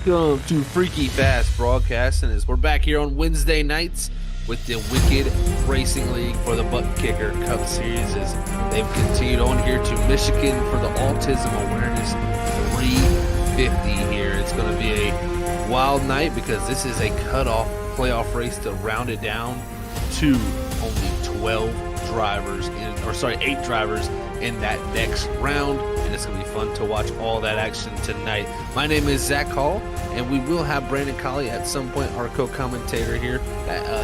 Welcome to Freaky Fast Broadcasting as we're back here on Wednesday nights with the Wicked Racing League for the Buttkicker Cup Series as they've continued on here to Michigan for the Autism Awareness 3 350 here. It's going to be a wild night because this is a cutoff playoff race to round it down to only 8 drivers in that next round, and it's going to be fun to watch all that action tonight. My name is Zach Hall, and we will have Brandon Colley at some point, our co-commentator here.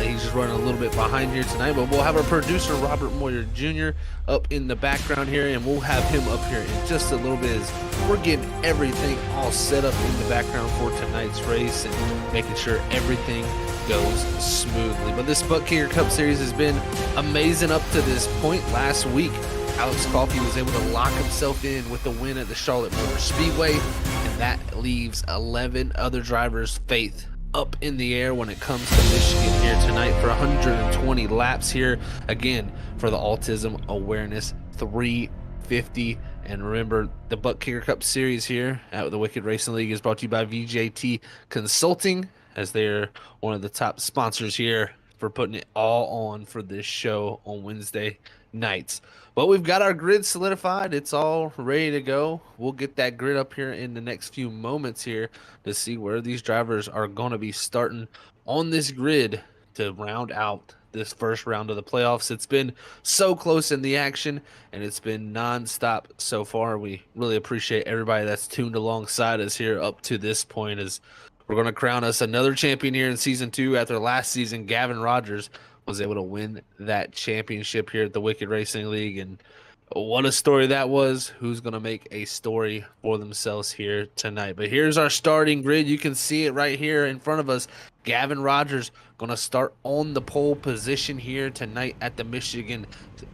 He's just running a little bit behind here tonight, but we'll have our producer Robert Moyer Jr. up in the background here, and we'll have him up here in just a little bit as we're getting everything all set up in the background for tonight's race and making sure everything goes smoothly. But this Buttkicker Cup Series has been amazing up to this point. Last week, Alex Coffey was able to lock himself in with the win at the Charlotte Motor Speedway, and that leaves 11 other drivers' faith up in the air when it comes to Michigan here tonight for 120 laps here, again, for the Autism Awareness 350. And remember, the Buttkicker Cup Series here at the Wicked Racing League is brought to you by VJT Consulting, as they're one of the top sponsors here for putting it all on for this show on Wednesday nights. But we've got our grid solidified. It's all ready to go. We'll get that grid up here in the next few moments here to see where these drivers are going to be starting on this grid to round out this first round of the playoffs. It's been so close in the action, and it's been nonstop so far. We really appreciate everybody that's tuned alongside us here up to this point, as we're going to crown us another champion here in Season 2 after last season. Gavin Rogers was able to win that championship here at the Wicked Racing League, and what a story that was. Who's going to make a story for themselves here tonight? But here's our starting grid. You can see it right here in front of us. Gavin Rogers going to start on the pole position here tonight at the Michigan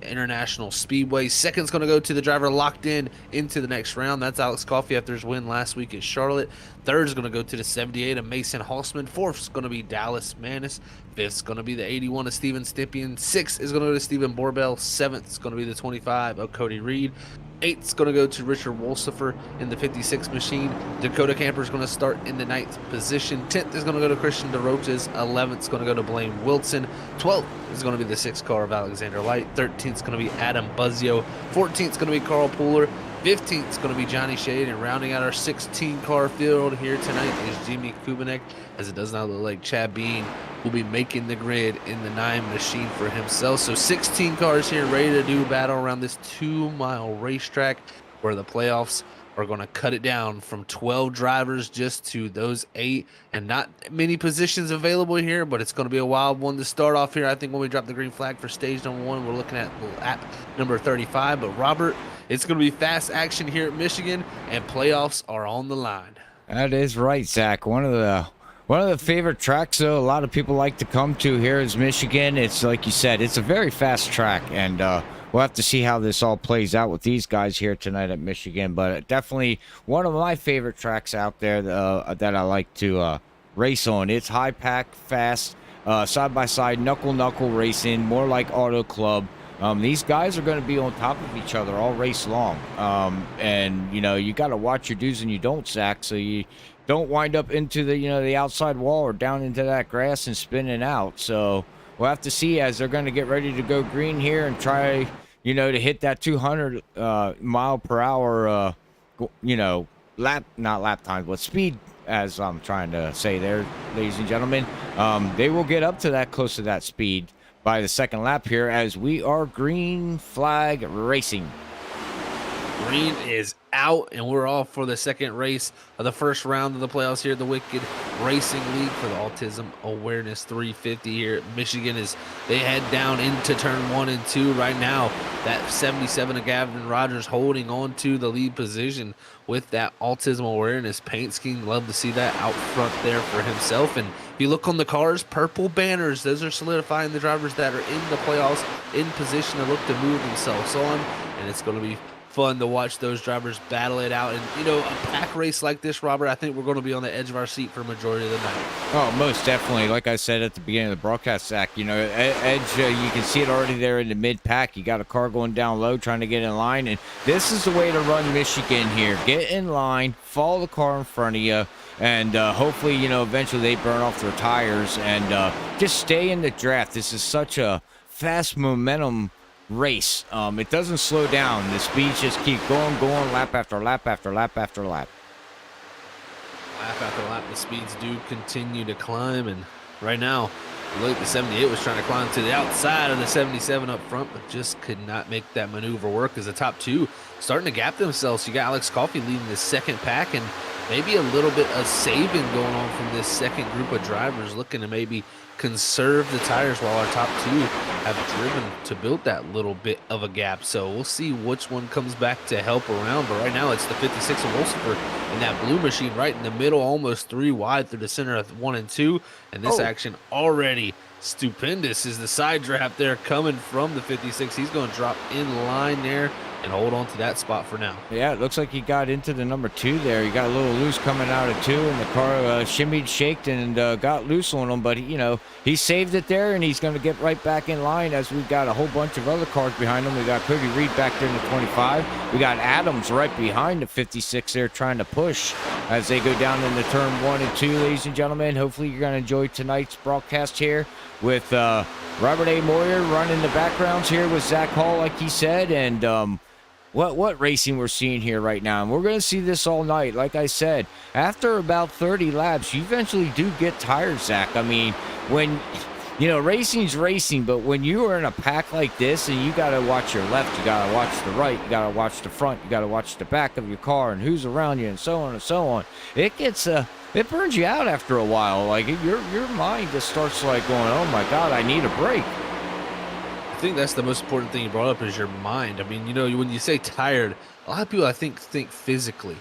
International Speedway. Second's going to go to the driver locked in into the next round. That's Alex Coffey after his win last week at Charlotte. Third is going to go to the 78 of Mason Halsman. Fourth is going to be Dallas Manis. Fifth is going to be the 81 of Steven Stippian. Sixth is going to go to Stephen Borbell. Seventh is going to be the 25 of Cody Reed. 8th is going to go to Richard Wolsifer in the 56 machine. Dakota Camper is going to start in the 9th position. 10th is going to go to Christian DeRoches. 11th is going to go to Blaine Wilson. 12th is going to be the 6th car of Alexander Light. 13th is going to be Adam Buzzio. 14th is going to be Carl Pooler. 15th is going to be Johnny Shade, and rounding out our 16-car field here tonight is Jimmy Kubanek, as it does not look like Chad Bean will be making the grid in the 9 machine for himself. So 16 cars here ready to do battle around this 2-mile racetrack, where the playoffs are going to cut it down from 12 drivers just to those 8, and not many positions available here, but it's going to be a wild one to start off here. I think when we drop the green flag for stage number 1, we're looking at lap number 35. But Robert, it's going to be fast action here at Michigan, and playoffs are on the line. That is right, Zach. One of the favorite tracks, though, a lot of people like to come to here is Michigan. It's like you said, it's a very fast track, and we'll have to see how this all plays out with these guys here tonight at Michigan. But definitely one of my favorite tracks out there that I like to race on. It's high pack, fast, side by side, knuckle racing, more like Auto Club. These guys are going to be on top of each other all race long. And, you know, you got to watch your do's and you don't, Zach, so you don't wind up into the, the outside wall or down into that grass and spinning out. So we'll have to see as they're going to get ready to go green here and try, to hit that 200 mile per hour, not lap time, but speed, as I'm trying to say there, ladies and gentlemen. They will get up to that, close to that speed by the second lap here, as we are green flag racing. Green is out, and we're off for the second race of the first round of the playoffs here at the Wicked Racing League for the Autism Awareness 350 here at Michigan, as they head down into turn 1 and 2 right now. That 77 of Gavin Rogers holding on to the lead position with that Autism Awareness paint scheme. Love to see that out front there for himself. And if you look on the cars, purple banners, those are solidifying the drivers that are in the playoffs in position to look to move themselves on, and it's going to be fun to watch those drivers battle it out. And, a pack race like this, Robert, I think we're going to be on the edge of our seat for a majority of the night. Oh, most definitely. Like I said at the beginning of the broadcast, Zach, edge, you can see it already there in the mid-pack. You got a car going down low trying to get in line, and this is the way to run Michigan here. Get in line, follow the car in front of you, and hopefully, eventually they burn off their tires, and just stay in the draft. This is such a fast momentum race. It doesn't slow down. The speeds just keep going, lap after lap after lap after lap. lap after lap, the speeds do continue to climb, and right now, look, the 78 was trying to climb to the outside of the 77 up front, but just could not make that maneuver work as the top two starting to gap themselves. You got Alex Coffey leading the second pack, and maybe a little bit of saving going on from this second group of drivers looking to maybe conserve the tires while our top two have driven to build that little bit of a gap. So we'll see which one comes back to help around, but right now it's the 56 of Wolsifer and that blue machine right in the middle, almost 3 wide through the center of 1 and 2, and this action already stupendous is the side draft there coming from the 56. He's going to drop in line there and hold on to that spot for now. Yeah, it looks like he got into the number 2 there. He got a little loose coming out of 2, and the car shimmied, shaked, and got loose on him. But, he saved it there, and he's going to get right back in line as we've got a whole bunch of other cars behind him. We got Cody Reed back there in the 25. We got Adams right behind the 56 there trying to push as they go down into turn 1 and 2, ladies and gentlemen. Hopefully you're going to enjoy tonight's broadcast here with Robert A. Moyer running the backgrounds here with Zach Hall, like he said, and what racing we're seeing here right now. And we're going to see this all night. Like I said, after about 30 laps, you eventually do get tired, Zach. I mean, when, racing's racing, but when you are in a pack like this and you got to watch your left, you got to watch the right, you got to watch the front, you got to watch the back of your car and who's around you and so on and so on, it gets, it burns you out after a while. Like, your mind just starts like going, oh my God, I need a break. I think that's the most important thing you brought up is your mind. I mean, when you say tired, a lot of people I think physically.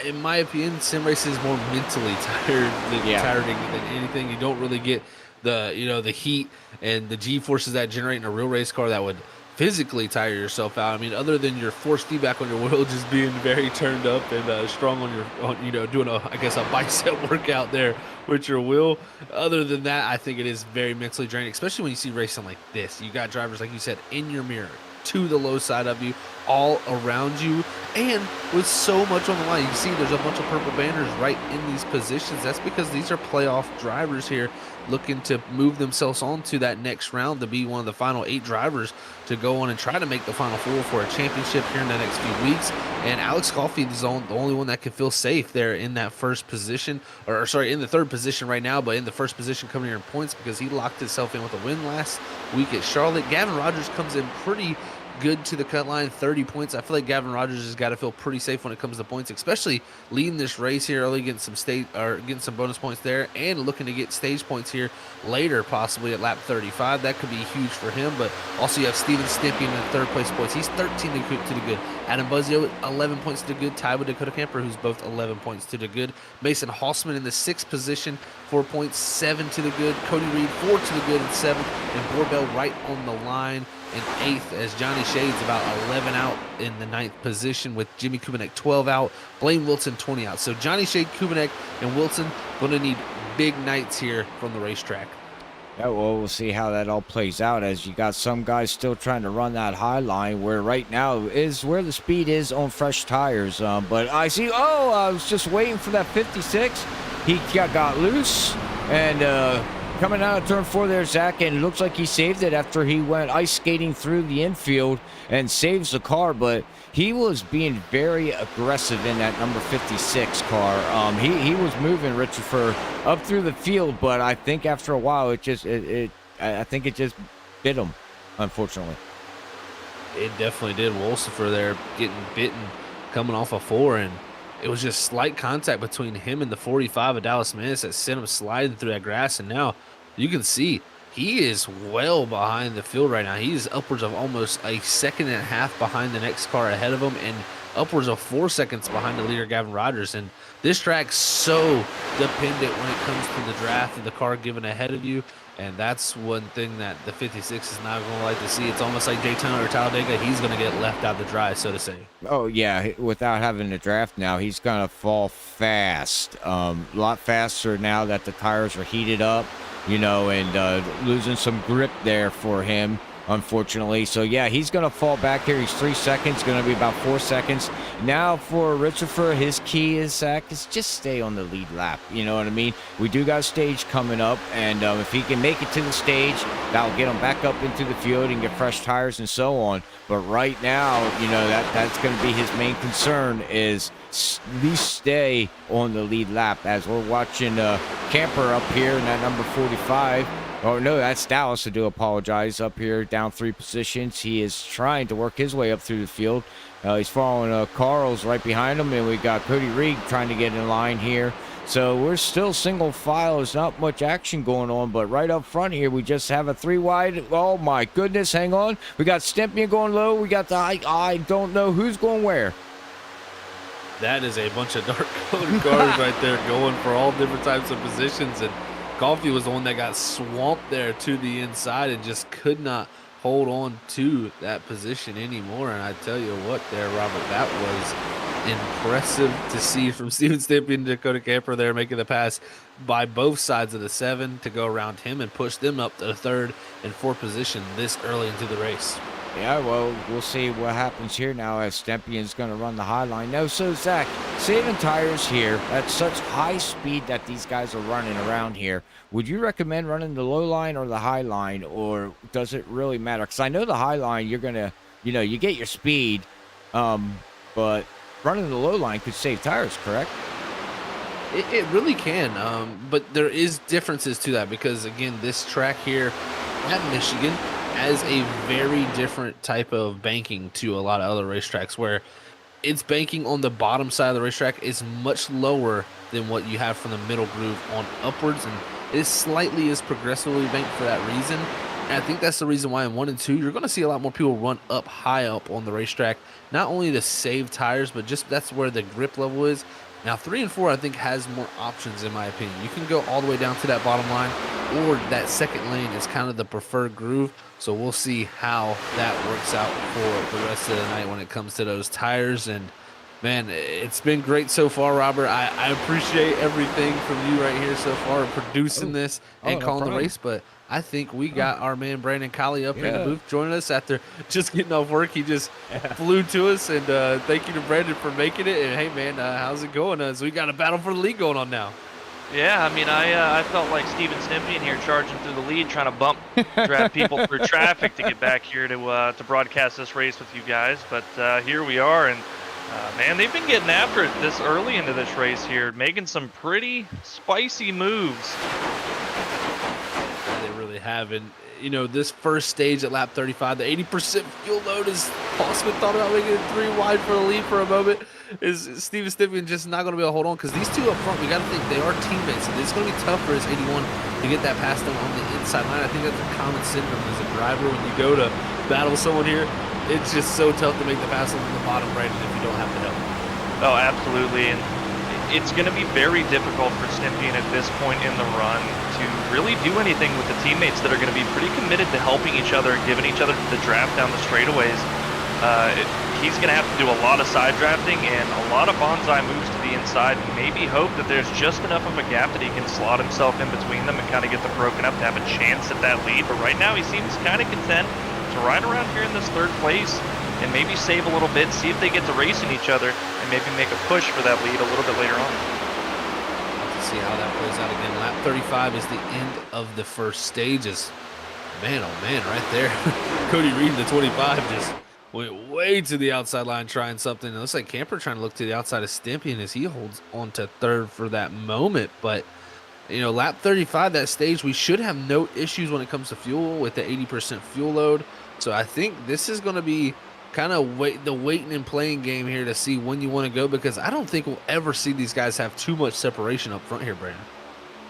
In my opinion, sim racing is more mentally tiring than anything. You don't really get the heat and the G forces that generate in a real race car that would physically tire yourself out. I mean, other than your force feedback on your wheel just being very turned up and strong on doing a bicep workout there with your wheel. Other than that, I think it is very mentally draining, especially when you see racing like this. You got drivers, like you said, in your mirror, to the low side of you, all around you, and with so much on the line. You can see there's a bunch of purple banners right in these positions. That's because these are playoff drivers here looking to move themselves on to that next round to be one of the final 8 drivers to go on and try to make the final 4 for a championship here in the next few weeks. And Alex Caulfield is the only one that can feel safe there in that first position, in the third position right now, but in the first position coming here in points because he locked himself in with a win last week at Charlotte. Gavin Rogers comes in pretty good to the cut line, 30 points. I feel like Gavin Rogers has got to feel pretty safe when it comes to points, especially leading this race here early, getting some bonus points there, and looking to get stage points here later, possibly at lap 35. That could be huge for him. But also you have Steven Stimpy in the third place points. He's 13 to the good. Adam Buzzio 11 points to the good, tied with Dakota Camper, who's both 11 points to the good. Mason Hossman in the 6th position, 4 points, 7 to the good. Cody Reed 4 to the good and 7th, and Borbell right on the line in 8th, as Johnny Shade's about 11 out in the 9th position, with Jimmy Kubanek 12 out, Blaine Wilson 20 out. So Johnny Shade, Kubanek, and Wilson going to need big nights here from the racetrack. Yeah, well, we'll see how that all plays out, as you got some guys still trying to run that high line, where right now is where the speed is on fresh tires. But I see, I was just waiting for that 56. He got loose, and coming out of turn 4 there, Zach, and it looks like he saved it after he went ice skating through the infield and saves the car, but he was being very aggressive in that number 56 car. He was moving Richard up through the field, but I think after a while I think it just bit him, unfortunately. It definitely did. Wolsifer there getting bitten coming off a 4, and it was just slight contact between him and the 45 of Dallas Manis that sent him sliding through that grass. And now you can see he is well behind the field right now. He's upwards of almost a second and a half behind the next car ahead of him, and upwards of 4 seconds behind the leader, Gavin Rogers. And this track's so dependent when it comes to the draft and the car given ahead of you. And that's one thing that the 56 is not going to like to see. It's almost like Daytona or Talladega. He's going to get left out the dry, so to say. Oh, yeah. Without having to draft now, he's going to fall fast. A lot faster now that the tires are heated up, and losing some grip there for him. unfortunately. So yeah, he's going to fall back here. He's 3 seconds, going to be about 4 seconds. Now for Richard, his key is, Zach, is just stay on the lead lap. You know what I mean? We do got a stage coming up, and if he can make it to the stage, that'll get him back up into the field and get fresh tires and so on. But right now, you know, that's going to be his main concern, is at least stay on the lead lap. As we're watching Camper up here in that number 45. Oh, no, that's Dallas. I do apologize. Up here, down 3 positions. He is trying to work his way up through the field. He's following Carl's right behind him, and we got Cody Reed trying to get in line here. So we're still single file. There's not much action going on, but right up front here, we just have a 3 wide. Oh, my goodness. Hang on. We got Stempian going low. We got the I don't know who's going where. That is a bunch of dark colored cars right there going for all different types of positions. And Coffee was the one that got swamped there to the inside and just could not hold on to that position anymore. And I tell you what there, Robert, that was impressive to see from Steven Stimpian and Dakota Camper there, making the pass by both sides of the 7 to go around him and push them up to the 3rd and 4th position this early into the race. Yeah, well, we'll see what happens here now as Stempian's going to run the high line. No, so Zach, saving tires here at such high speed that these guys are running around here, would you recommend running the low line or the high line, or does it really matter? Because I know the high line, you're going to, you know, you get your speed, but running the low line could save tires, correct? It really can, but there is differences to that because, again, this track here at Michigan has a very different type of banking to a lot of other racetracks, where its banking on the bottom side of the racetrack is much lower than what you have from the middle groove on upwards, and it is progressively banked for that reason. And I think that's the reason why in 1 and 2 you're going to see a lot more people run up high up on the racetrack, not only to save tires, but just that's where the grip level is. Now 3 and 4 I think has more options, in my opinion. You can go all the way down to that bottom line, or that second lane is kind of the preferred groove. So we'll see how that works out for the rest of the night when it comes to those tires. And man, it's been great so far, Robert. I appreciate everything from you right here so far, producing this and no calling problem. the race. But I think we got our man Brandon Colley up here in the booth joining us after just getting off work. He just flew to us, and thank you to Brandon for making it. And hey, man, how's it going? So we got a battle for the lead going on now. Yeah, I mean, I felt like Steven Stimpian here charging through the lead, trying to drive people through traffic to get back here to broadcast this race with you guys. But here we are, and man, they've been getting after it this early into this race here, making some pretty spicy moves. Yeah, they really have. And, you know, this first stage at lap 35, the 80% fuel load is possibly thought about making it 3 wide for the lead for a moment. Is Steven Stimpian just not going to be able to hold on? Because these two up front, we got to think they are teammates. And it's going to be tough for his 81 to get that past them on the inside line. I think that's a common syndrome as a driver. When you go to battle someone here, it's just so tough to make the pass on the bottom right if you don't have the help. Oh, absolutely. And it's going to be very difficult for Stimpian at this point in the run to really do anything with the teammates that are going to be pretty committed to helping each other and giving each other the draft down the straightaways. He's going to have to do a lot of side drafting and a lot of bonsai moves to the inside, and maybe hope that there's just enough of a gap that he can slot himself in between them and kind of get them broken up to have a chance at that lead. But right now he seems kind of content to ride around here in this 3rd place and maybe save a little bit, see if they get to racing each other, and maybe make a push for that lead a little bit later on. Let's see how that plays out again. Lap 35 is the end of the first stages. Man, oh man, right there. Cody Reed, the 25, just went way to the outside line trying something. It looks like Camper trying to look to the outside of Stimpian as he holds on to 3rd for that moment. But, you know, lap 35, that stage, we should have no issues when it comes to fuel with the 80% fuel load. So I think this is going to be kind of the waiting and playing game here to see when you want to go, because I don't think we'll ever see these guys have too much separation up front here, Brandon.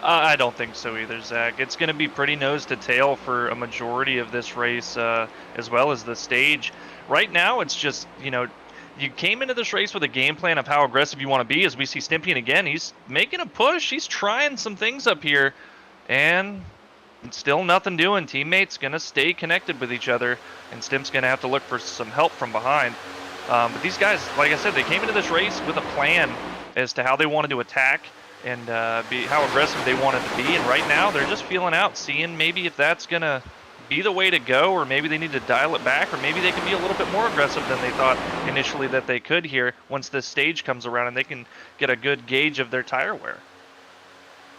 I don't think so either, Zach. It's going to be pretty nose to tail for a majority of this race, as well as the stage. Right now, it's just, you know, you came into this race with a game plan of how aggressive you want to be. As we see Stimpian again, he's making a push. He's trying some things up here, and still nothing doing. Teammates going to stay connected with each other, and Stimp's going to have to look for some help from behind. But these guys, like I said, they came into this race with a plan as to how they wanted to attack and be how aggressive they wanted to be. And right now, they're just feeling out, seeing maybe if that's going to be the way to go, or maybe they need to dial it back, or maybe they can be a little bit more aggressive than they thought initially that they could here once this stage comes around and they can get a good gauge of their tire wear.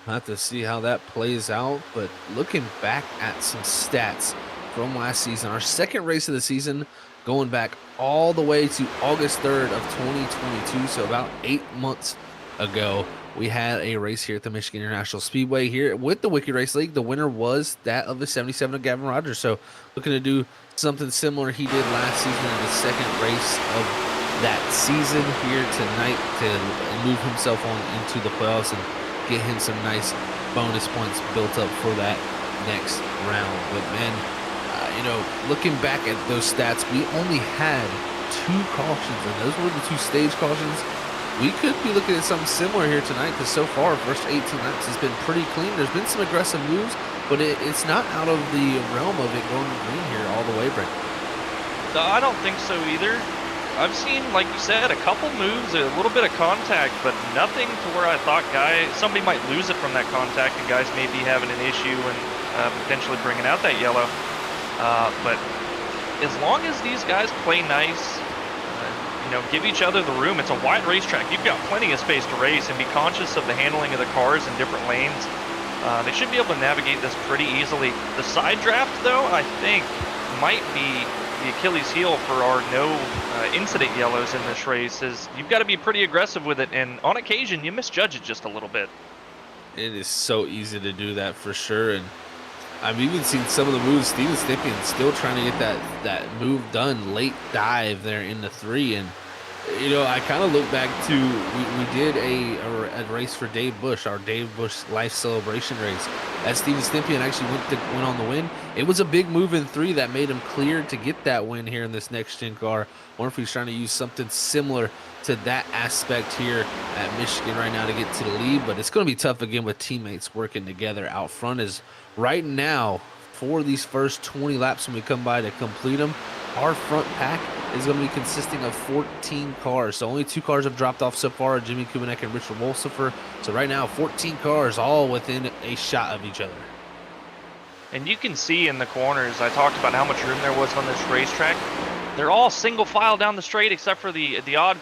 We'll have to see how that plays out, but looking back at some stats from last season, our second race of the season, going back all the way to August 3rd of 2022, so about 8 months ago, we had a race here at the Michigan International Speedway here with the Wiki Race League. The winner was that of the 77 of Gavin Rogers, so looking to do something similar he did last season in the second race of that season here tonight to move himself on into the playoffs and get him some nice bonus points built up for that next round. But man, looking back at those stats, we only had 2 cautions, and those were the 2 stage cautions. We could be looking at something similar here tonight, because so far, first 18 laps has been pretty clean. There's been some aggressive moves, but it's not out of the realm of it going green here all the way, Brent. No, I don't think so either. I've seen, like you said, a couple moves, a little bit of contact, but nothing to where I thought somebody might lose it from that contact and guys may be having an issue and potentially bringing out that yellow. But as long as these guys play nice, give each other the room. It's a wide racetrack. You've got plenty of space to race, and be conscious of the handling of the cars in different lanes. They should be able to navigate this pretty easily. The side draft, though, I think might be the Achilles heel for our no incident yellows in this race. Is you've got to be pretty aggressive with it, and on occasion you misjudge it just a little bit. It is so easy to do that for sure, and I've even seen some of the moves. Steven Stippian still trying to get that move done, late dive there in the 3, and I kind of look back to we did a race for Dave Bush, our Dave Bush Life Celebration race. As Steven Stippian actually went on the win. It was a big move in 3 that made him clear to get that win here in this next gen car. I wonder if he's trying to use something similar to that aspect here at Michigan right now to get to the lead, but it's going to be tough again with teammates working together out front. As right now, for these first 20 laps when we come by to complete them, our front pack is going to be consisting of 14 cars. So only 2 cars have dropped off so far, Jimmy Kubanek and Richard Wolsifer. So right now, 14 cars all within a shot of each other. And you can see in the corners, I talked about how much room there was on this racetrack. They're all single file down the straight except for the odd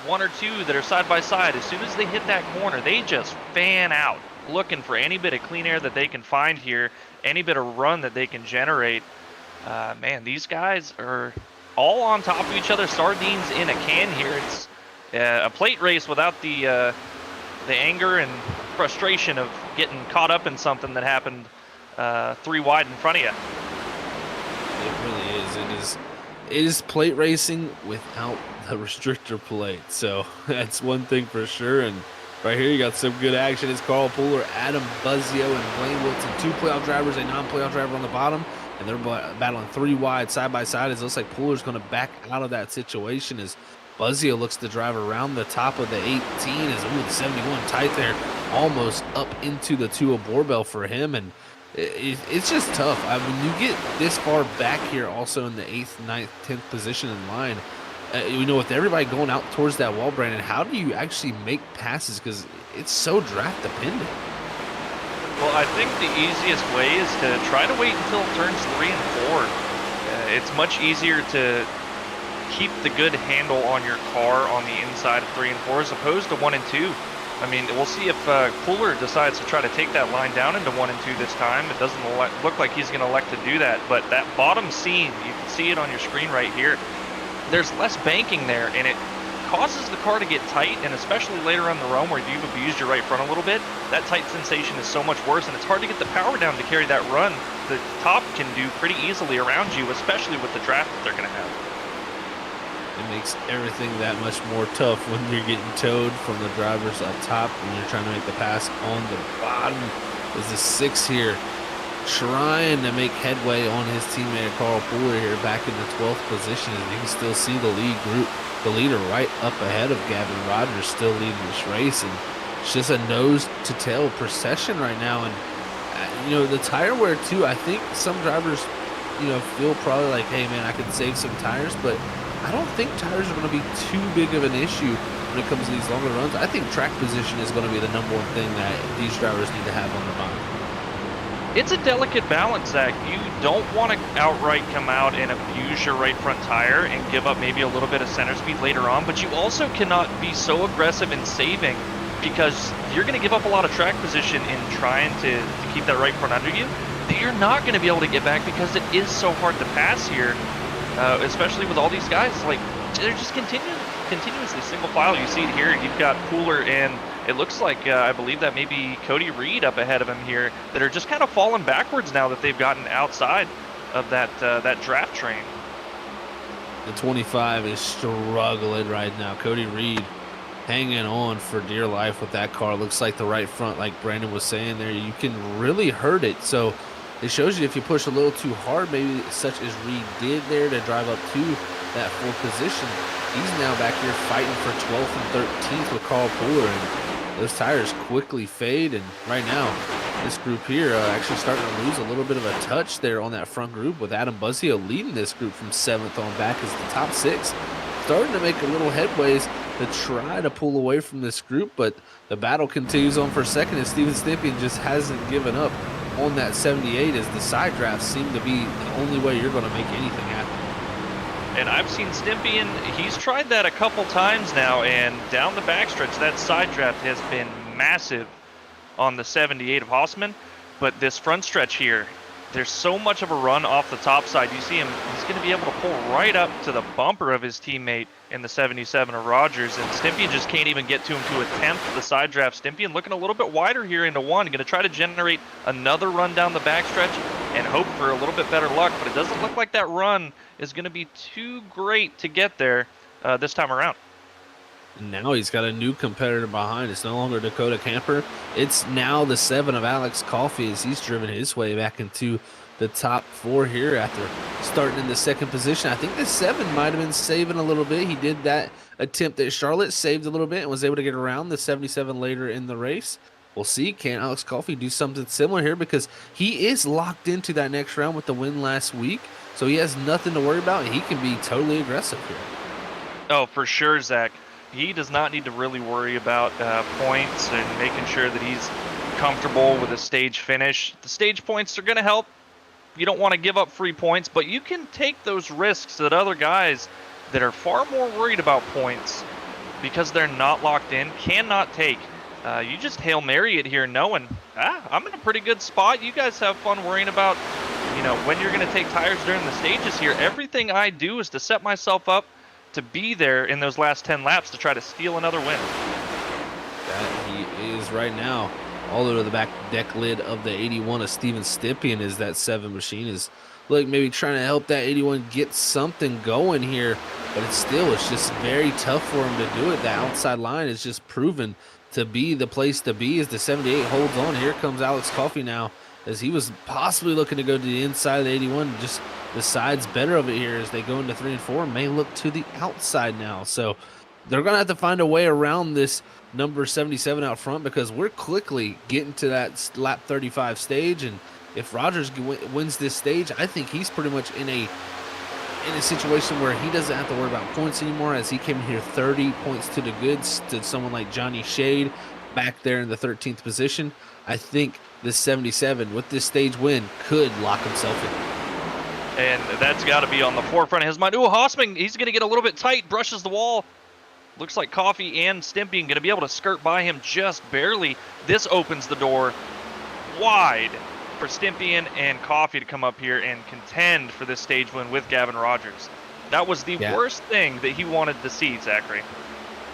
1 or 2 that are side by side. As soon as they hit that corner, they just fan out, looking for any bit of clean air that they can find here, any bit of run that they can generate. Man, these guys are all on top of each other, sardines in a can here. It's a plate race without the anger and frustration of getting caught up in something that happened 3 wide in front of you. It really is. It is plate racing without the restrictor plate. So that's one thing for sure. And right here, you got some good action. It's Carl Pooler, Adam Buzzio, and Blaine Wilson. 2 playoff drivers, a non-playoff driver on the bottom. And they're battling 3 wide side by side. As it looks like Pooler's going to back out of that situation as Buzzio looks to drive around the top of the 18. As the 71 tight there, almost up into the 2 of Borbell for him. And it's just tough. I mean, you get this far back here also in the 8th, 9th, 10th position in line. With everybody going out towards that wall, Brandon, how do you actually make passes? Because it's so draft dependent. Well, I think the easiest way is to try to wait until turns 3 and 4. It's much easier to keep the good handle on your car on the inside of 3 and 4 as opposed to 1 and 2. I mean, we'll see if Pooler decides to try to take that line down into 1 and 2 this time. It doesn't look like he's going to elect to do that, but that bottom seam, you can see it on your screen right here. There's less banking there, and it causes the car to get tight, and especially later on the run where you've abused your right front a little bit, that tight sensation is so much worse, and it's hard to get the power down to carry that run. The top can do pretty easily around you, especially with the draft that they're going to have. It makes everything that much more tough when you're getting towed from the drivers up top and you're trying to make the pass on the bottom. Is the 6 here trying to make headway on his teammate Carl Pooler here back in the 12th position. And you can still see the leader right up ahead of Gavin Rogers still leading this race. And it's just a nose to tail procession right now. And the tire wear too, I think some drivers feel probably like, hey man, I could save some tires, but I don't think tires are going to be too big of an issue when it comes to these longer runs. I think track position is going to be the #1 thing that these drivers need to have on the bottom. It's a delicate balance, Zach. You don't want to outright come out and abuse your right front tire and give up maybe a little bit of center speed later on, but you also cannot be so aggressive in saving because you're going to give up a lot of track position in trying to keep that right front under you that you're not going to be able to get back because it is so hard to pass here, especially with all these guys. Like, they're just continuously single file. You see it here. You've got Pooler and it looks like, I believe that maybe Cody Reed up ahead of him here that are just kind of falling backwards now that they've gotten outside of that draft train. The 25 is struggling right now. Cody Reed hanging on for dear life with that car. Looks like the right front, like Brandon was saying there, you can really hurt it. So it shows you if you push a little too hard, maybe such as Reed did there to drive up to that full position. He's now back here fighting for 12th and 13th with Carl Pooler, and those tires quickly fade. And right now, this group here actually starting to lose a little bit of a touch there on that front group, with Adam Buzzio leading this group from 7th on back as the top 6. Starting to make a little headways to try to pull away from this group, but the battle continues on for second, and Steven Stippian just hasn't given up on that 78, as the side drafts seem to be the only way you're going to make anything happen. And I've seen Stympian, he's tried that a couple times now, and down the backstretch, that side draft has been massive on the 78 of Hausman. But this front stretch here, there's so much of a run off the top side. You see him, he's going to be able to pull right up to the bumper of his teammate in the 77 of Rogers, and Stympian just can't even get to him to attempt the side draft. Stympian looking a little bit wider here into one, going to try to generate another run down the backstretch and hope for a little bit better luck, but it doesn't look like that run is going to be too great to get there this time around. Now he's got a new competitor behind. It's no longer Dakota Camper. It's now the 7 of Alex Coffey, as he's driven his way back into the top 4 here after starting in the second position. I think the 7 might have been saving a little bit. He did that attempt at Charlotte, saved a little bit, and was able to get around the 77 later in the race. We'll see, can Alex Coffey do something similar here, because he is locked into that next round with the win last week, so he has nothing to worry about. He can be totally aggressive here. Oh, for sure, Zach. He does not need to really worry about points and making sure that he's comfortable with a stage finish. The stage points are going to help. You don't want to give up free points, but you can take those risks that other guys that are far more worried about points because they're not locked in cannot take. You just Hail Mary it here knowing, I'm in a pretty good spot. You guys have fun worrying about, when you're going to take tires during the stages here. Everything I do is to set myself up to be there in those last 10 laps to try to steal another win. That he is right now. All over the back deck lid of the 81 of Steven Stippian, as that 7 machine is maybe trying to help that 81 get something going here, but it's just very tough for him to do it. The outside line is just proven to be the place to be as the 78 holds on. Here comes Alex Coffey now, as he was possibly looking to go to the inside of the 81. Just the side's better of it here as they go into 3 and 4, may look to the outside now. So they're going to have to find a way around this number 77 out front, because we're quickly getting to that lap 35 stage. And if Rogers wins this stage, I think he's pretty much in a situation where he doesn't have to worry about points anymore, as he came in here 30 points to the goods to someone like Johnny Shade back there in the 13th position. I think this 77 with this stage win could lock himself in. And that's got to be on the forefront of his mind. Ooh, Hausman, he's going to get a little bit tight, brushes the wall. Looks like Coffey and Stympian going to be able to skirt by him just barely. This opens the door wide for Stympian and Coffey to come up here and contend for this stage win with Gavin Rogers. That was the worst thing that he wanted to see, Zachary.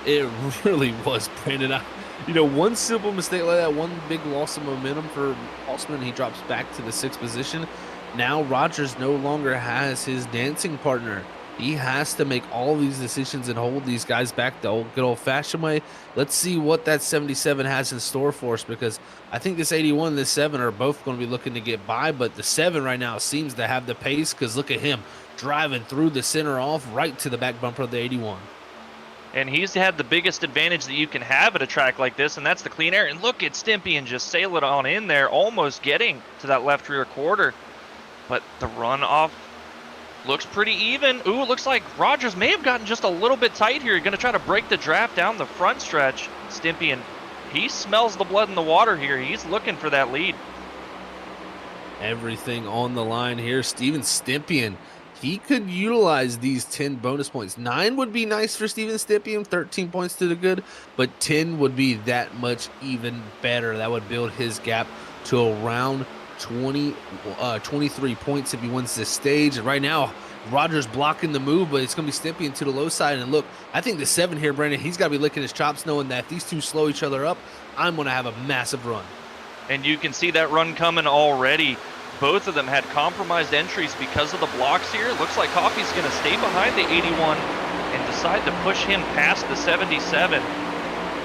It really was, Brandon. One simple mistake like that, one big loss of momentum for Hausman, he drops back to the 6th position. Now Rogers no longer has his dancing partner. He has to make all these decisions and hold these guys back the good old-fashioned way. Let's see what that 77 has in store for us, because I think this 81 and this 7 are both going to be looking to get by, but the 7 right now seems to have the pace, because look at him driving through the center off right to the back bumper of the 81. And he's had the biggest advantage that you can have at a track like this, and that's the clean air. And look at Stympian just sail it on in there, almost getting to that left rear quarter. But the runoff looks pretty even. Ooh, it looks like Rogers may have gotten just a little bit tight here. Going to try to break the draft down the front stretch. Stympian, he smells the blood in the water here. He's looking for that lead. everything on the line here. Steven Stippian, he could utilize these 10 bonus points. 9 would be nice for Steven Stippian, 13 points to the good, but 10 would be that much even better. That would build his gap to around 23 points if he wins this stage. And right now, Rogers blocking the move, but it's going to be Stippian to the low side. And look, I think the 7 here, Brandon, he's got to be licking his chops knowing that if these two slow each other up, I'm going to have a massive run. And you can see that run coming already. Both of them had compromised entries because of the blocks here. Looks like Coffey's going to stay behind the 81 and decide to push him past the 77.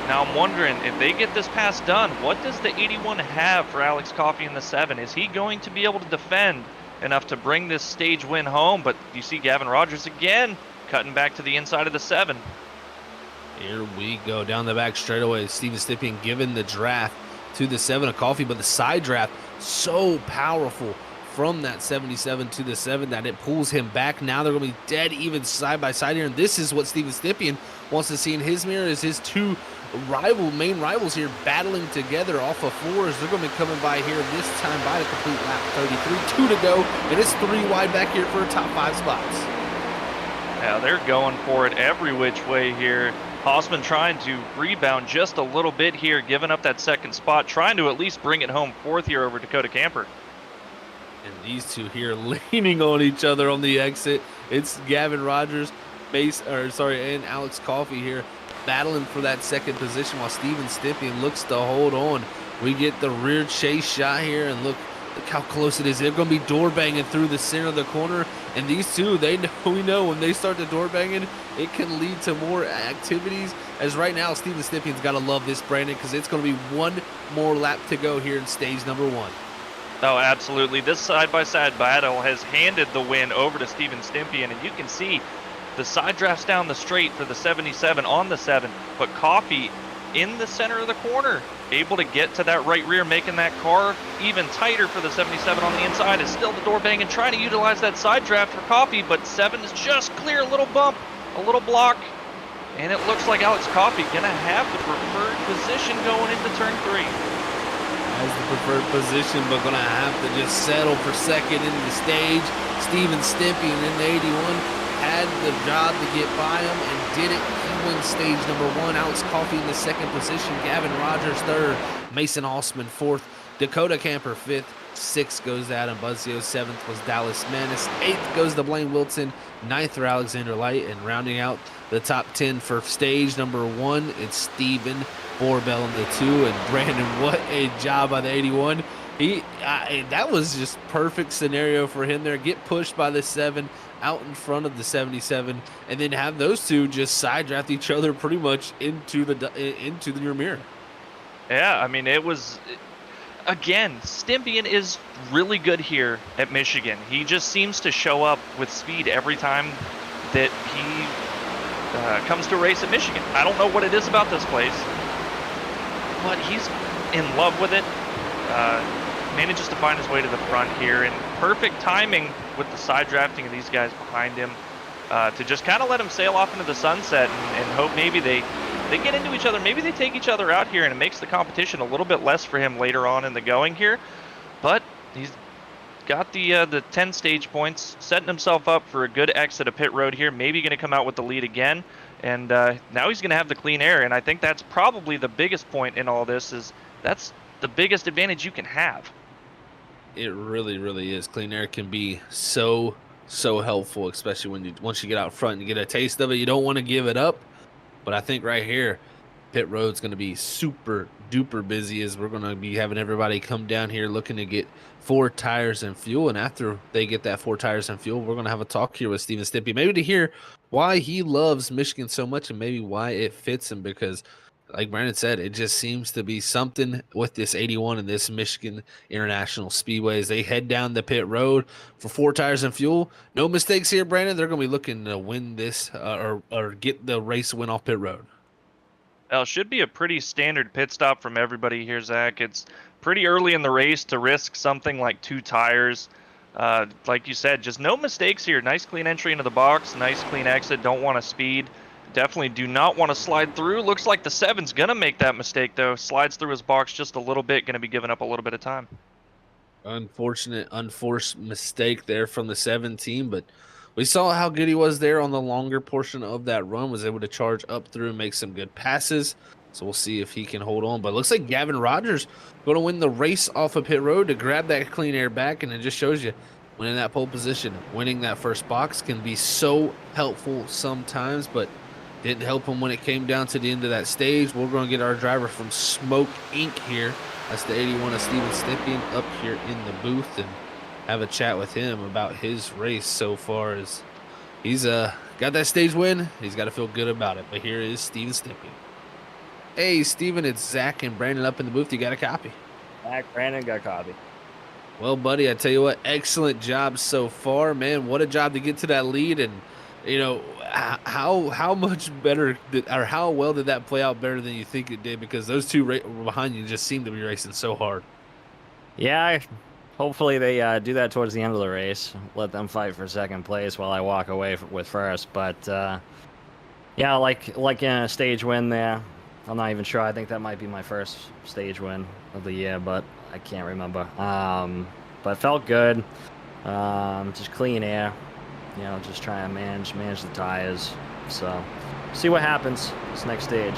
Now I'm wondering, if they get this pass done, what does the 81 have for Alex Coffey in the 7? Is he going to be able to defend enough to bring this stage win home? But you see Gavin Rogers again cutting back to the inside of the 7. Here we go down the back straightaway. Steven Stippian giving the draft to the 7 of Coffey, but the side draft so powerful from that 77 to the 7 that it pulls him back. Now they're going to be dead even side by side here, and this is what Steven Stippian wants to see in his mirror, is his two main rivals here battling together off of floors. They're going to be coming by here this time by the complete lap 33. 2 to go, and it's 3 wide back here for top 5 spots. Yeah, they're going for it every which way here. Hausman trying to rebound just a little bit here, giving up that second spot, trying to at least bring it home 4th here over Dakota Camper. And these two here leaning on each other on the exit. It's Gavin Rogers, and Alex Coffey here battling for that second position while Steven Stippian looks to hold on. We get the rear chase shot here, and look how close it is. They're going to be door banging through the center of the corner, and these two, we know when they start the door banging, it can lead to more activities. As right now, Steven Stippian's got to love this, Brandon, because it's going to be 1 more lap to go here in stage number 1. Oh, absolutely. This side-by-side battle has handed the win over to Steven Stippian, and you can see the side drafts down the straight for the 77 on the 7, but Coffey in the center of the corner, able to get to that right rear, making that car even tighter for the 77 on the inside. Is still the door banging, trying to utilize that side draft for Coffey, but 7 is just clear. A little bump, a little block, and it looks like Alex Coffey gonna have the preferred position going into turn 3. Has the preferred position, but gonna have to just settle for second in the stage. Steven Stippian in the 81 had the job to get by him and did it. He wins stage number 1. Alex Coffey in the second position. Gavin Rogers 3rd. Mason Osman 4th. Dakota Camper 5th. 6th goes to Adam Buzzio. 7th was Dallas Manis. 8th goes to Blaine Wilson. 9th for Alexander Light. And rounding out the top 10 for stage number 1, it's Steven Borbell in the 2. And Brandon, what a job by the 81. That was just perfect scenario for him there. Get pushed by the 7 out in front of the 77, and then have those two just side draft each other pretty much into your mirror. Yeah, I mean, it was, again, Stippian is really good here at Michigan. He just seems to show up with speed every time that he comes to a race at Michigan. I don't know what it is about this place, but he's in love with it. Manages to find his way to the front here, and perfect timing with the side drafting of these guys behind him to just kind of let him sail off into the sunset and hope maybe they get into each other. Maybe they take each other out here, and it makes the competition a little bit less for him later on in the going here. But he's got the 10 stage points, setting himself up for a good exit of pit road here. Maybe going to come out with the lead again, and now he's going to have the clean air. And I think that's probably the biggest point in all this, is that's the biggest advantage you can have. It really, really is. Clean air can be so helpful, especially once you get out front and you get a taste of it. You don't want to give it up, but I think right here, pit road's going to be super duper busy, as we're going to be having everybody come down here looking to get 4 tires and fuel. And after they get that 4 tires and fuel, we're going to have a talk here with Steven Stippian, maybe to hear why he loves Michigan so much and maybe why it fits him, because like Brandon said, it just seems to be something with this 81 and this Michigan International Speedway as they head down the pit road for 4 tires and fuel. No mistakes here, Brandon. They're going to be looking to win this or get the race win off pit road. Well, it should be a pretty standard pit stop from everybody here, Zach. It's pretty early in the race to risk something like 2 tires. Like you said, just no mistakes here. Nice clean entry into the box, nice clean exit. Don't want to speed. Definitely do not want to slide through. Looks like the 7's going to make that mistake, though. Slides through his box just a little bit, going to be giving up a little bit of time. Unfortunate, unforced mistake there from the 17, but we saw how good he was there on the longer portion of that run, was able to charge up through and make some good passes. So we'll see if he can hold on. But it looks like Gavin Rogers going to win the race off of pit road to grab that clean air back, and it just shows you winning that pole position, winning that first box can be so helpful sometimes, but didn't help him when it came down to the end of that stage. We're going to get our driver from Smoke Inc. here. That's the 81 of Steven Stippian up here in the booth and have a chat with him about his race so far. As he's got that stage win, he's got to feel good about it. But here is Steven Stippian. Hey, Steven, it's Zach and Brandon up in the booth. You got a copy? Zach, Brandon, got a copy. Well, buddy, I tell you what, excellent job so far, man. What a job to get to that lead. And, you know, how much better or how well did that play out better than you think it did? Because those two behind you just seem to be racing so hard. Yeah, hopefully they do that towards the end of the race. Let them fight for second place while I walk away with first. But, yeah, like in a stage win there. I'm not even sure. I think that might be my first stage win of the year, but I can't remember. But it felt good. Just clean air. You know, just try and manage the tires. So, see what happens this next stage.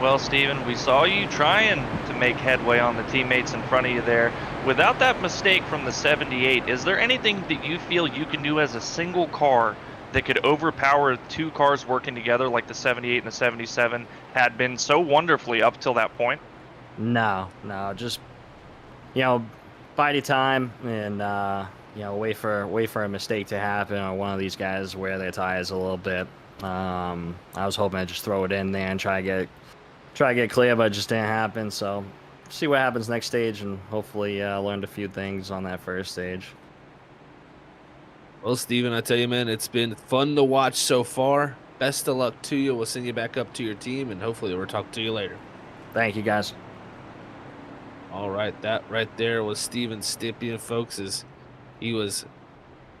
Well, Steven, we saw you trying to make headway on the teammates in front of you there. Without that mistake from the 78, is there anything that you feel you can do as a single car that could overpower two cars working together like the 78 and the 77 had been so wonderfully up till that point? No, just, you know, bide your time and, you know, wait for a mistake to happen or one of these guys wear their tires a little bit. I was hoping to just throw it in there and try to get clear, but it just didn't happen. So see what happens next stage and hopefully learned a few things on that first stage. Well, Steven, I tell you, man, it's been fun to watch so far. Best of luck to you. We'll send you back up to your team, and hopefully we'll talk to you later. Thank you, guys. All right, that right there was Steven Stippian, folks. He was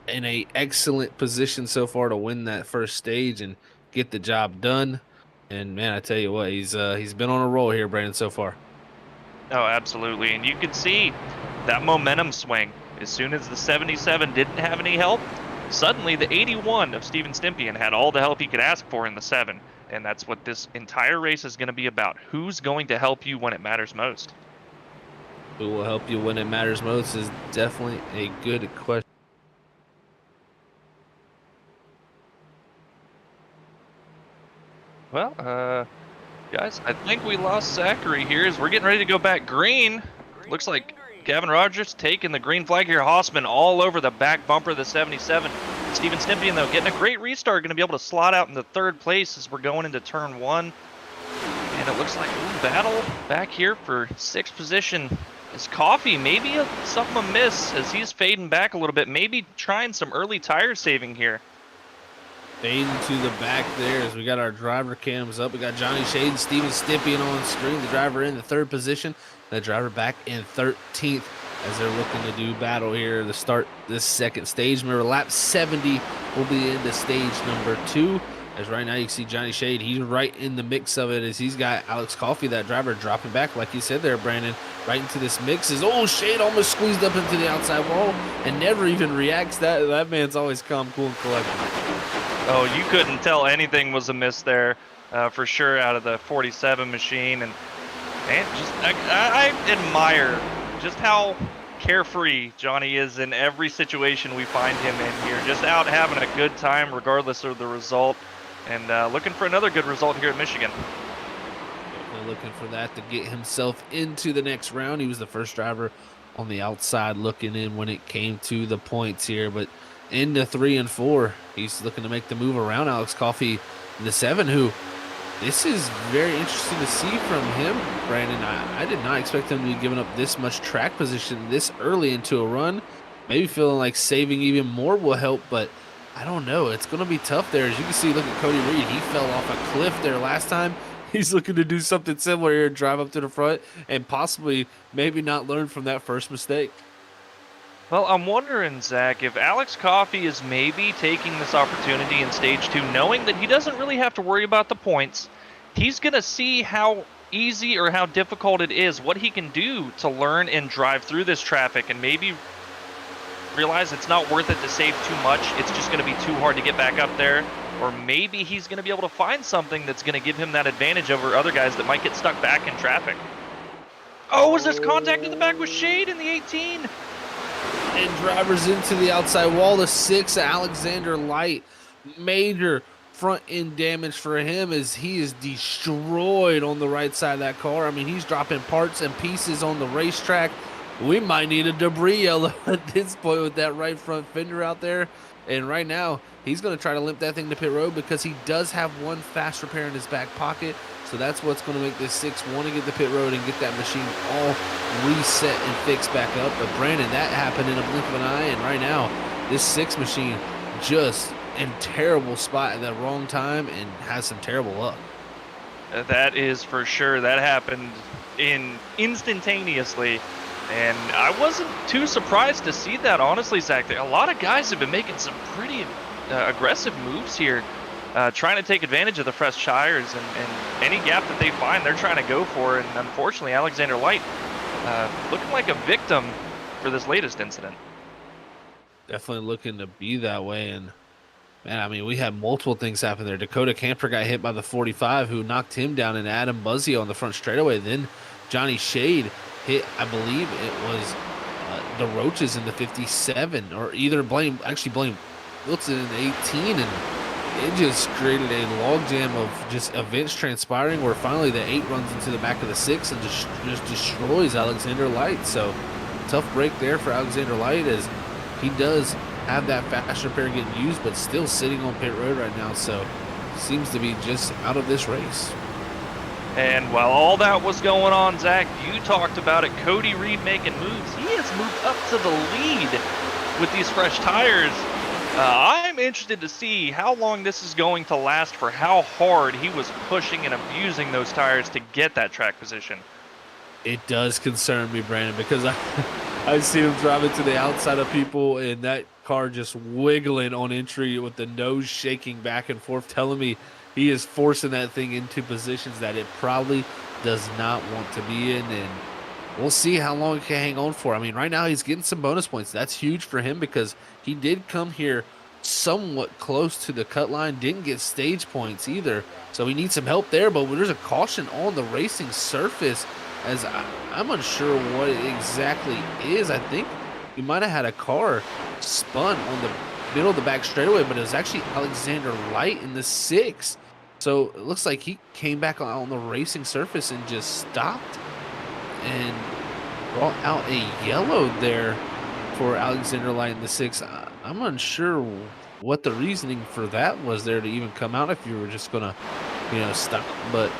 in a excellent position so far to win that first stage and get the job done. And man, I tell you what, he's been on a roll here, Brandon, so far. Oh, absolutely. And you could see that momentum swing. As soon as the 77 didn't have any help, suddenly the 81 of Steven Stippian had all the help he could ask for in the 7. And that's what this entire race is going to be about. Who's going to help you when it matters most? Who will help you when it matters most is definitely a good question. Well, guys, I think we lost Zachary here as we're getting ready to go back green. Looks like Gavin Rogers taking the green flag here. Hossman all over the back bumper of the 77. Steven Stippian, though, getting a great restart. Going to be able to slot out into third place as we're going into turn 1. And it looks like battle back here for 6th position is Coffee. Maybe something amiss as he's fading back a little bit. Maybe trying some early tire saving here. Fading to the back there as we got our driver cams up. We got Johnny Shade and Steven Stippian on screen. The driver in the 3rd position. The driver back in 13th as they're looking to do battle here to start this 2nd stage. Remember, lap 70 will be into stage number 2. As right now you can see Johnny Shade, he's right in the mix of it as he's got Alex Coffey, that driver, dropping back, like you said there, Brandon, right into this mix. Shade almost squeezed up into the outside wall and never even reacts. That man's always calm, cool, and collected. Oh, you couldn't tell anything was amiss there for sure out of the 47 machine. And man, I admire just how carefree Johnny is in every situation we find him in here. Just out having a good time regardless of the result. And looking for another good result here at Michigan. Definitely looking for that to get himself into the next round. He was the first driver on the outside looking in when it came to the points here. But into 3 and 4, he's looking to make the move around Alex Coffey in the 7, who this is very interesting to see from him, Brandon. I did not expect him to be giving up this much track position this early into a run. Maybe feeling like saving even more will help, but I don't know. It's going to be tough there. As you can see, look at Cody Reed. He fell off a cliff there last time. He's looking to do something similar here, drive up to the front, and possibly maybe not learn from that first mistake. Well, I'm wondering, Zach, if Alex Coffey is maybe taking this opportunity in Stage 2, knowing that he doesn't really have to worry about the points. He's going to see how easy or how difficult it is, what he can do to learn and drive through this traffic and maybe realize it's not worth it to save too much. It's just going to be too hard to get back up there. Or maybe he's going to be able to find something that's going to give him that advantage over other guys that might get stuck back in traffic. Oh, was there contact in the back with Shade in the 18? And drivers into the outside wall. The 6, Alexander Light. Major front end damage for him as he is destroyed on the right side of that car. I mean, he's dropping parts and pieces on the racetrack. We might need a debris yellow at this point with that right front fender out there. And right now, he's going to try to limp that thing to pit road because he does have one fast repair in his back pocket. So that's what's going to make this 6 want to get the pit road and get that machine all reset and fixed back up. But Brandon, that happened in a blink of an eye. And right now, this 6 machine just in terrible spot at the wrong time and has some terrible luck. That is for sure. That happened instantaneously. And I wasn't too surprised to see that, honestly, Zach. A lot of guys have been making some pretty aggressive moves here, trying to take advantage of the fresh tires, and any gap that they find, they're trying to go for. And unfortunately, Alexander Light looking like a victim for this latest incident. Definitely looking to be that way. And, man, I mean, we had multiple things happen there. Dakota Camper got hit by the 45, who knocked him down, and Adam Buzzio on the front straightaway. Then Johnny Shade hit, I believe it was the Roaches in the 57, or either blame Wilson in the 18, and it just created a logjam of just events transpiring where finally the 8 runs into the back of the 6 and just destroys Alexander Light. So tough break there for Alexander Light, as he does have that fast repair getting used, but still sitting on pit road right now. So seems to be just out of this race. And while all that was going on, Zach, you talked about it, Cody Reed making moves. He has moved up to the lead with these fresh tires. I'm interested to see how long this is going to last, for how hard he was pushing and abusing those tires to get that track position. It does concern me, Brandon, because I see him driving to the outside of people, and that car just wiggling on entry with the nose shaking back and forth, telling me he is forcing that thing into positions that it probably does not want to be in. And we'll see how long he can hang on for. I mean, right now he's getting some bonus points. That's huge for him because he did come here somewhat close to the cut line, didn't get stage points either. So he needs some help there, but there's a caution on the racing surface, as I'm unsure what it exactly is. I think he might have had a car spun on the middle of the back straightaway, but it was actually Alexander Light in the 6. So it looks like he came back on the racing surface and just stopped and brought out a yellow there for Alexander Light in the 6. I'm unsure what the reasoning for that was there to even come out, if you were just gonna, stop. But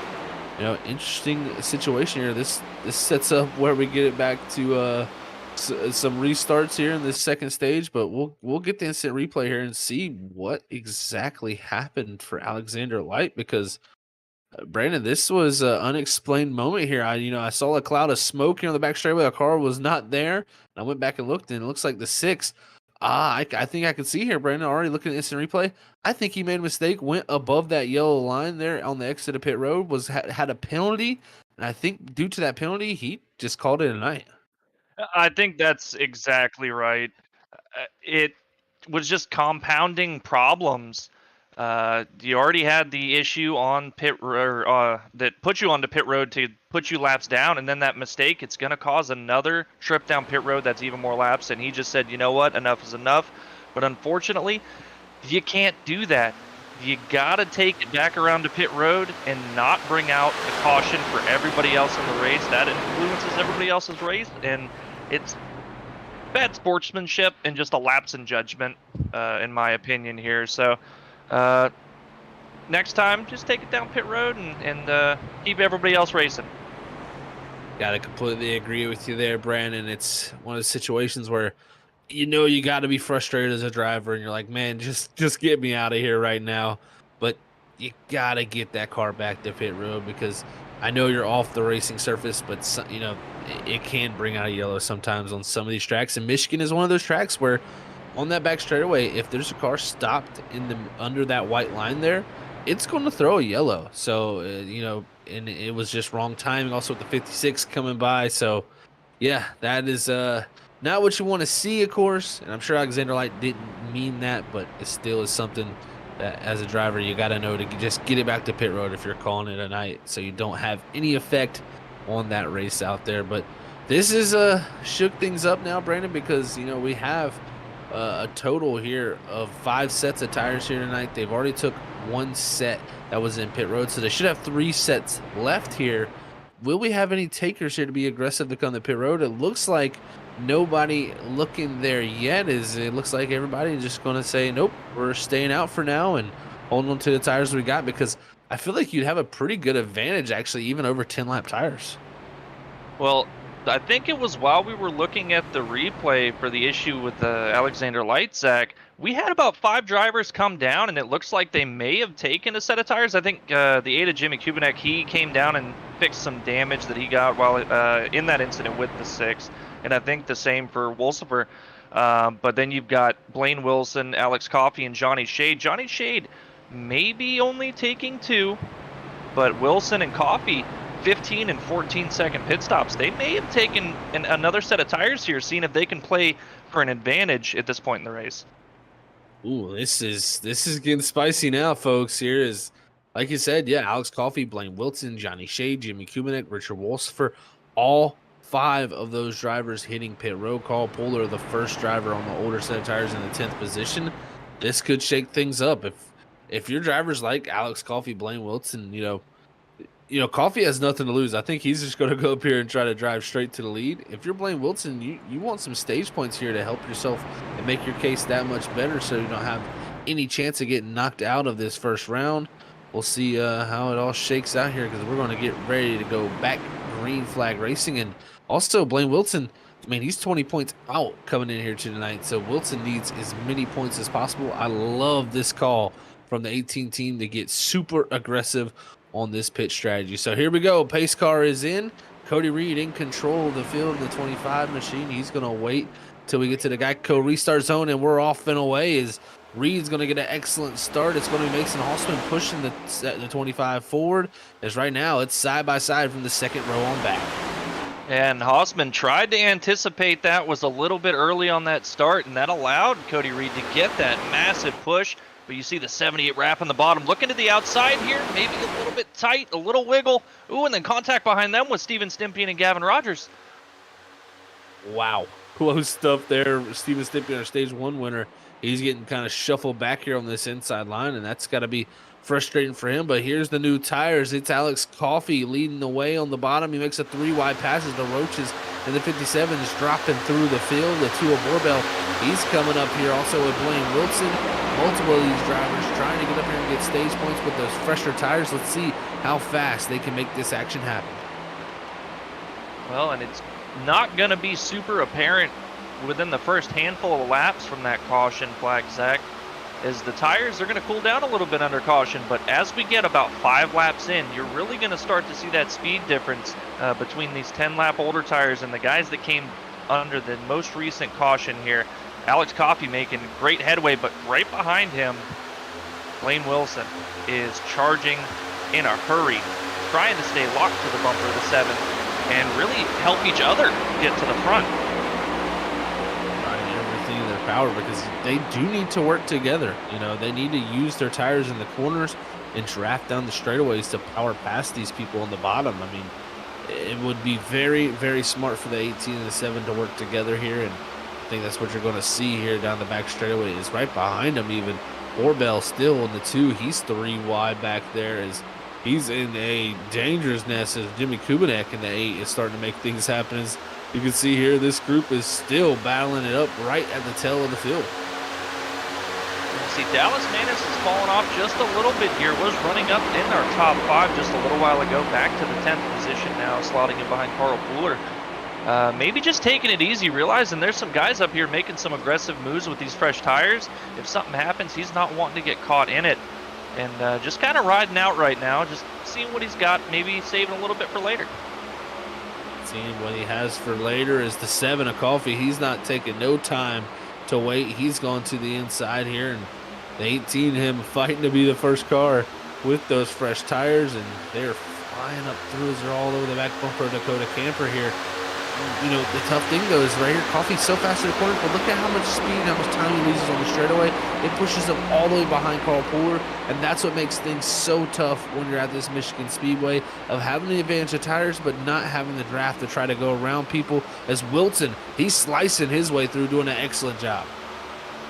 interesting situation here. This sets up where we get it back to some restarts here in this second stage, but we'll get the instant replay here and see what exactly happened for Alexander Light, because Brandon, this was an unexplained moment here. I saw a cloud of smoke here on the back straightaway. A car was not there, and I went back and looked, and it looks like the 6. I think I can see here, Brandon, already looking at instant replay. I think he made a mistake, went above that yellow line there on the exit of pit road, had a penalty, and I think due to that penalty, he just called it a night. I think that's exactly right. It was just compounding problems. You already had the issue on pit road that put you onto pit road to put you laps down, and then that mistake, it's going to cause another trip down pit road that's even more laps. And he just said, you know what, enough is enough. But unfortunately, you can't do that. You got to take it back around to pit road and not bring out the caution for everybody else in the race. That influences everybody else's race, and it's bad sportsmanship and just a lapse in judgment, in my opinion here. So next time, just take it down pit road and keep everybody else racing. Gotta completely agree with you there, Brandon. It's one of the situations where you got to be frustrated as a driver, and you're like, man, just get me out of here right now. But you got to get that car back to pit road, because I know you're off the racing surface, but it can bring out a yellow sometimes on some of these tracks. And Michigan is one of those tracks where on that back straightaway, if there's a car stopped under that white line there, it's going to throw a yellow. So, you know, and it was just wrong timing also with the 56 coming by. So, yeah, that is not what you want to see, of course. And I'm sure Alexander Light didn't mean that, but it still is something that as a driver you got to know to just get it back to pit road if you're calling it a night, so you don't have any effect on that race out there. But this is shook things up now, Brandon, because you know we have a total here of 5 sets of tires here tonight. They've already took 1 set that was in pit road, so they should have 3 sets left here. Will we have any takers here to be aggressive to come to pit road? It looks like nobody looking there yet. It looks like everybody is just going to say, nope, we're staying out for now and holding on to the tires we got, because I feel like you'd have a pretty good advantage, actually, even over 10-lap tires. Well, I think it was while we were looking at the replay for the issue with the Alexander Light, Zach, we had about 5 drivers come down, and it looks like they may have taken a set of tires. I think the 8 of Jimmy Kubinek, he came down and fixed some damage that he got while in that incident with the 6. And I think the same for Wolsifer. But then you've got Blaine Wilson, Alex Coffey, and Johnny Shade. Johnny Shade maybe only taking 2, but Wilson and Coffey, 15 and 14-second pit stops. They may have taken another set of tires here, seeing if they can play for an advantage at this point in the race. Ooh, this is getting spicy now, folks. Here is, like you said, yeah, Alex Coffey, Blaine Wilson, Johnny Shade, Jimmy Kubinek, Richard Wolsifer, all 5 of those drivers hitting pit road call. Polar, the first driver on the older set of tires in the 10th position. This could shake things up. If your drivers like Alex Coffey, Blaine Wilson, you know, Coffey has nothing to lose. I think he's just going to go up here and try to drive straight to the lead. If you're Blaine Wilson, you want some stage points here to help yourself and make your case that much better so you don't have any chance of getting knocked out of this first round. We'll see how it all shakes out here, because we're going to get ready to go back green flag racing. And also Blaine Wilson, I mean, he's 20 points out coming in here tonight, so Wilson needs as many points as possible. I love this call from the 18 team to get super aggressive on this pit strategy. So here we go. Pace car is in. Cody Reed in control of the field in the 25 machine. He's going to wait till we get to the Geico restart zone, and we're off and away as Reed's going to get an excellent start. It's going to be Mason Hossman pushing the 25 forward, as right now it's side by side from the second row on back. And Hossman tried to anticipate that, was a little bit early on that start, and that allowed Cody Reed to get that massive push. But you see the 78 wrap on the bottom. Looking to the outside here, maybe a little bit tight, a little wiggle. Ooh, and then contact behind them with Steven Stimpian and Gavin Rogers. Wow. Close stuff there. Steven Stimpian, our stage 1 winner. He's getting kind of shuffled back here on this inside line, and that's got to be frustrating for him. But here's the new tires. It's Alex Coffey leading the way on the bottom. He makes a 3 wide passes to Roaches, and the 57 is dropping through the field. The 2 of Borbell, he's coming up here also with Blaine Wilson. Multiple of these drivers trying to get up here and get stage points with those fresher tires. Let's see how fast they can make this action happen. Well, and it's not going to be super apparent within the first handful of laps from that caution flag, Zach, as the tires are going to cool down a little bit under caution. But as we get about 5 laps in, you're really going to start to see that speed difference between these 10-lap older tires and the guys that came under the most recent caution here. Alex Coffey making great headway, but right behind him, Blaine Wilson is charging in a hurry, trying to stay locked to the bumper of the 7 and really help each other get to the front. Trying everything in their power, because they do need to work together. You know, they need to use their tires in the corners and draft down the straightaways to power past these people on the bottom. I mean, it would be very, very smart for the 18 and the 7 to work together here, and I think that's what you're going to see here down the back straightaway. Is right behind him even. Orbell still in the 2. He's 3 wide back there as he's in a dangerous nest as Jimmy Kubinek in the 8 is starting to make things happen. As you can see here, this group is still battling it up right at the tail of the field. See, Dallas Manis has fallen off just a little bit here. Was running up in our top 5 just a little while ago. Back to the 10th position now, slotting in behind Carl Pooler. Maybe just taking it easy, realizing there's some guys up here making some aggressive moves with these fresh tires. If something happens, he's not wanting to get caught in it. And just kind of riding out right now, just seeing what he's got, maybe saving a little bit for later. Seeing what he has for later is the 7 of Coffey. He's not taking no time to wait. He's gone to the inside here, and the 18, him fighting to be the first car. with those fresh tires, and they're flying up through as they're all over the back bumper of Dakota Camper here. You know, the tough thing though is right here, Coffee's so fast in the corner, but look at how much speed, how much time he loses on the straightaway. It pushes him all the way behind Carl Pooler, and that's what makes things so tough when you're at this Michigan Speedway, of having the advantage of tires, but not having the draft to try to go around people. As Wilson, he's slicing his way through, doing an excellent job.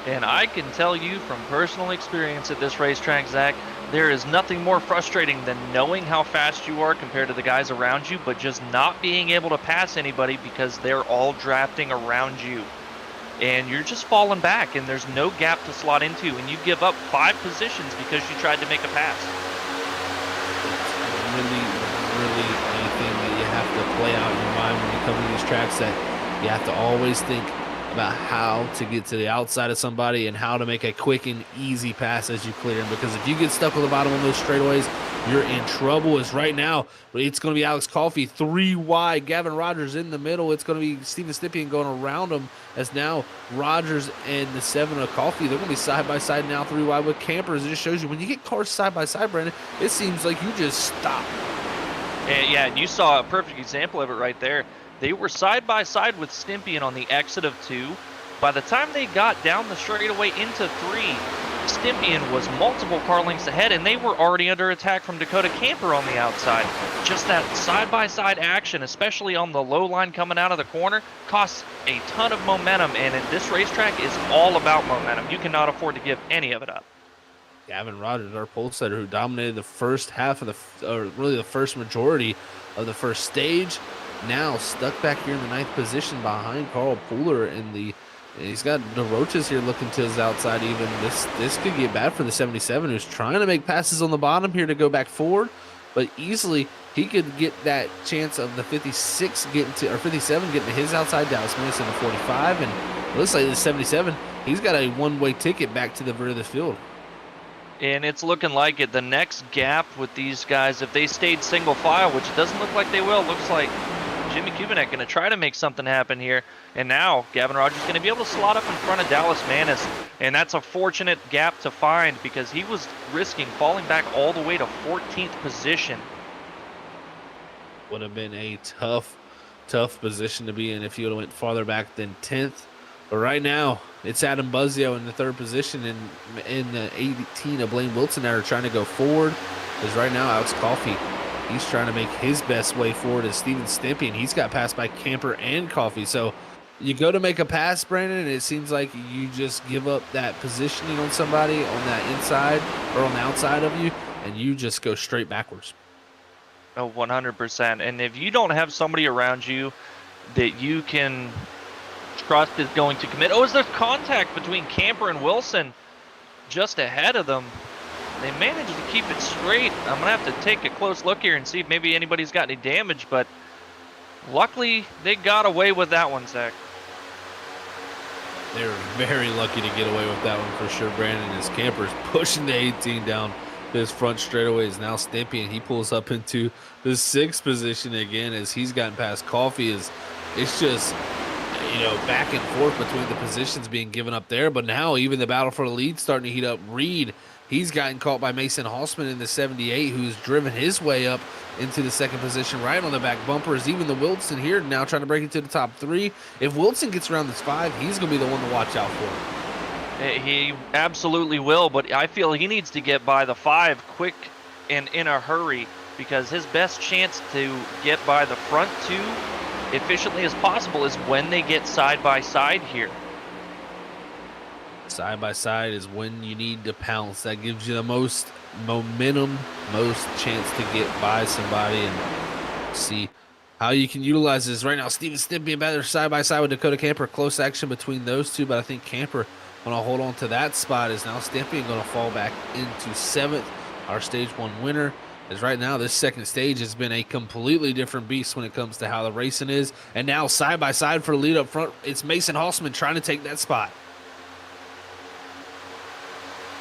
And I can tell you from personal experience at this racetrack, Zach, there is nothing more frustrating than knowing how fast you are compared to the guys around you, but just not being able to pass anybody because they're all drafting around you. And you're just falling back, and there's no gap to slot into, and you give up 5 positions because you tried to make a pass. It's really anything that you have to play out in your mind when you come to these tracks, that you have to always think about how to get to the outside of somebody and how to make a quick and easy pass as you clear them. Because if you get stuck on the bottom of those straightaways, you're in trouble. As right now, it's going to be Alex Coffey 3 wide, Gavin Rogers in the middle. It's going to be Steven Stippian going around him, as now Rogers and the 7 of Coffey, they're going to be side by side now 3 wide with campers. It just shows you when you get cars side by side, Brandon, it seems like you just stop. And yeah, and you saw a perfect example of it right there. They were side by side with Stympian on the exit of 2. By the time they got down the straightaway into 3, Stympian was multiple car lengths ahead, and they were already under attack from Dakota Camper on the outside. Just that side by side action, especially on the low line coming out of the corner, costs a ton of momentum, and this racetrack is all about momentum. You cannot afford to give any of it up. Gavin Rogers, our pole setter, who dominated the first half of the first majority of the first stage, now stuck back here in the 9th position behind Carl Pooler. He's got the Roaches here looking to his outside even. This could get bad for the 77, who's trying to make passes on the bottom here to go back forward, but easily he could get that chance of the 56 getting to, or 57 getting to his outside. Dallas Mason in the 45, and it looks like the 77, he's got a one-way ticket back to the rear of the field. And it's looking like it. The next gap with these guys, if they stayed single file, which doesn't look like they will, looks like Jimmy Kubinek going to try to make something happen here. And now Gavin Rogers going to be able to slot up in front of Dallas Manis. And that's a fortunate gap to find, because he was risking falling back all the way to 14th position. Would have been a tough position to be in if you would have went farther back than 10th. But right now, it's Adam Buzzio in the 3rd position, and in the 18 of Blaine Wilson that are trying to go forward. Because right now, Alex Coffey, he's trying to make his best way forward as Steven Stimpy, and he's got passed by Camper and Coffey. So you go to make a pass, Brandon, and it seems like you just give up that positioning on somebody on that inside or on the outside of you, and you just go straight backwards. Oh, 100%. And if you don't have somebody around you that you can trust is going to commit. Oh, is there contact between Camper and Wilson just ahead of them? They managed to keep it straight. I'm going to have to take a close look here and see if maybe anybody's got any damage, but luckily they got away with that one, Zach. They were very lucky to get away with that one for sure, Brandon. As Camper's pushing the 18 down his front straightaway is now Stimpy, and he pulls up into the 6th position again as he's gotten past Coffey. It's just, you know, back and forth between the positions being given up there. But now even the battle for the lead starting to heat up. Reed, he's gotten caught by Mason Hossman in the 78, who's driven his way up into the 2nd position right on the back bumpers. Even the Wilson here now trying to break into the top 3. If Wilson gets around this 5, he's going to be the one to watch out for. He absolutely will, but I feel he needs to get by the 5 quick and in a hurry, because his best chance to get by the front 2 efficiently as possible is when they get side by side here. Side by side is when you need to pounce. That gives you the most momentum, most chance to get by somebody, and see how you can utilize this. Right now, Steven Stimpy better side by side with Dakota Camper. Close action between those two, but I think Camper going to hold on to that spot. Is now Stimpy going to fall back into 7th. Our stage 1 winner. As right now, this 2nd stage has been a completely different beast when it comes to how the racing is. And now side by side for the lead up front, it's Mason Hossman trying to take that spot.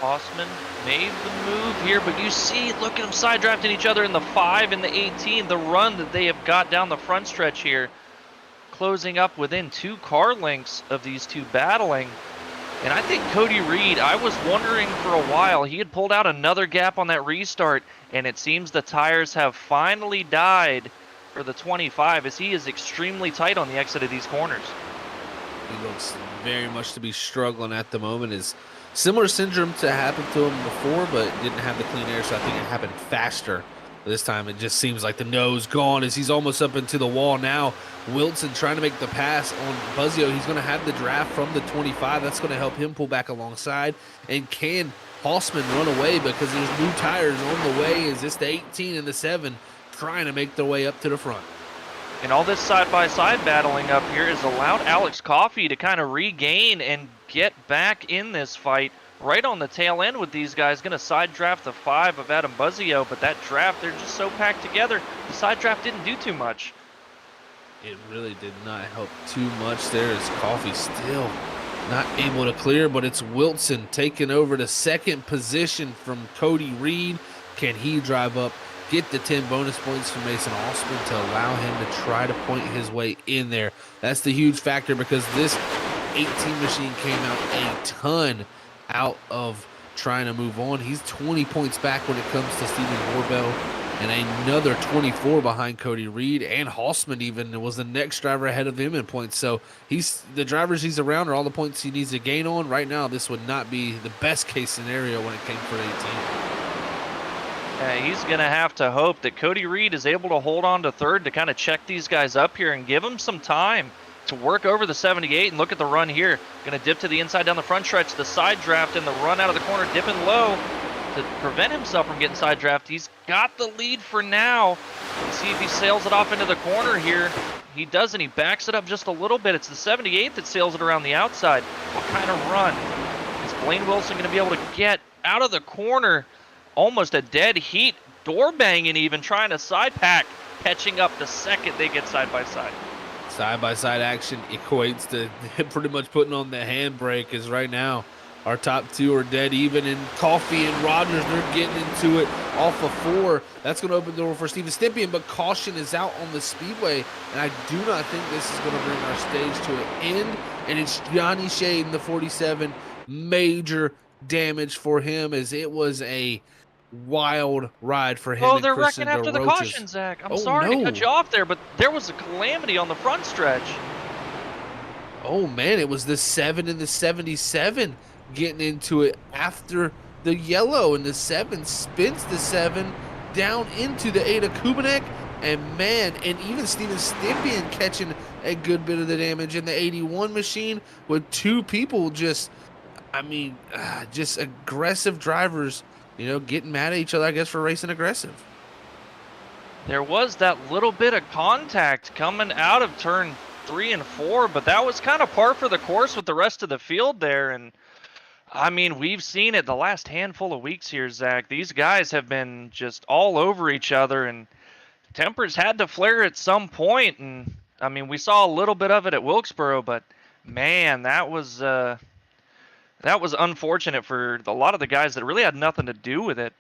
Hossman made the move here, but you see, look at them side drafting each other in the 5 and the 18. The run that they have got down the front stretch here, closing up within 2 car lengths of these two battling. And I think Cody Reed, I was wondering for a while, he had pulled out another gap on that restart, and it seems the tires have finally died for the 25 as he is extremely tight on the exit of these corners. He looks very much to be struggling at the moment. Is similar syndrome to happened to him before, but didn't have the clean air, so I think it happened faster. This time it just seems like the nose gone as he's almost up into the wall now. Wilson trying to make the pass on Buzzio. He's going to have the draft from the 25. That's going to help him pull back alongside. And can Hossman run away because there's new tires on the way? Is this the 18 and the 7 trying to make their way up to the front? And all this side-by-side battling up here has allowed Alex Coffey to kind of regain and get back in this fight right on the tail end with these guys. Going to side draft the 5 of Adam Buzzio, but that draft, they're just so packed together. The side draft didn't do too much. It really did not help too much there as Coffey still not able to clear, but it's Wilson taking over the second position from Cody Reed. Can he drive up, get the 10 bonus points from Mason Osman to allow him to try to point his way in there? That's the huge factor because this 18 machine came out a ton out of trying to move on. He's 20 points back when it comes to Steven Borbell and another 24 behind Cody Reed, and Hossman even was the next driver ahead of him in points. So he's the drivers he's around are all the points he needs to gain on. Right now, this would not be the best case scenario when it came for 18. Yeah, he's going to have to hope that Cody Reed is able to hold on to third to kind of check these guys up here and give them some time to work over the 78. And look at the run here. Going to dip to the inside down the front stretch, the side draft, and the run out of the corner, dipping low to prevent himself from getting side draft. He's got the lead for now. Let's see if he sails it off into the corner here. He doesn't. He backs it up just a little bit. It's the 78 that sails it around the outside. What kind of run is Blaine Wilson going to be able to get out of the corner? Almost a dead heat, door banging even, trying to side pack, catching up the second they get side by side. Side by side action equates to pretty much putting on the handbrake, as right now our top two are dead even, and Coffey and Rogers, they're getting into it off of 4. That's going to open the door for Steven Stippian, but caution is out on the speedway, and I do not think this is going to bring our stage to an end. And it's Johnny Shade in the 47. Major damage for him, as it was a wild ride for him. Oh, and they're Christian wrecking after the DeRoches. caution, Zach. I'm Oh, sorry no. to cut you off there, but there was a calamity on the front stretch. Oh man, it was the 7 and the 77 getting into it after the yellow, and the 7 spins the 7 down into the 8 of Kubanek, and man, and even Steven Stippian catching a good bit of the damage in the 81 machine with 2 people just, I mean, just aggressive drivers, you know, getting mad at each other, I guess, for racing aggressive. There was that little bit of contact coming out of turn 3 and 4, but that was kind of par for the course with the rest of the field there. And I mean, we've seen it the last handful of weeks here, Zach. These guys have been just all over each other, and tempers had to flare at some point. And I mean, we saw a little bit of it at Wilkesboro, but man, that was unfortunate for a lot of the guys that really had nothing to do with it.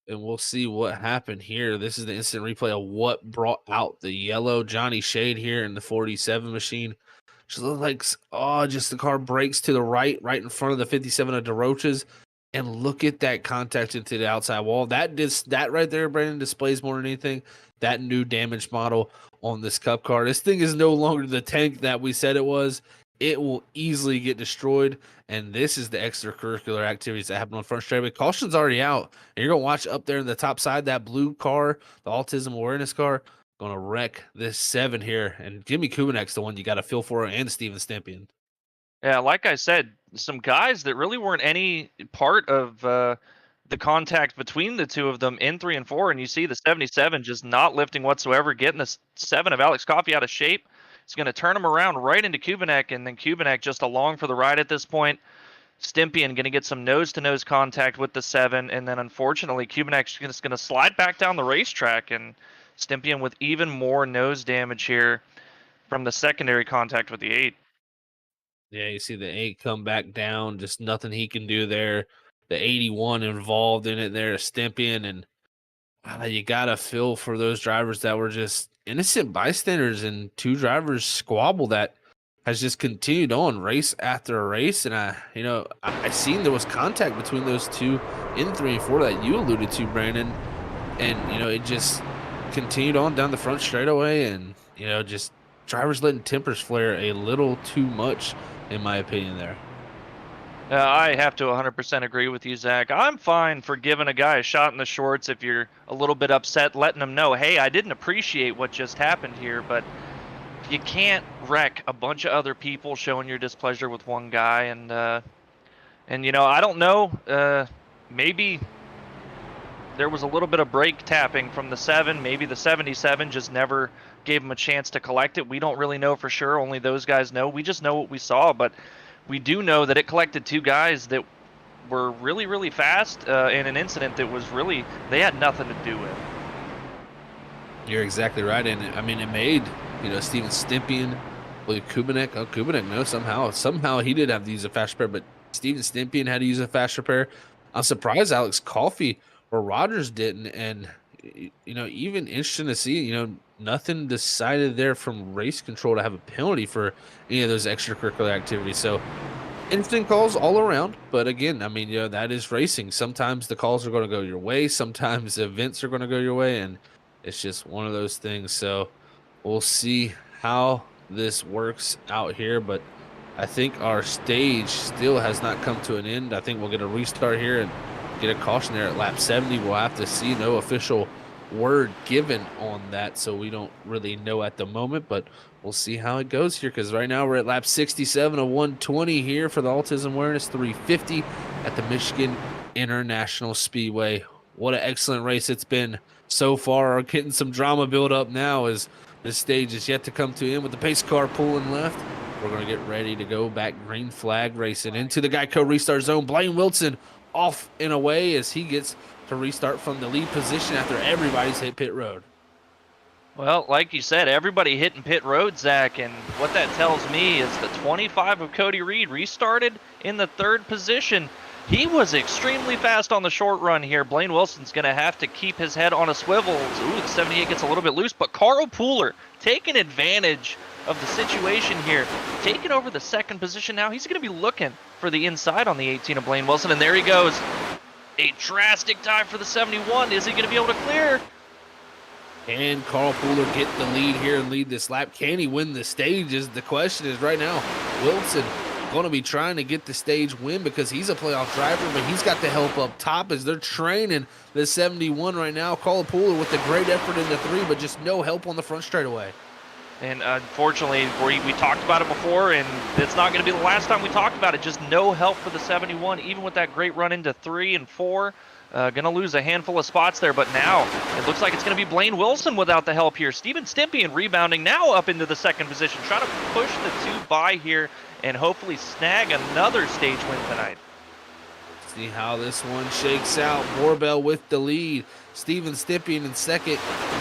And we'll see what happened here. This is the instant replay of what brought out the yellow. Johnny Shade here in the 47 machine. Just looked like, just the car brakes to the right in front of the 57 of DeRoches. And look at that contact into the outside wall. That right there, Brandon, displays more than anything that new damage model on this Cup car. This thing is no longer the tank that we said it was. It will easily get destroyed, and this is the extracurricular activities that happen on front straightaway. Caution's already out, and you're going to watch up there in the top side, that blue car, the autism awareness car, going to wreck this 7 here. And Jimmy Kubanek's the one you got to feel for, and Steven Stippian. Yeah, like I said, some guys that really weren't any part of the contact between the two of them in 3 and 4, and you see the 77 just not lifting whatsoever, getting the 7 of Alex Coffey out of shape. It's going to turn him around right into Kubanek, and then Kubanek just along for the ride at this point. Stippian going to get some nose-to-nose contact with the 7, and then unfortunately Kubanek's just going to slide back down the racetrack, and Stippian with even more nose damage here from the secondary contact with the 8. Yeah, you see the 8 come back down, just nothing he can do there. The 81 involved in it there, Stippian, and you got to feel for those drivers that were just innocent bystanders, and 2 drivers squabble that has just continued on race after race. And I seen there was contact between those two in 3 and 4 that you alluded to, Brandon. And, it just continued on down the front straightaway, and, just drivers letting tempers flare a little too much, in my opinion, there. I have to 100% agree with you, Zach. I'm fine for giving a guy a shot in the shorts if you're a little bit upset, letting him know, hey, I didn't appreciate what just happened here, but you can't wreck a bunch of other people showing your displeasure with one guy. And I don't know, maybe there was a little bit of brake tapping from the 7. Maybe the 77 just never gave him a chance to collect it. We don't really know for sure. Only those guys know. We just know what we saw, but we do know that it collected 2 guys that were really, really fast in an incident that was really, they had nothing to do with. You're exactly right. And I mean, it made, Steven Stimpian, Kubinek. Oh, Kubinek, no, somehow he did have to use a fast repair, but Steven Stimpian had to use a fast repair. I'm surprised Alex Coffey or Rogers didn't. And, even interesting to see, nothing decided there from race control to have a penalty for any of those extracurricular activities. So interesting calls all around. But again, I mean, that is racing. Sometimes the calls are going to go your way. Sometimes the events are going to go your way. And it's just one of those things. So we'll see how this works out here. But I think our stage still has not come to an end. I think we'll get a restart here and get a caution there at lap 70. We'll have to see. No official word given on that, so we don't really know at the moment, but we'll see how it goes here, because right now we're at lap 67 of 120 here for the Autism Awareness 350 at the Michigan International Speedway. What an excellent race it's been so far. Getting some drama build up now as this stage is yet to come to end with the pace car pulling left. We're going to get ready to go back green flag racing into the Geico restart zone. Blaine Wilson off and away as he gets to restart from the lead position after everybody's hit pit road. Well, like you said, everybody hitting pit road, Zach, and what that tells me is the 25 of Cody Reed restarted in the 3rd position. He was extremely fast on the short run here. Blaine Wilson's going to have to keep his head on a swivel. Ooh, the 78 gets a little bit loose, but Carl Pooler taking advantage of the situation here, taking over the 2nd position now. He's going to be looking for the inside on the 18 of Blaine Wilson, and there he goes. A drastic dive for the 71. Is he going to be able to clear? Can Carl Pooler get the lead here and lead this lap? Can he win the stages? The question is right now, Wilson going to be trying to get the stage win because he's a playoff driver, but he's got the help up top as they're training the 71 right now. Carl Pooler with the great effort in the 3, but just no help on the front straightaway. And unfortunately, we talked about it before, and it's not going to be the last time we talked about it. Just no help for the 71, even with that great run into 3 and 4. Going to lose a handful of spots there, but now it looks like it's going to be Blaine Wilson without the help here. Steven Stimpian rebounding now up into the 2nd position, trying to push the 2 by here and hopefully snag another stage win tonight. See how this one shakes out. Borbell with the lead. Steven Stimpian in 2nd.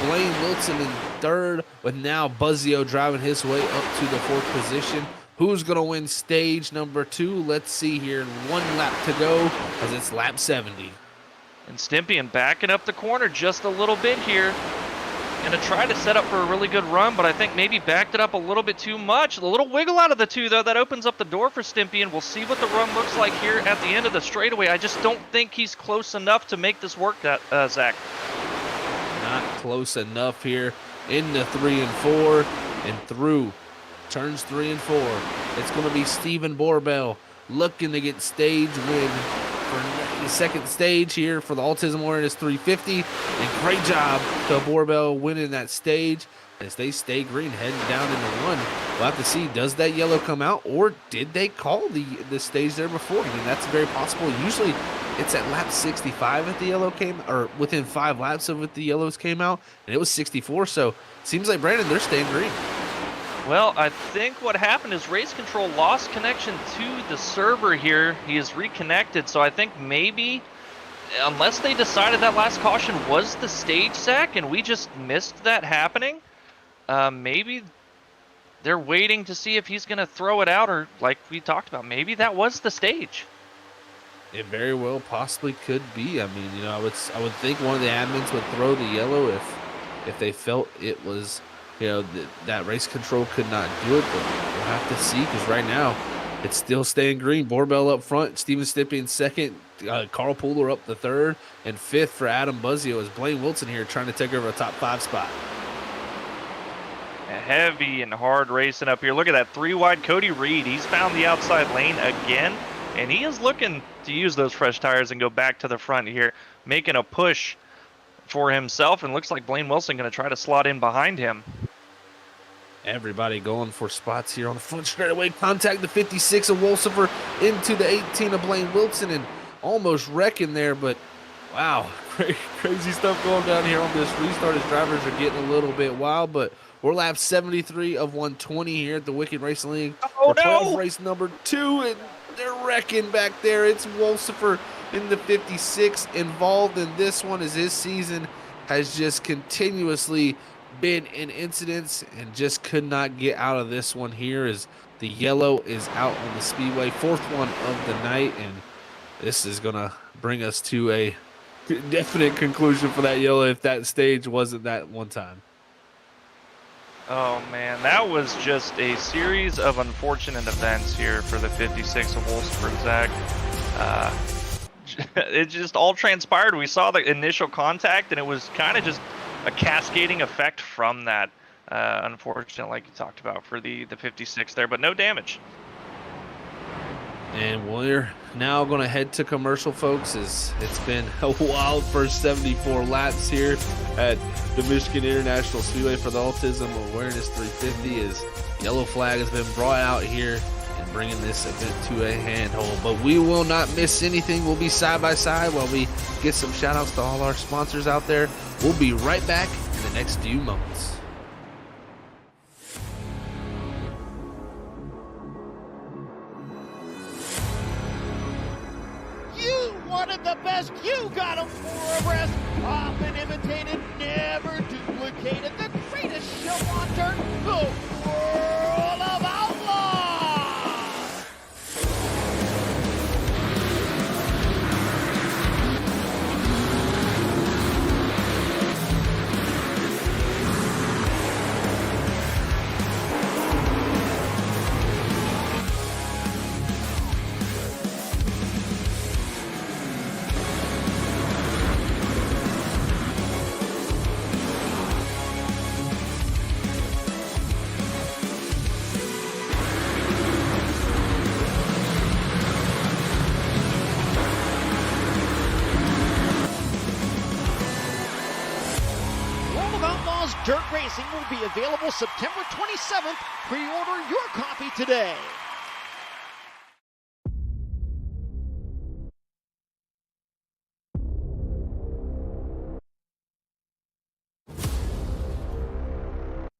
Blaine Wilson in 3rd. With now Buzzio driving his way up to the 4th position. Who's going to win stage number 2? Let's see here. 1 lap to go as it's lap 70. And Stimpian backing up the corner just a little bit here. Going to try to set up for a really good run, but I think maybe backed it up a little bit too much. A little wiggle out of the 2, though. That opens up the door for Stimpian. We'll see what the run looks like here at the end of the straightaway. I just don't think he's close enough to make this work, Zach. Not close enough here into 3 and 4 and through turns 3 and 4. It's going to be Stephen Borbell looking to get stage win for the 2nd stage here for the Autism Awareness 350. And great job to Borbell winning that stage as they stay green, heading down into 1. We'll have to see, does that yellow come out, or did they call the stage there before? I mean, that's very possible. Usually it's at lap 65 that the yellow came, or within 5 laps of it the yellows came out, and it was 64. So seems like, Brandon, they're staying green. Well, I think what happened is Race Control lost connection to the server here. He is reconnected, so I think maybe, unless they decided that last caution was the stage, Zach, and we just missed that happening, maybe they're waiting to see if he's going to throw it out, or like we talked about, maybe that was the stage. It very well possibly could be. I mean, I would think one of the admins would throw the yellow if they felt it was you know, that race control could not do it, but we'll have to see, because right now it's still staying green. Borbell up front, Steven Stippy in second, Carl Pooler up the third, and fifth for Adam Buzzio as Blaine Wilson here trying to take over a top 5 spot. Heavy and hard racing up here. Look at that 3 wide Cody Reed. He's found the outside lane again, and he is looking to use those fresh tires and go back to the front here, making a push for himself, and looks like Blaine Wilson going to try to slot in behind him. Everybody going for spots here on the front straightaway. Contact the 56 of Wolsifer into the 18 of Blaine Wilson, and almost wrecking there, but wow, crazy stuff going down here on this restart as drivers are getting a little bit wild, but we're lap 73 of 120 here at the Wicked Racing League. Oh, no! Race number 2, and they're wrecking back there. It's Wolsifer in the 56 involved in this one, as his season has just continuously been in incidents and just could not get out of this one here, as the yellow is out on the speedway. 4th one of the night, and this is going to bring us to a definite conclusion for that yellow if that stage wasn't that one time. Oh man, that was just a series of unfortunate events here for the 56 of Wolfsburg, Zach. It just all transpired. We saw the initial contact, and it was kind of just a cascading effect from that. Unfortunate, like you talked about for the 56 there, but no damage. And we're now going to head to commercial, folks, as it's been a wild first 74 laps here at the Michigan International Speedway for the Autism Awareness 350, as yellow flag has been brought out here and bringing this event to a handhold. But we will not miss anything. We'll be side by side while we get some shout outs to all our sponsors out there. We'll be right back in the next few moments. Wanted the best, you got him for a rest. Often imitated, never duplicated. The greatest show on dirt, the World of Outlaws. Dirt Racing will be available September 27th. Pre-order your copy today.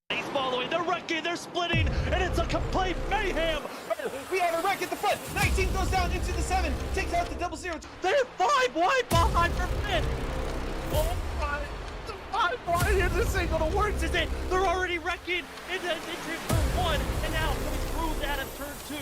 He's following, they're wrecking, they're splitting, and it's a complete mayhem. We have a wreck at the front. 19 goes down into the 7, takes out the double zero. They're 5 wide behind for fifth. Oh my. 5 wide here, this ain't gonna work, is it? They're already wrecking into turn 1, and now coming through that of turn 2.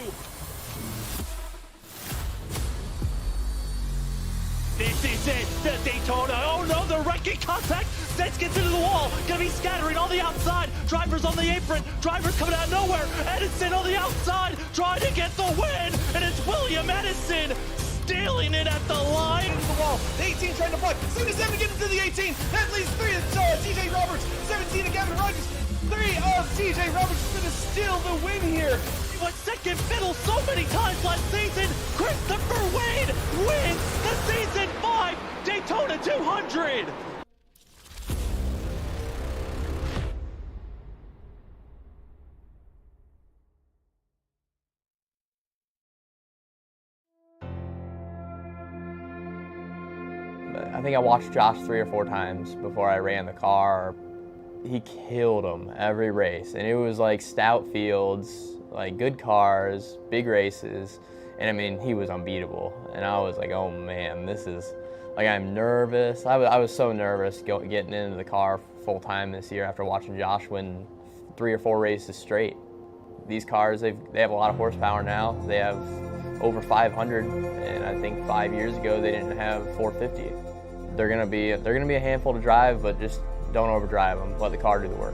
This is it, the Daytona. Oh no, they're wrecking contact. Sets gets into the wall, gonna be scattering on the outside. Drivers on the apron, drivers coming out of nowhere. Edison on the outside, trying to get the win, and it's William Edison stealing it at the line. Into the wall. The 18 trying to block. 77 to get into the 18. That leaves 3 of TJ Roberts. 17 to Gavin Rogers. 3 of TJ Roberts is going to steal the win here. He went second fiddle so many times last season. Christopher Wade wins the season 5 Daytona 200. I think I watched Josh 3 or 4 times before I ran the car. He killed them every race, and it was like stout fields, like good cars, big races, and I mean, he was unbeatable. And I was like, oh man, this is, like, I'm nervous. I was so nervous getting into the car full time this year after watching Josh win 3 or 4 races straight. These cars, they have a lot of horsepower now. They have over 500, and I think 5 years ago they didn't have 450. They're gonna be a handful to drive, but just don't overdrive them. Let the car do the work.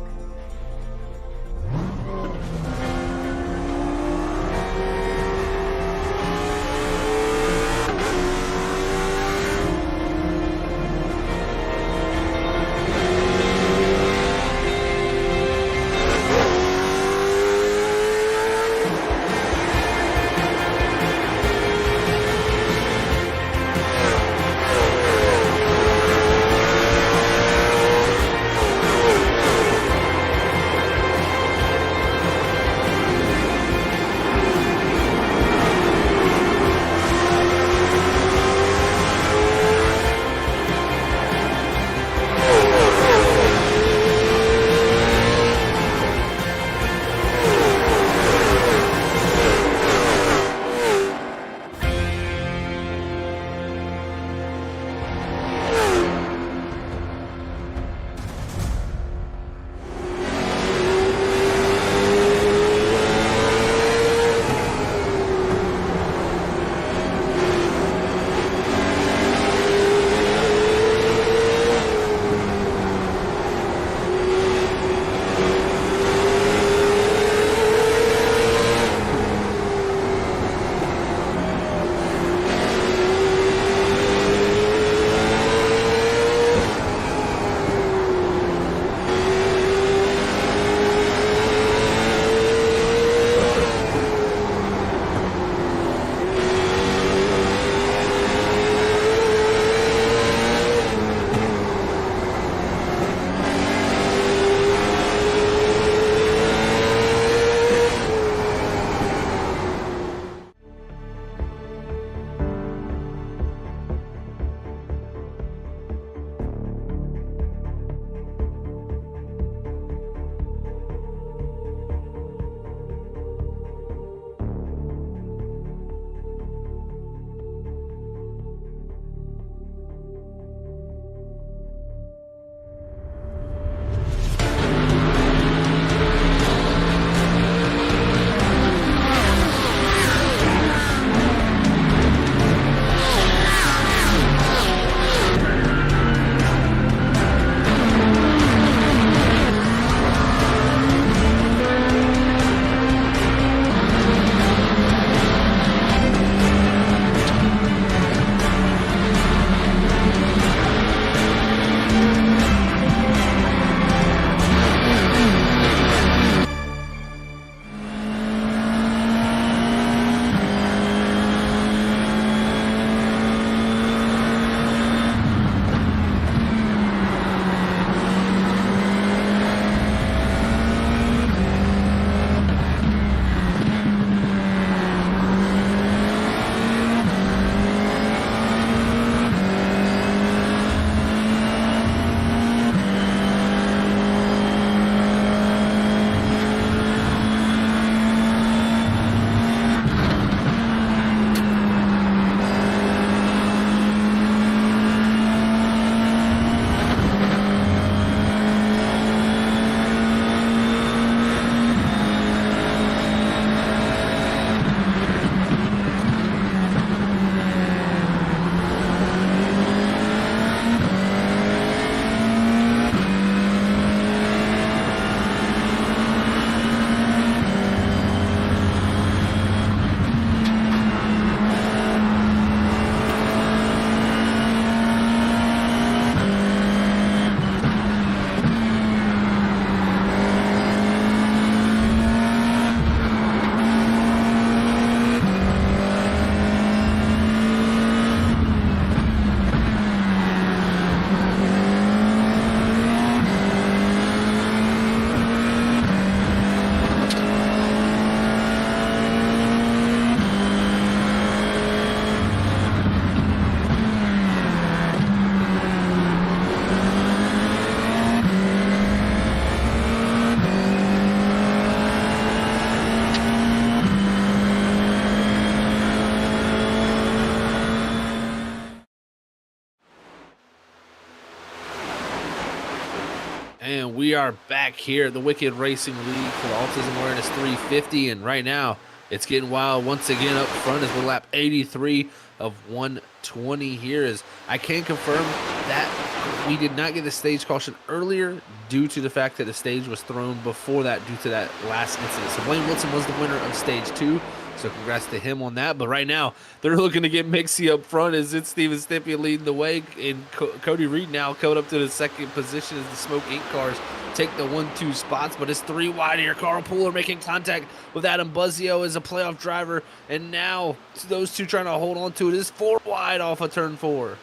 And we are back here at the Wicked Racing League for the Autism Awareness 350. And right now, it's getting wild once again up front as we're lap 83 of 120 here. As I can confirm that we did not get the stage caution earlier due to the fact that the stage was thrown before that due to that last incident. So Blaine Wilson was the winner of stage 2. So congrats to him on that. But right now, they're looking to get Mixie up front as it's Steven Stimpy leading the way. And Cody Reed now coming up to the second position as the Smoke Inc. cars take the 1-2 spots. But it's 3 wide here. Carl Pooler making contact with Adam Buzzio as a playoff driver. And now those two trying to hold on to it. It's 4 wide off of turn 4.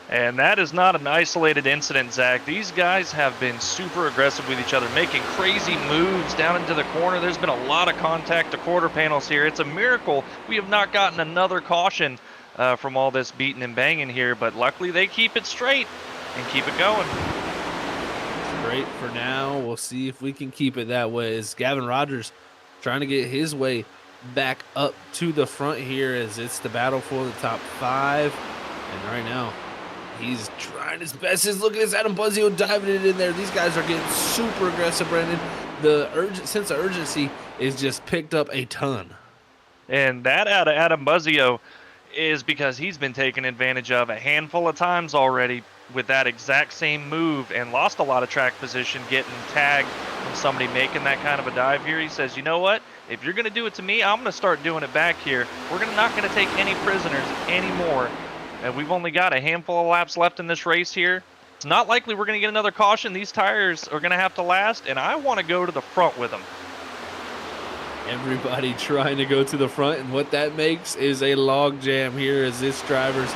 And that is not an isolated incident, Zach. These guys have been super aggressive with each other, making crazy moves down into the corner. There's been a lot of contact to quarter panels here. It's a miracle we have not gotten another caution from all this beating and banging here, but luckily they keep it straight and keep it going. Straight for now. We'll see if we can keep it that way as Gavin Rogers trying to get his way back up to the front here as it's the battle for the top 5. And right now, he's trying his best. Look at this Adam Buzzio diving it in there. These guys are getting super aggressive, Brandon. The sense of urgency is just picked up a ton. And that out of Adam Buzzio is because he's been taken advantage of a handful of times already with that exact same move and lost a lot of track position getting tagged from somebody making that kind of a dive here. He says, you know what? If you're going to do it to me, I'm going to start doing it back here. We're not going to take any prisoners anymore. And we've only got a handful of laps left in this race here. It's not likely we're going to get another caution. These tires are going to have to last, and I want to go to the front with them. Everybody trying to go to the front, and what that makes is a log jam here as this driver's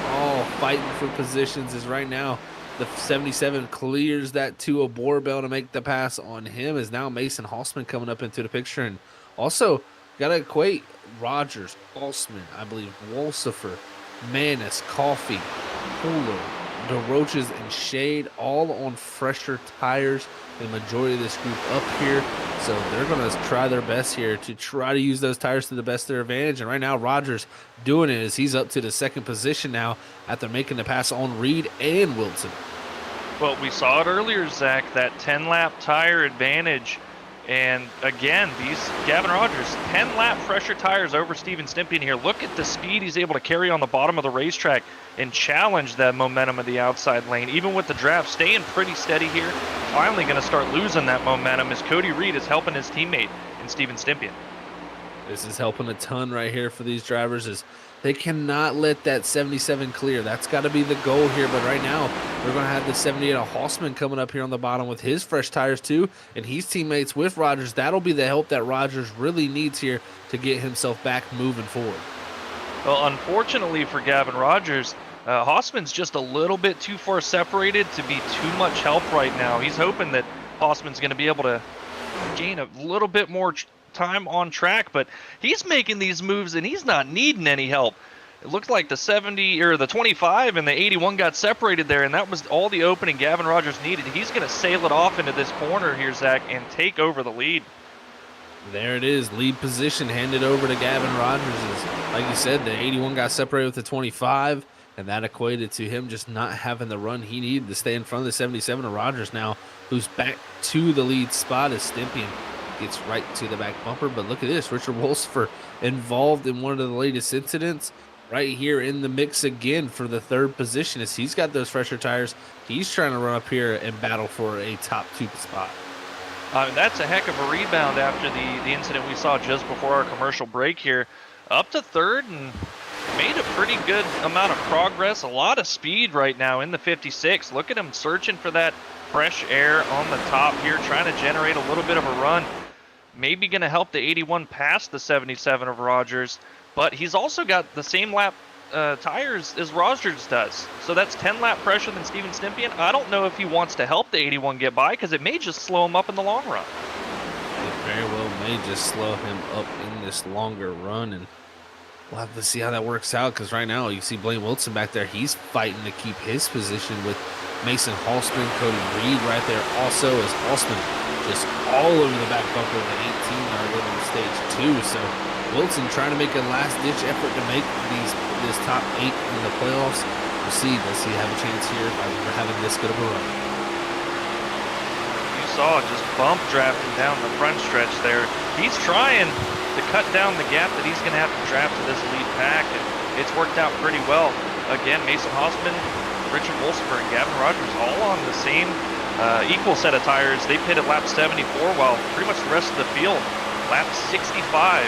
all fighting for positions. As right now, the 77 clears that to a Borbell to make the pass on him. Is now Mason Halsman coming up into the picture. And also, got to equate Rogers, Halsman, I believe, Wolsifer, Manis, Coffee, Pooler, DeRoches, and Shade all on fresher tires. The majority of this group up here, so they're going to try their best here to try to use those tires to the best of their advantage. And right now, Rogers doing it as he's up to the second position now after making the pass on Reed and Wilson. Well, we saw it earlier, Zach, that 10-lap tire advantage. And again, Gavin Rogers, 10-lap fresher tires over Steven Stimpy here. Look at the speed he's able to carry on the bottom of the racetrack and challenge that momentum of the outside lane. Even with the draft staying pretty steady here, finally going to start losing that momentum as Cody Reed is helping his teammate in Steven Stimpy. This is helping a ton right here for these drivers as they cannot let that 77 clear. That's got to be the goal here. But right now, we're going to have the 78 of Halsman coming up here on the bottom with his fresh tires too. And he's teammates with Rogers. That'll be the help that Rogers really needs here to get himself back moving forward. Well, unfortunately for Gavin Rogers, Halsman's just a little bit too far separated to be too much help right now. He's hoping that Halsman's going to be able to gain a little bit more time on track, but he's making these moves and he's not needing any help. It looked like the 70 or the 25 and the 81 got separated there, and that was all the opening Gavin Rogers needed. He's going to sail it off into this corner here, Zach, and take over the lead. There it is, lead position handed over to Gavin Rogers. Like you said, the 81 got separated with the 25, and that equated to him just not having the run he needed to stay in front of the 77 of Rogers now, who's back to the lead spot as Stimpy gets right to the back bumper. But look at this, Richard Wolsifer involved in one of the latest incidents right here in the mix again for the third position as he's got those fresher tires. He's trying to run up here and battle for a top 2 spot. That's a heck of a rebound after the incident we saw just before our commercial break here. Up to third and made a pretty good amount of progress. A lot of speed right now in the 56. Look at him searching for that fresh air on the top here, trying to generate a little bit of a run. Maybe going to help the 81 past the 77 of Rogers, but he's also got the same lap tires as Rogers does. So that's 10 lap pressure than Steven Stimpy. I don't know if he wants to help the 81 get by because it may just slow him up in the long run. It very well may just slow him up in this longer run, and we'll have to see how that works out because right now you see Blaine Wilson back there. He's fighting to keep his position with Mason Halsman, Cody Reed right there also as Halsman just all over the back bumper of the 18-yard line on stage 2. So Wilson trying to make a last-ditch effort to make this top 8 in the playoffs. We'll see. Does he have a chance here by having this good of a run? saw, just bump drafting down the front stretch there. He's trying to cut down the gap that he's going to have to draft to this lead pack, and it's worked out pretty well. Again, Mason Hossman, Richard Wolfsberg, and Gavin Rogers all on the same equal set of tires. They pit at lap 74, while pretty much the rest of the field lap 65.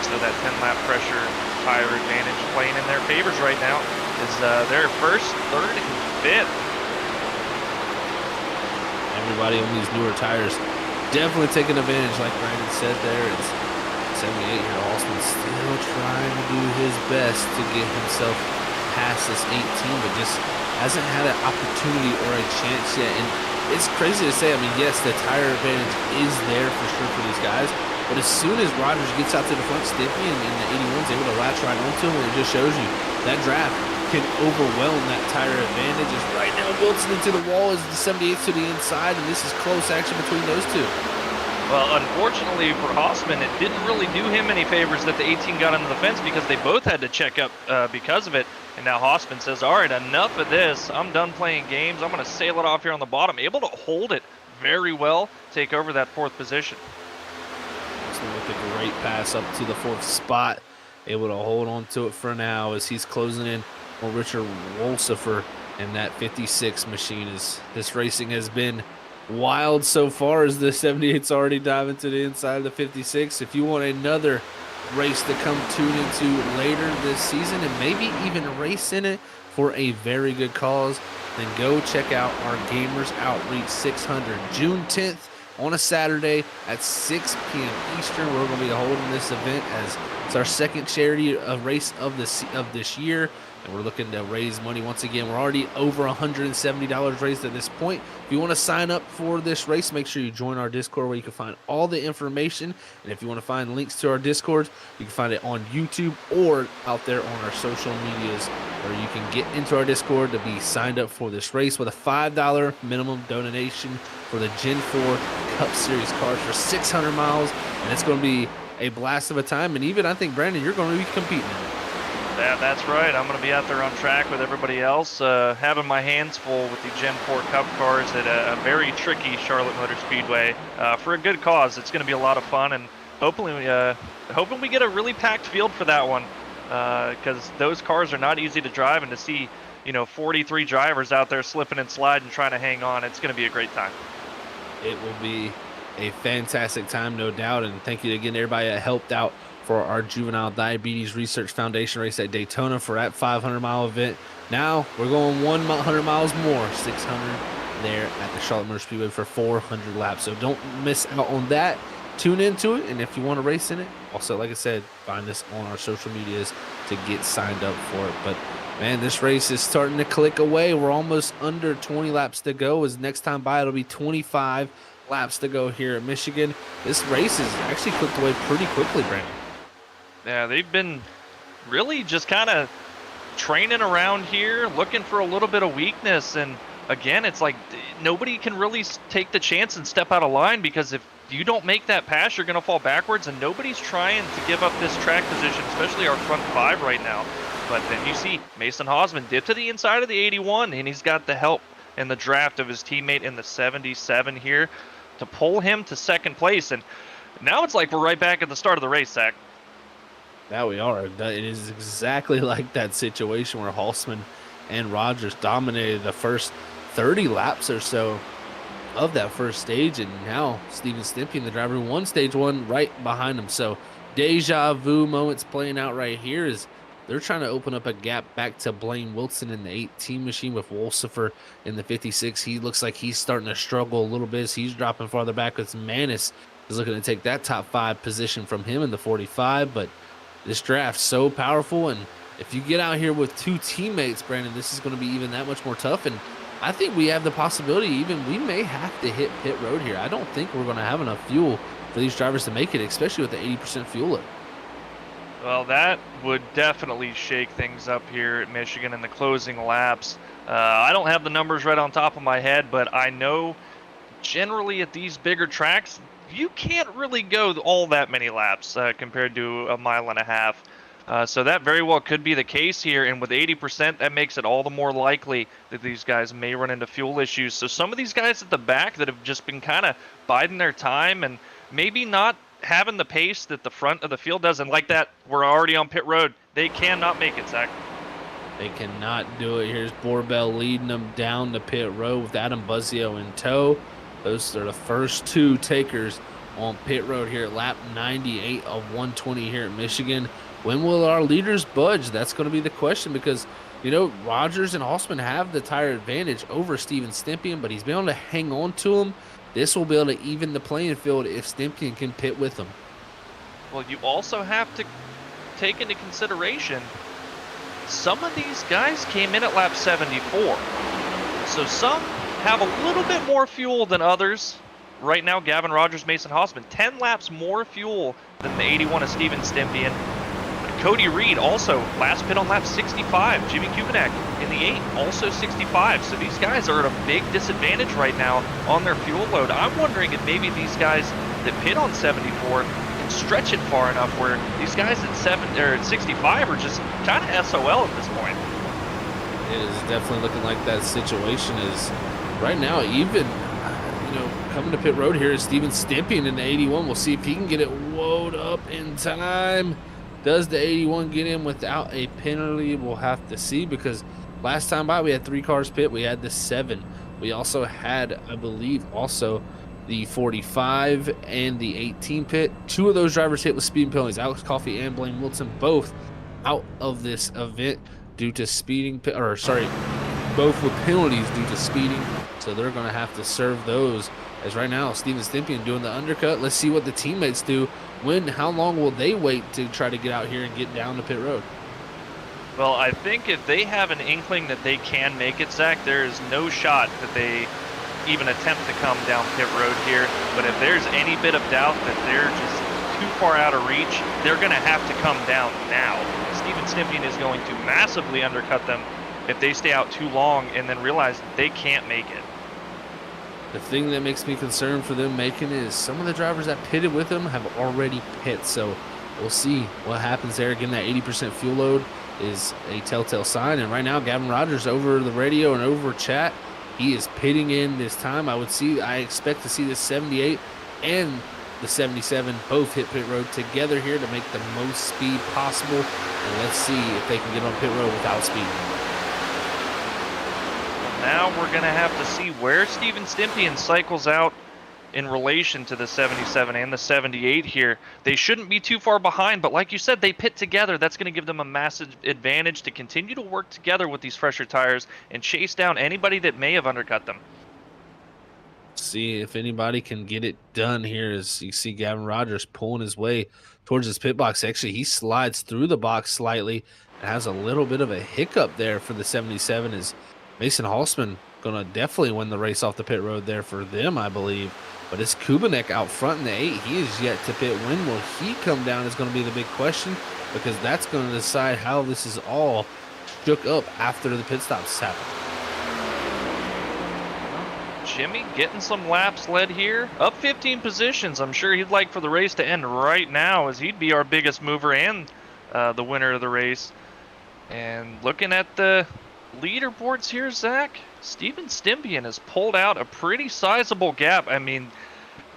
So that 10-lap pressure tire advantage playing in their favors right now is their first, third, and fifth. Everybody on these newer tires definitely taking advantage, like Brandon said there. It's 78-year-old Holtzman still trying to do his best to get himself past this 18, but just hasn't had an opportunity or a chance yet. And it's crazy to say, I mean, yes, the tire advantage is there for sure for these guys, but as soon as Rogers gets out to the front, Stimpy and the 81's able to latch right onto him, and it just shows you that draft can overwhelm that tire advantage. As right now Wilson into the wall as the 78th to the inside, and this is close action between those two. Well, unfortunately for Hossman, it didn't really do him any favors that the 18 got into the fence, because they both had to check up because of it. And now Hossman says, all right, enough of this. I'm done playing games. I'm going to sail it off here on the bottom. Able to hold it very well, take over that fourth position. With a great pass up to the fourth spot, able to hold on to it for now as he's closing in on Richard Wolfsberg and that 56 machine. Is this racing has been wild so far as the 78's already diving to the inside of the 56. If you want another race to come tune into later this season and maybe even race in it for a very good cause, then go check out our Gamers Outreach 600 June 10th on a Saturday at 6 p.m. Eastern. We're going to be holding this event as it's our second charity race of this year, and we're looking to raise money once again. We're already over $170 raised at this point. If you want to sign up for this race, make sure you join our Discord where you can find all the information. And if you want to find links to our Discord, you can find it on YouTube or out there on our social medias, where you can get into our Discord to be signed up for this race with a $5 minimum donation for the Gen 4 Cup Series cars for 600 miles. And it's going to be a blast of a time. And even I think, Brandon, you're going to be competing in it. That's right. I'm going to be out there on track with everybody else, having my hands full with the Gen 4 Cup cars at a very tricky Charlotte Motor Speedway for a good cause. It's going to be a lot of fun, and hoping we get a really packed field for that one, because those cars are not easy to drive, and to see 43 drivers out there slipping and sliding trying to hang on, it's going to be a great time. It will be a fantastic time, no doubt, and thank you again to everybody that helped out for our Juvenile Diabetes Research Foundation race at Daytona for that 500-mile event. Now we're going 100 miles more, 600 there at the Charlotte Motor Speedway for 400 laps. So don't miss out on that. Tune into it, and if you want to race in it, also, like I said, find us on our social medias to get signed up for it. But man, this race is starting to click away. We're almost under 20 laps to go. As next time by, it'll be 25 laps to go here at Michigan. This race has actually clicked away pretty quickly, Brandon. Yeah, they've been really just kind of training around here, looking for a little bit of weakness. And again, it's like nobody can really take the chance and step out of line, because if you don't make that pass, you're going to fall backwards, and nobody's trying to give up this track position, especially our front five right now. But then you see Mason Hossman dip to the inside of the 81, and he's got the help in the draft of his teammate in the 77 here to pull him to second place. And now it's like we're right back at the start of the race, Zach. Now we are. It is exactly like that situation where Holtzman and Rogers dominated the first 30 laps or so of that first stage, and now Steven Stimpy, the driver who won stage one, right behind him. So deja vu moments playing out right here as they're trying to open up a gap back to Blaine Wilson in the 18 machine with Wolfsberg in the 56. He looks like he's starting to struggle a little bit. He's dropping farther back as Manis is looking to take that top 5 position from him in the 45. But this draft's so powerful, and if you get out here with 2 teammates, Brandon, this is going to be even that much more tough. And I think we have the possibility we may have to hit pit road here. I don't think we're going to have enough fuel for these drivers to make it, especially with the 80% fuel load. Well, that would definitely shake things up here at Michigan in the closing laps. I don't have the numbers right on top of my head, but I know generally at these bigger tracks, you can't really go all that many laps compared to a mile and a half. So that very well could be the case here, and with 80%, that makes it all the more likely that these guys may run into fuel issues. So some of these guys at the back that have just been kind of biding their time and maybe not having the pace that the front of the field does, and like that, we're already on pit road. They cannot make it, Zach. They cannot do it. Here's Borbell leading them down the pit road with Adam Buzzio in tow. Those are the first two takers on pit road here at lap 98 of 120 here at Michigan. When will our leaders budge? That's going to be the question, because, you know, Rogers and Hausman have the tire advantage over Steven Stempien, but he's been able to hang on to him. This will be able to even the playing field if Stempien can pit with him. Well, you also have to take into consideration some of these guys came in at lap 74. So some have a little bit more fuel than others. Right now, Gavin Rogers, Mason Hausman, 10 laps more fuel than the 81 of Steven Stempien. Cody Reed also last pit on lap 65. Jimmy Kubanek in the 8, also 65. So these guys are at a big disadvantage right now on their fuel load. I'm wondering if maybe these guys that pit on 74 can stretch it far enough where these guys at 65 are just kind of SOL at this point. It is definitely looking like that situation is right now. Even, you know, coming to pit road here is Steven Stempien in the 81. We'll see if he can get it woed up in time. Does the 81 get in without a penalty? We'll have to see, because last time by we had 3 cars pit. We had the 7. We also had, I believe, also the 45 and the 18 pit. 2 of those drivers hit with speeding penalties. Alex Coffey and Blaine Wilson both out of this event due to speeding, both with penalties due to speeding. So they're going to have to serve those. As right now, Steven Stempien doing the undercut. Let's see what the teammates do. How long will they wait to try to get out here and get down the pit road? Well, I think if they have an inkling that they can make it, Zach, there is no shot that they even attempt to come down pit road here. But if there's any bit of doubt that they're just too far out of reach, they're going to have to come down now. Steven Stempien is going to massively undercut them if they stay out too long and then realize that they can't make it. The thing that makes me concerned for them making it is some of the drivers that pitted with them have already pit. So we'll see what happens there. Again, that 80% fuel load is a telltale sign. And right now, Gavin Rogers over the radio and over chat, he is pitting in this time. I expect to see the 78 and the 77 both hit pit road together here to make the most speed possible. And let's see if they can get on pit road without speed. Now we're going to have to see where Steven Stempien cycles out in relation to the 77 and the 78 here. They shouldn't be too far behind, but like you said, they pit together. That's going to give them a massive advantage to continue to work together with these fresher tires and chase down anybody that may have undercut them. See if anybody can get it done here. As you see Gavin Rogers pulling his way towards his pit box. Actually, he slides through the box slightly and has a little bit of a hiccup there for the 77 as Mason Hausman going to definitely win the race off the pit road there for them, I believe. But it's Kubanek out front in the 8. He is yet to pit. When will he come down is going to be the big question, because that's going to decide how this is all shook up after the pit stops happen. Jimmy getting some laps led here. Up 15 positions. I'm sure he'd like for the race to end right now, as he'd be our biggest mover and the winner of the race. And looking at the leaderboards here, Zach, Steven Stempien has pulled out a pretty sizable gap. I mean,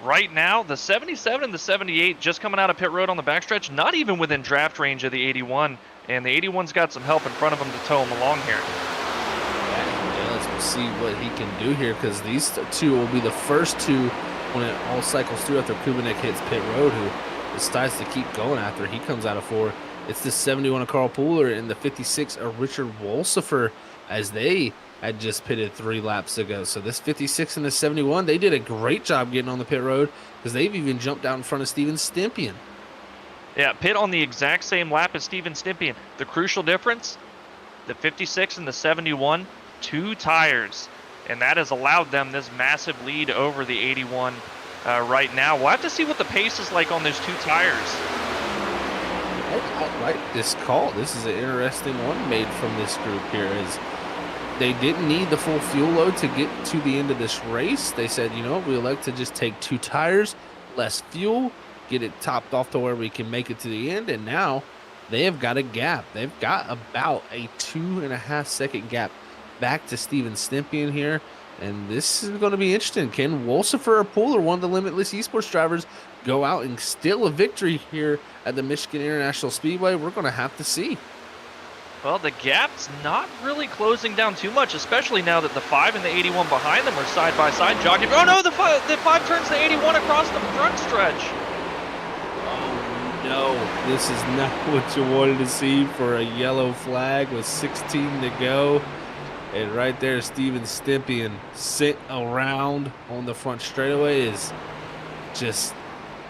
right now, the 77 and the 78 just coming out of pit road on the backstretch, not even within draft range of the 81, and the 81's got some help in front of him to tow him along here. Yeah, let's see what he can do here, because these two will be the first two when it all cycles through after Kubanek hits pit road, who decides to keep going after he comes out of 4. It's the 71 of Carl Pooler and the 56 of Richard Wolsifer, as they had just pitted 3 laps ago. So this 56 and the 71, they did a great job getting on the pit road, because they've even jumped out in front of Steven Stempien. Yeah, pit on the exact same lap as Steven Stempien. The crucial difference, the 56 and the 71, 2 tires. And that has allowed them this massive lead over the 81 right now. We'll have to see what the pace is like on those 2 tires. I like this call. This is an interesting one made from this group here. Is they didn't need the full fuel load to get to the end of this race. They said, you know, we elect to just take 2 tires, less fuel, get it topped off to where we can make it to the end. And now they have got a gap. They've got about a 2.5 second gap back to Steven Stimpian here. And this is going to be interesting. Can Wolsifer or Pooler, one of the Limitless Esports drivers, go out and steal a victory here at the Michigan International Speedway? We're going to have to see. Well, the gap's not really closing down too much, especially now that the 5 and the 81 behind them are side by side jogging. Oh no, the 5 turns the 81 across the front stretch. Oh no, this is not what you wanted to see for a yellow flag with 16 to go. And right there, Steven Stimpian sent around on the front straightaway is just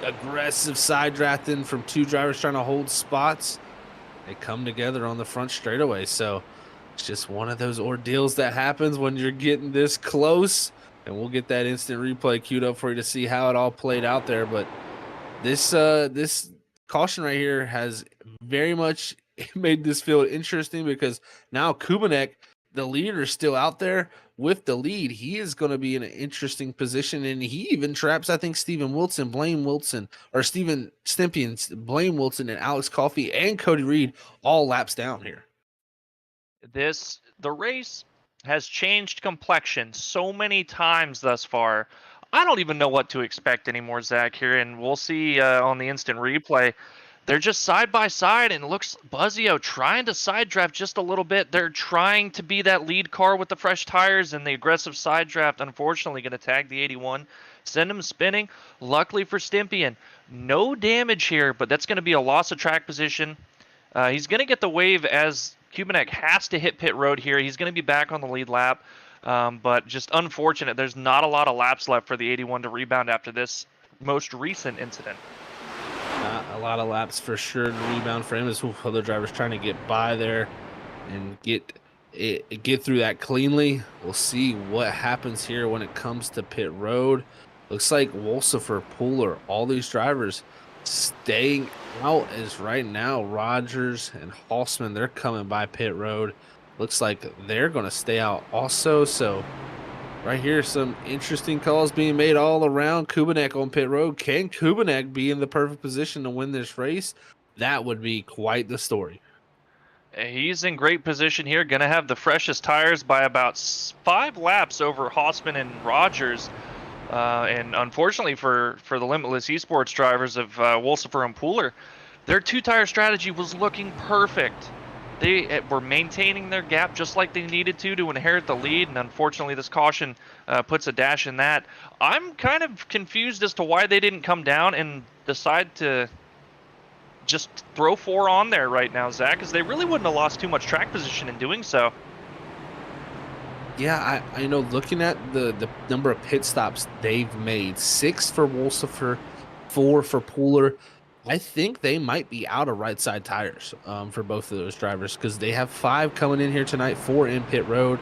aggressive side drafting from 2 drivers trying to hold spots. They come together on the front straightaway. So it's just one of those ordeals that happens when you're getting this close. And we'll get that instant replay queued up for you to see how it all played out there. But this this caution right here has very much made this field interesting, because now Kubanek, the leader, is still out there with the lead. He is going to be in an interesting position, and he even traps, I think, Steven Wilson, Blaine Wilson, or Steven Stimpian, Blaine Wilson, and Alex Coffey and Cody Reed all laps down here. The race has changed complexion so many times thus far. I don't even know what to expect anymore, Zach, here, and we'll see on the instant replay. They're just side by side, and it looks Buzzio trying to side draft just a little bit. They're trying to be that lead car with the fresh tires, and the aggressive side draft, unfortunately, going to tag the 81, send him spinning. Luckily for Stimpian, no damage here, but that's going to be a loss of track position. He's going to get the wave as Kubanek has to hit pit road here. He's going to be back on the lead lap, but just unfortunate. There's not a lot of laps left for the 81 to rebound after this most recent incident. Not a lot of laps for sure to rebound for him, as other drivers trying to get by there and get through that cleanly. We'll see what happens here when it comes to pit road. Looks like Wolsifer, Pooler, all these drivers staying out, as right now Rogers and Halsman, they're coming by pit road. Looks like they're going to stay out also. So right here, some interesting calls being made all around. Kubanek on pit road. Can Kubanek be in the perfect position to win this race? That would be quite the story. He's in great position here. Going to have the freshest tires by about 5 laps over Hausman and Rogers. And unfortunately for the Limitless Esports drivers of Wolsifer and Pooler, their 2-tire strategy was looking perfect. They were maintaining their gap just like they needed to inherit the lead, and unfortunately this caution puts a dash in that. I'm kind of confused as to why they didn't come down and decide to just throw 4 on there right now, Zach, because they really wouldn't have lost too much track position in doing so. Yeah, I know, looking at the number of pit stops they've made, 6 for Wolsifer, 4 for Pooler. I think they might be out of right side tires for both of those drivers, because they have 5 coming in here tonight, 4 in pit road.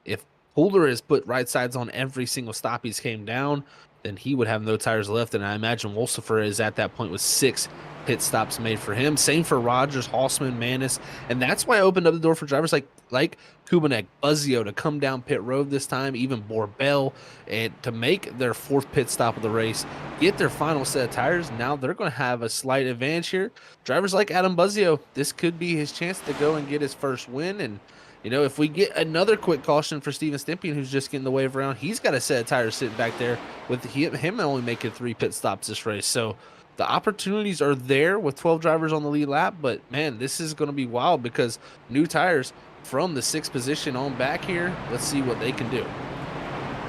If Pooler has put right sides on every single stop he's came down, then he would have no tires left. And I imagine Wolsifer is at that point with 6 pit stops made for him. Same for Rogers, Halsman, Manis. And that's why I opened up the door for drivers like Kubanek, Buzzio to come down pit road this time, even Borbell, and to make their 4th pit stop of the race, get their final set of tires. Now they're going to have a slight advantage here. Drivers like Adam Buzzio, this could be his chance to go and get his first win. And, you know, if we get another quick caution for Steven Stimpian, who's just getting the wave around, he's got a set of tires sitting back there with him only making 3 pit stops this race. So the opportunities are there with 12 drivers on the lead lap, but man, this is going to be wild because new tires from the 6th position on back here. Let's see what they can do.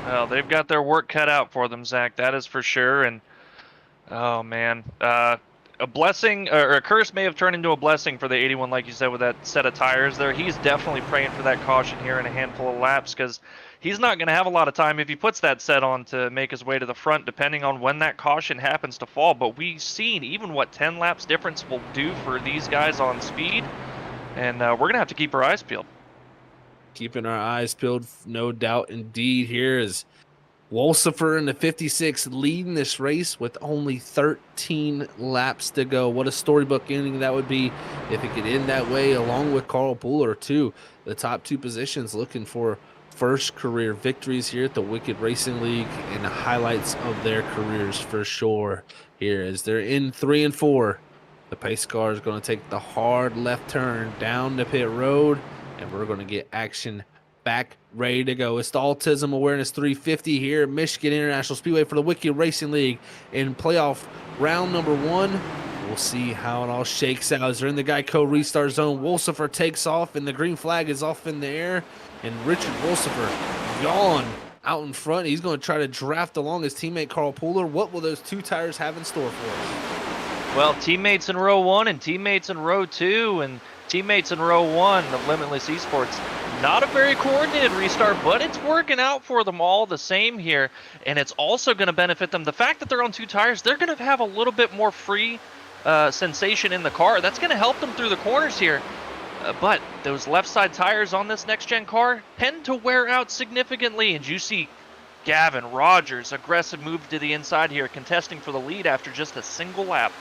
Well, they've got their work cut out for them, Zach, that is for sure. And oh man, a blessing or a curse may have turned into a blessing for the 81, like you said, with that set of tires there. He's definitely praying for that caution here in a handful of laps, because he's not going to have a lot of time if he puts that set on to make his way to the front, depending on when that caution happens to fall. But we've seen even what 10 laps difference will do for these guys on speed, and we're going to have to keep our eyes peeled. Keeping our eyes peeled, no doubt indeed. Here is Wolsifer in the 56 leading this race with only 13 laps to go. What a storybook ending that would be if it could end that way, along with Carl Pooler too. The top 2 positions looking for first career victories here at the Wicked Racing League and the highlights of their careers for sure. Here as they're in 3 and 4 The pace car is going to take the hard left turn down the pit road, and we're going to get action back ready to go. It's the Autism Awareness 350 here at Michigan International Speedway for the Wicked Racing League in playoff round number 1. We'll see how it all shakes out. As they're in the Geico restart zone, Wolsifer takes off, and the green flag is off in the air, and Richard Wolsifer gone out in front. He's going to try to draft along his teammate Carl Pooler. What will those two tires have in store for us? Well, teammates in row 1 and teammates in row 2 and teammates in row 1 of Limitless Esports. Not a very coordinated restart, but it's working out for them all the same here, and it's also going to benefit them. The fact that they're on 2 tires, they're going to have a little bit more free sensation in the car. That's going to help them through the corners here. But those left side tires on this next gen car tend to wear out significantly, and you see Gavin Rogers aggressive move to the inside here, contesting for the lead after just a single lap.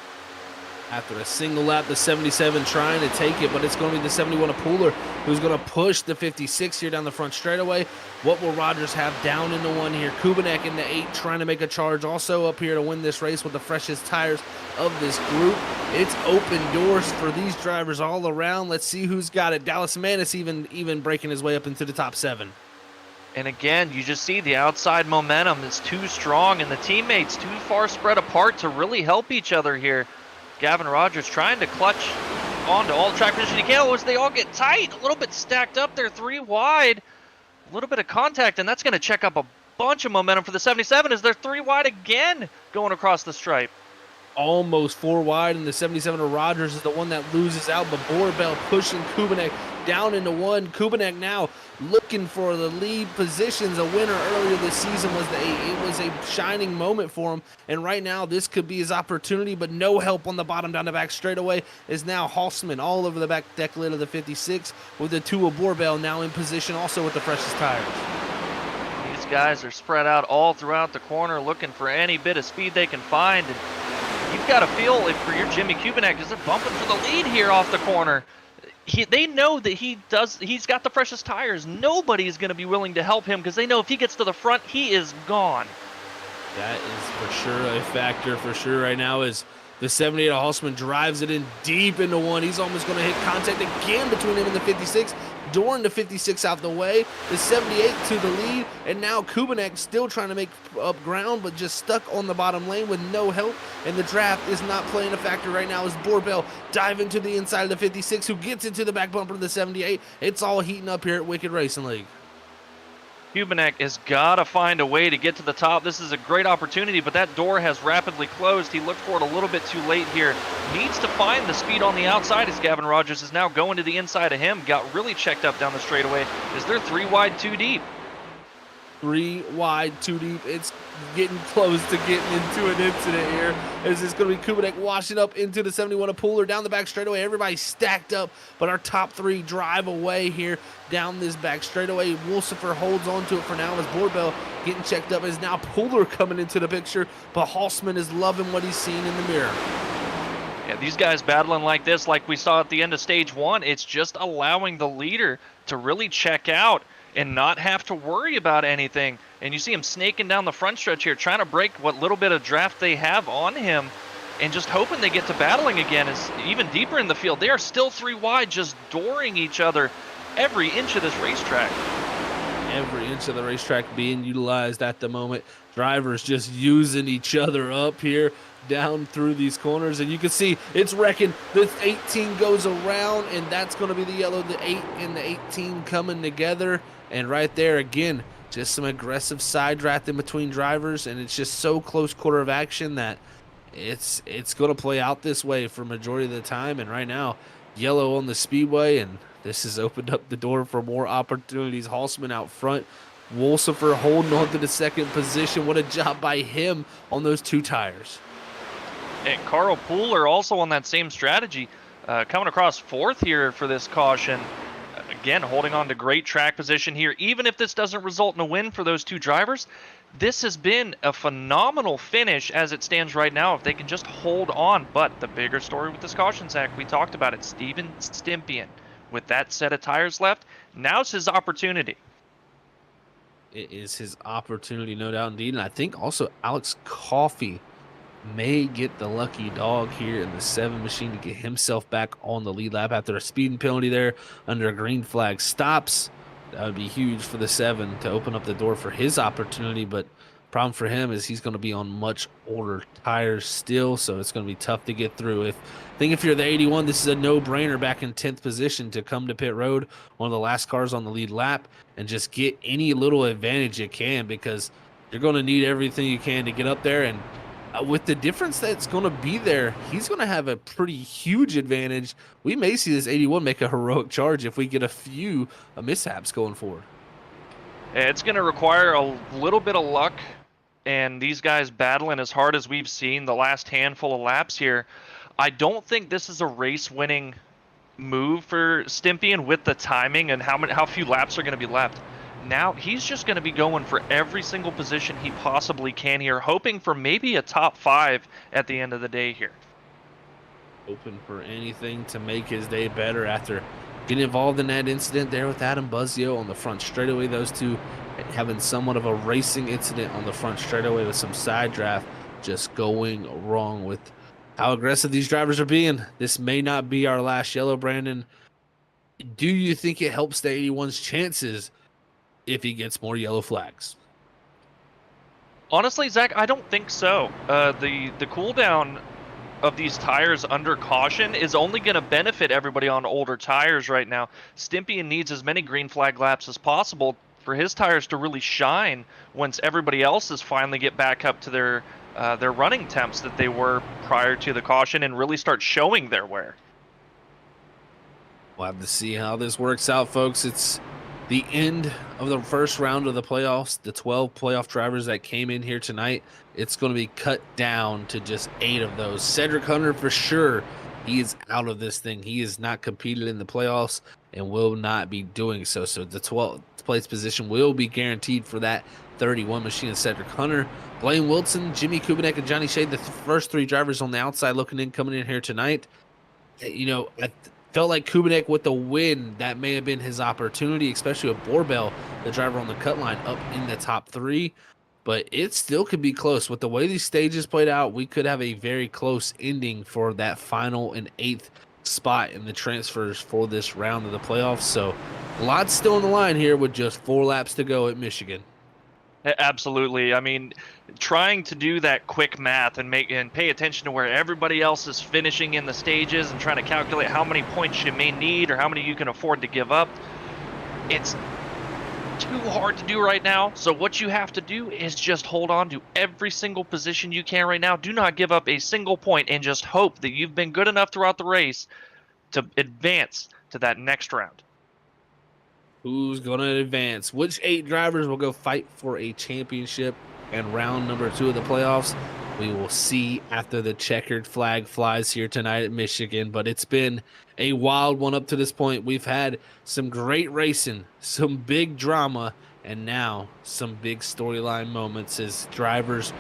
After a single lap, the 77 trying to take it, but it's going to be the 71 of Pooler who's going to push the 56 here down the front straightaway. What will Rogers have down into 1 here? Kubanek in the 8 trying to make a charge, also up here to win this race with the freshest tires of this group. It's open doors for these drivers all around. Let's see who's got it. Dallas Manis even breaking his way up into the top 7. And again, you just see the outside momentum is too strong, and the teammates too far spread apart to really help each other here. Gavin Rogers trying to clutch onto all the track position he can as they all get tight, a little bit stacked up there, 3 wide, a little bit of contact, and that's going to check up a bunch of momentum for the 77 as they're 3 wide again going across the stripe. Almost 4 wide, and the 77 of Rogers is the one that loses out, but Borbell pushing Kubanek down into 1. Kubanek now looking for the lead positions. A winner earlier this season was it was a shining moment for him, and right now this could be his opportunity, but no help on the bottom down the back straightaway is now Hausman all over the back deck lid of the 56 with the 2 of Borbell now in position also with the freshest tires. These guys are spread out all throughout the corner looking for any bit of speed they can find, and you've got to feel it for your Jimmy Kubanek because they're bumping for the lead here off the corner. They know that he's got the freshest tires. Nobody's going to be willing to help him because they know if he gets to the front, he is gone. That is for sure a factor for sure right now as the 78 of Hausman drives it in deep into 1. He's almost going to hit contact again between him and the 56. Doran the 56 out the way, the 78 to the lead, and now Kubanek still trying to make up ground, but just stuck on the bottom lane with no help, and the draft is not playing a factor right now as Borbell dive into the inside of the 56, who gets into the back bumper of the 78. It's all heating up here at Wicked Racing League. Kubanek has got to find a way to get to the top. This is a great opportunity, but that door has rapidly closed. He looked for it a little bit too late here. Needs to find the speed on the outside as Gavin Rogers is now going to the inside of him. Got really checked up down the straightaway as they're 3 wide, 2 deep. 3 wide, 2 deep. It's getting close to getting into an incident here. As it's going to be Kubanek washing up into the 71 of Pooler down the back straightaway. Everybody's stacked up, but our top 3 drive away here down this back straightaway. Wolsifer holds on to it for now as Borbell getting checked up. As now Pooler coming into the picture, but Hausman is loving what he's seen in the mirror. Yeah, these guys battling like this, like we saw at the end of stage 1, it's just allowing the leader to really check out and not have to worry about anything. And you see him snaking down the front stretch here, trying to break what little bit of draft they have on him, and just hoping they get to battling again. Is even deeper in the field. They are still 3 wide, just dooring each other every inch of this racetrack. Every inch of the racetrack being utilized at the moment. Drivers just using each other up here down through these corners, and you can see it's wrecking. The 18 goes around, and that's going to be the yellow, the 8 and the 18 coming together. And right there again, just some aggressive side drafting between drivers, and it's just so close quarter of action that it's going to play out this way for majority of the time. And right now, yellow on the speedway, and this has opened up the door for more opportunities. Hausman out front, Wolsifer holding on to the 2nd position. What a job by him on those 2 tires. And Carl Pooler also on that same strategy, coming across 4th here for this caution. Again, holding on to great track position here. Even if this doesn't result in a win for those 2 drivers, this has been a phenomenal finish as it stands right now if they can just hold on. But the bigger story with this caution, Zach, we talked about it. Steven Stimpian, with that set of tires left, now's his opportunity. It is his opportunity, no doubt indeed. And I think also Alex Coffey may get the lucky dog here in the 7 machine to get himself back on the lead lap after a speeding penalty there under a green flag stops. That would be huge for the 7 to open up the door for his opportunity, but problem for him is he's going to be on much older tires still, so it's going to be tough to get through. If you're the 81, this is a no-brainer back in 10th position to come to pit road, one of the last cars on the lead lap, and just get any little advantage you can, because you're going to need everything you can to get up there. And with the difference that's going to be there, he's going to have a pretty huge advantage. We may see this 81 make a heroic charge if we get a few mishaps going forward. It's going to require a little bit of luck, and these guys battling as hard as we've seen the last handful of laps here. I don't think this is a race-winning move for Stimpian with the timing and how few laps are going to be left. Now he's just going to be going for every single position he possibly can here, hoping for maybe a top 5 at the end of the day here. Open for anything to make his day better after getting involved in that incident there with Adam Buzzio on the front straightaway. Those two having somewhat of a racing incident on the front straightaway with some side draft just going wrong with how aggressive these drivers are being. This may not be our last yellow, Brandon. Do you think it helps the 81's chances if he gets more yellow flags? Honestly, Zach, I don't think so. The cooldown of these tires under caution is only going to benefit everybody on older tires right now. Stimpian needs as many green flag laps as possible for his tires to really shine once everybody else's finally get back up to their running temps that they were prior to the caution and really start showing their wear. We'll have to see how this works out, folks. It's the end of the first round of the playoffs. The 12 playoff drivers that came in here tonight, it's going to be cut down to just 8 of those. Cedric Hunter, for sure, he is out of this thing. He has not competed in the playoffs and will not be doing so. So the 12th place position will be guaranteed for that 31 machine of Cedric Hunter. Blaine Wilson, Jimmy Kubinek, and Johnny Shea, the first 3 drivers on the outside looking in, coming in here tonight. You know, I felt like Kubinek with the win, that may have been his opportunity, especially with Borbell, the driver on the cut line, up in the top 3. But it still could be close. With the way these stages played out, we could have a very close ending for that final and 8th spot in the transfers for this round of the playoffs. So a lot's still on the line here with just 4 laps to go at Michigan. Absolutely. I mean, trying to do that quick math and pay attention to where everybody else is finishing in the stages and trying to calculate how many points you may need or how many you can afford to give up, it's too hard to do right now. So what you have to do is just hold on to every single position you can right now. Do not give up a single point and just hope that you've been good enough throughout the race to advance to that next round. Who's going to advance? Which 8 drivers will go fight for a championship and round number 2 of the playoffs? We will see after the checkered flag flies here tonight at Michigan. But it's been a wild one up to this point. We've had some great racing, some big drama, and now some big storyline moments as drivers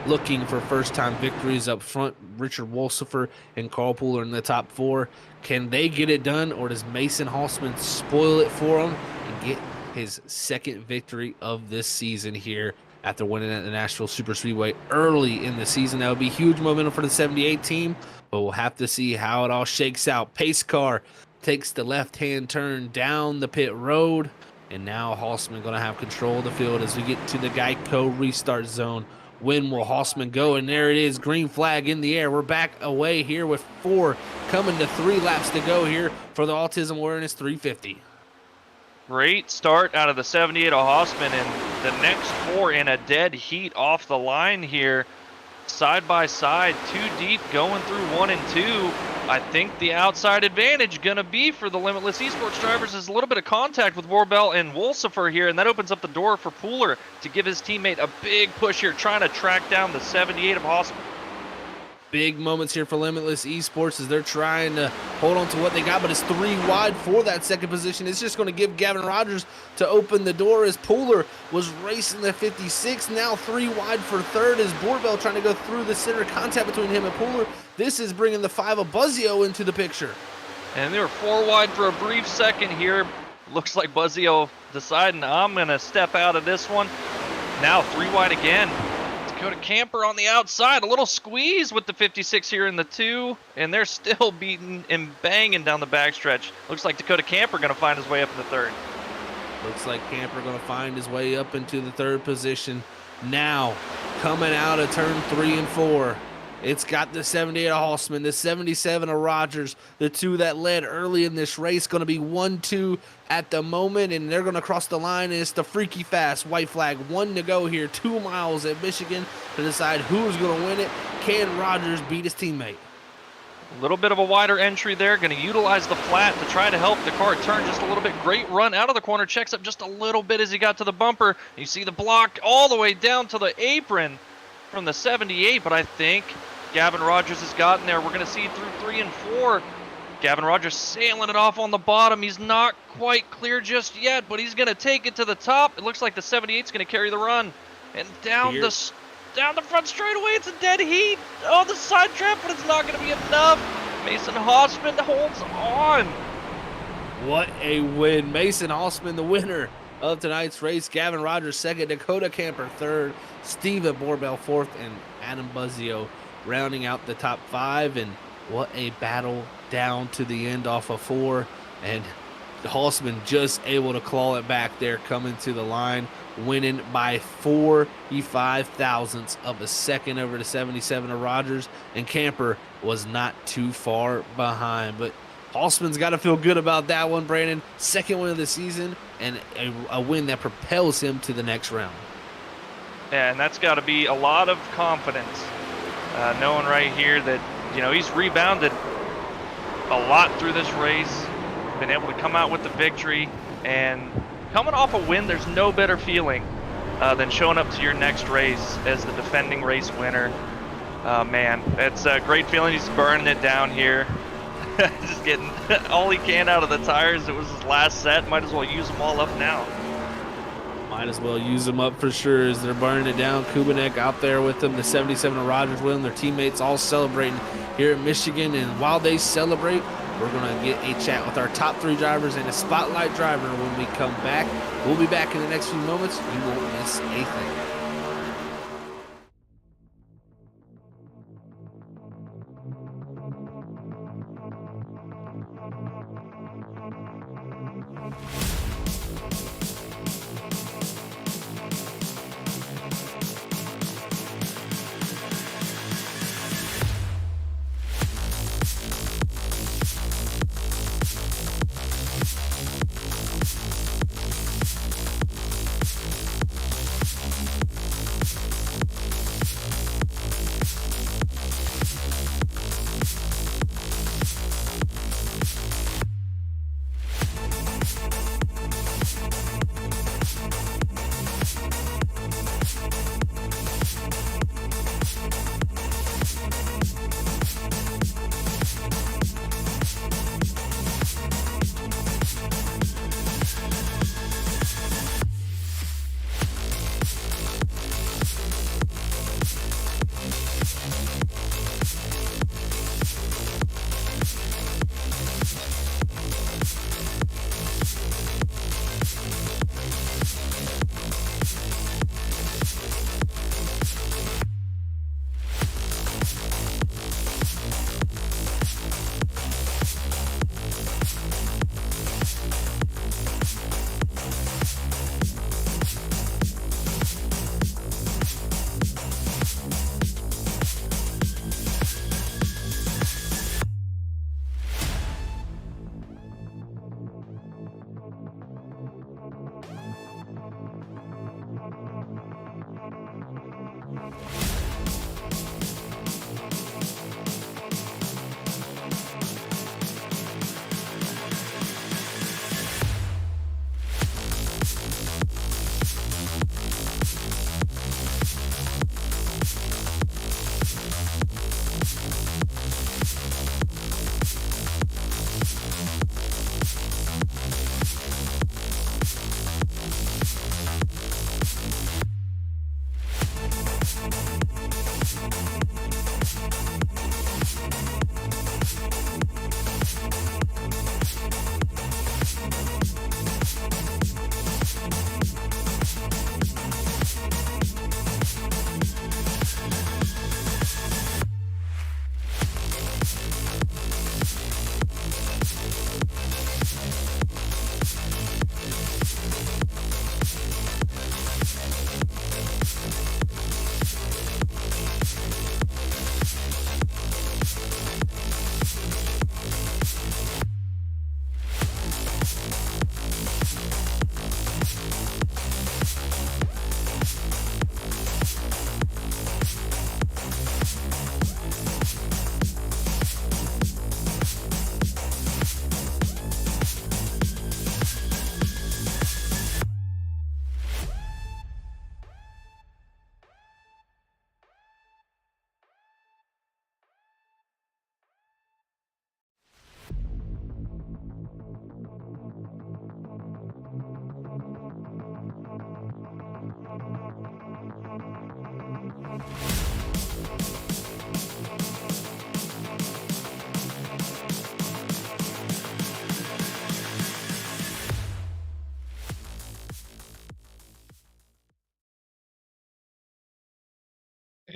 looking for first-time victories up front. Richard Wolsifer and Carl Pooler in the top 4. Can they get it done, or does Mason Hossman spoil it for them and get his 2nd victory of this season here after winning at the Nashville Super Speedway early in the season? That would be huge momentum for the 78 team, but we'll have to see how it all shakes out. Pace car takes the left-hand turn down the pit road, and now Hossman going to have control of the field as we get to the Geico restart zone. When will Hossman go? And there it is, green flag in the air. We're back away here with 4 coming to 3 laps to go here for the Autism Awareness 350. Great start out of the 78 of Hossman, and the next 4 in a dead heat off the line here. Side by side, 2 deep, going through 1 and 2. I think the outside advantage going to be for the Limitless Esports drivers is a little bit of contact with Borbell and Wolsifer here, and that opens up the door for Pooler to give his teammate a big push here, trying to track down the 78 of Hossman. Big moments here for Limitless Esports as they're trying to hold on to what they got, but it's 3 wide for that 2nd position. It's just going to give Gavin Rogers to open the door as Pooler was racing the 56. Now 3 wide for 3rd as Borbell trying to go through the center contact between him and Pooler. This is bringing the 5 of Buzzio into the picture. And they were 4 wide for a brief second here. Looks like Buzzio deciding I'm going to step out of this one. Now 3 wide again. Dakota Camper on the outside. A little squeeze with the 56 here in the 2, and they're still beating and banging down the backstretch. Looks like Dakota Camper going to find his way up in the 3rd. Looks like Camper going to find his way up into the 3rd position. Now, coming out of turn 3 and 4, it's got the 78 of Hossman, the 77 of Rogers, the 2 that led early in this race. Going to be 1-2 at the moment, and they're going to cross the line, and it's the freaky fast white flag. 1 to go here, 2 miles at Michigan to decide who's going to win it. Can Rogers beat his teammate? A little bit of a wider entry there. Going to utilize the flat to try to help the car turn just a little bit. Great run out of the corner. Checks up just a little bit as he got to the bumper. You see the block all the way down to the apron from the 78, but I think Gavin Rogers has gotten there. We're going to see through 3 and 4. Gavin Rogers sailing it off on the bottom. He's not quite clear just yet, but he's going to take it to the top. It looks like the 78 is going to carry the run. And down the front straightaway, it's a dead heat. Oh, the side trap, but it's not going to be enough. Mason Hossman holds on. What a win. Mason Hossman, the winner of tonight's race. Gavin Rogers 2nd, Dakota Camper 3rd, Steven Borbell 4th, and Adam Buzzio rounding out the top 5. And what a battle down to the end off of 4. And Hossman just able to claw it back there, coming to the line, winning by 45 thousandths of a second over the 77 of Rogers. And Camper was not too far behind. But Hossman's got to feel good about that one, Brandon. 2nd win of the season, and a win that propels him to the next round. Yeah, and that's got to be a lot of confidence, knowing right here that, you know, he's rebounded a lot through this race, been able to come out with the victory, and coming off a win, there's no better feeling than showing up to your next race as the defending race winner. Man, it's a great feeling. He's burning it down here. Just getting all he can out of the tires. It was his last set. Might as well use them all up now. Might as well use them up for sure as they're burning it down. Kubanek out there with them. The 77 of Rogers with them. Their teammates all celebrating here in Michigan. And while they celebrate, we're going to get a chat with our top 3 drivers and a spotlight driver when we come back. We'll be back in the next few moments. You won't miss a thing.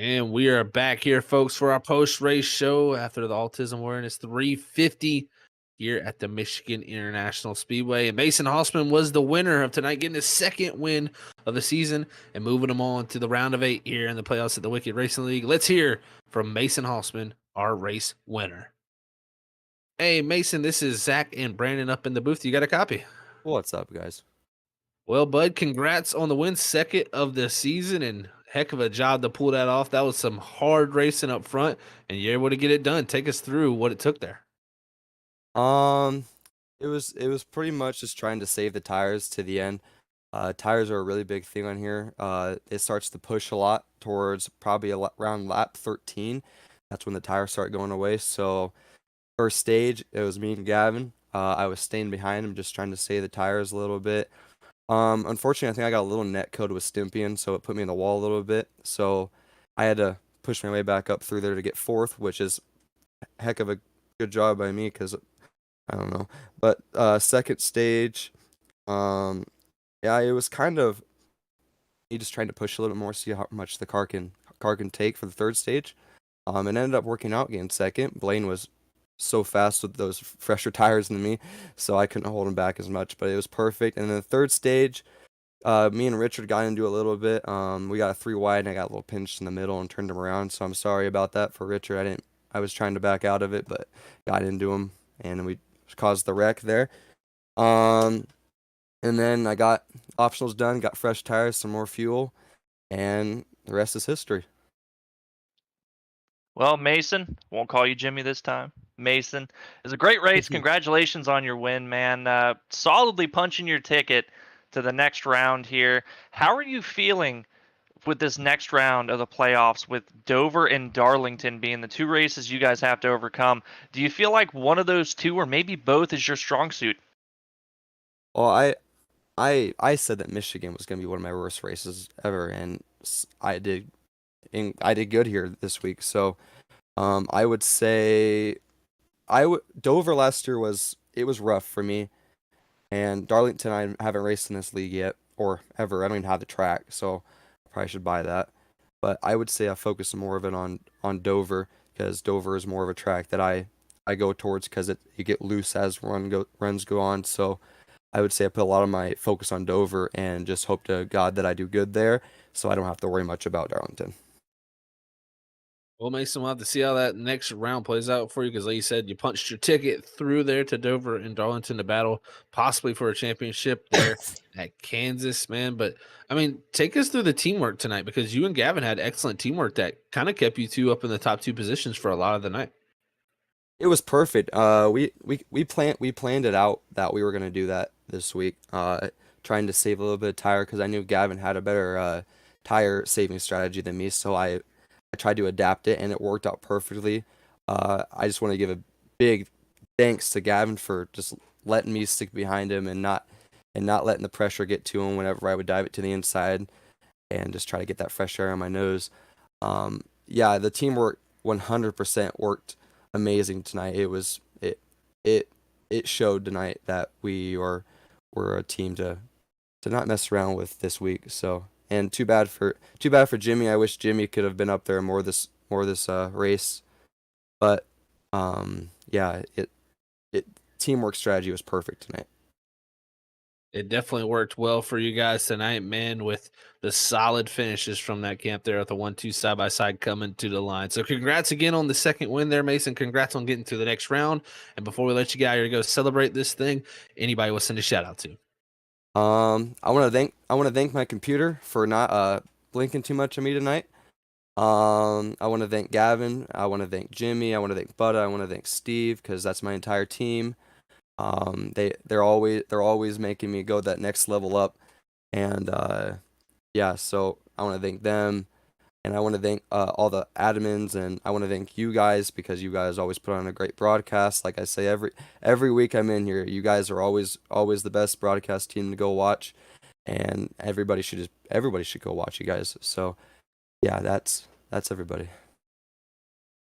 And we are back here, folks, for our post-race show after the Autism Awareness 350 here at the Michigan International Speedway. And Mason Hossman was the winner of tonight, getting his second win of the season and moving him on to the round of 8 here in the playoffs at the Wicked Racing League. Let's hear from Mason Hossman, our race winner. Hey, Mason, this is Zach and Brandon up in the booth. You got a copy? What's up, guys? Well, bud, congrats on the win, second of the season, and heck of a job to pull that off. That was some hard racing up front, and you're able to get it done. Take us through what it took there. It was pretty much just trying to save the tires to the end. Tires are a really big thing on here. It starts to push a lot towards probably around lap 13. That's when the tires start going away. So first stage, it was me and Gavin. I was staying behind him, just trying to save the tires a little bit. Unfortunately, I think I got a little net code with Stympian, so it put me in the wall a little bit. So I had to push my way back up through there to get fourth, which is a heck of a good job by me because I don't know. But second stage, yeah, it was kind of me just trying to push a little bit more, see how much the car can take for the third stage. It ended up working out getting second. Blaine was so fast with those fresher tires than me, so I couldn't hold him back as much, but it was perfect. And then the third stage, me and Richard got into a little bit. We got a 3 wide, and I got a little pinched in the middle and turned him around, so I'm sorry about that for Richard. I was trying to back out of it, but got into him, and we caused the wreck there. And then I got optionals done, got fresh tires, some more fuel, and the rest is history. Well, Mason, won't call you Jimmy this time. Mason, it was a great race. Congratulations on your win, man. Solidly punching your ticket to the next round here. How are you feeling with this next round of the playoffs, with Dover and Darlington being the 2 races you guys have to overcome? Do you feel like one of those 2 or maybe both is your strong suit? Well, I said that Michigan was going to be one of my worst races ever, and I did good here this week. So I would say Dover last year was rough for me, and Darlington I haven't raced in this league yet or ever. I don't even have the track, so I probably should buy that. But I would say I focus more of it on Dover, because Dover is more of a track that I go towards, because you get loose as runs go on. So I would say I put a lot of my focus on Dover and just hope to God that I do good there, so I don't have to worry much about Darlington. Well, Mason, we'll have to see how that next round plays out for you, because like you said, you punched your ticket through there to Dover and Darlington to battle possibly for a championship there at Kansas, man. But, I mean, take us through the teamwork tonight, because you and Gavin had excellent teamwork that kind of kept you 2 up in the top 2 positions for a lot of the night. It was perfect. We planned it out that we were going to do that this week, trying to save a little bit of tire, because I knew Gavin had a better tire saving strategy than me, so I tried to adapt it, and it worked out perfectly. I just want to give a big thanks to Gavin for just letting me stick behind him and not letting the pressure get to him whenever I would dive it to the inside and just try to get that fresh air on my nose. Yeah, the teamwork 100% worked amazing tonight. It showed tonight that we're a team to not mess around with this week. So. And too bad for Jimmy. I wish Jimmy could have been up there more this race, but yeah, it teamwork strategy was perfect tonight. It definitely worked well for you guys tonight, man, with the solid finishes from that camp there at the 1-2 side by side coming to the line. So congrats again on the second win there, Mason. Congrats on getting to the next round. And before we let you get out here to go celebrate this thing, anybody will send a shout out to? I want to thank my computer for not blinking too much on me tonight. I want to thank Gavin. I want to thank Jimmy. I want to thank Butta. I want to thank Steve, because that's my entire team. They're always making me go that next level up, and yeah. So I want to thank them, and I want to thank all the admins, and I want to thank you guys, because you guys always put on a great broadcast. Like I say every week I'm in here, you guys are always the best broadcast team to go watch, and everybody should go watch you guys. So yeah, that's everybody.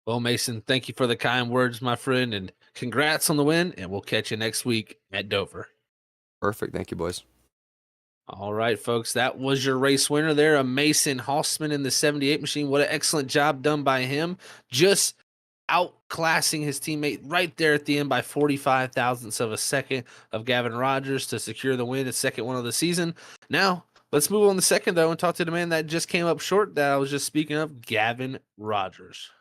Well, Mason, thank you for the kind words, my friend, and congrats on the win, and we'll catch you next week at Dover. Perfect. Thank you, boys. All right, folks, that was your race winner there, a Mason Hossman in the 78 machine. What an excellent job done by him. Just outclassing his teammate right there at the end by 45 thousandths of a second of Gavin Rogers to secure the win, his second one of the season. Now, let's move on to second, though, and talk to the man that just came up short that I was just speaking of, Gavin Rogers.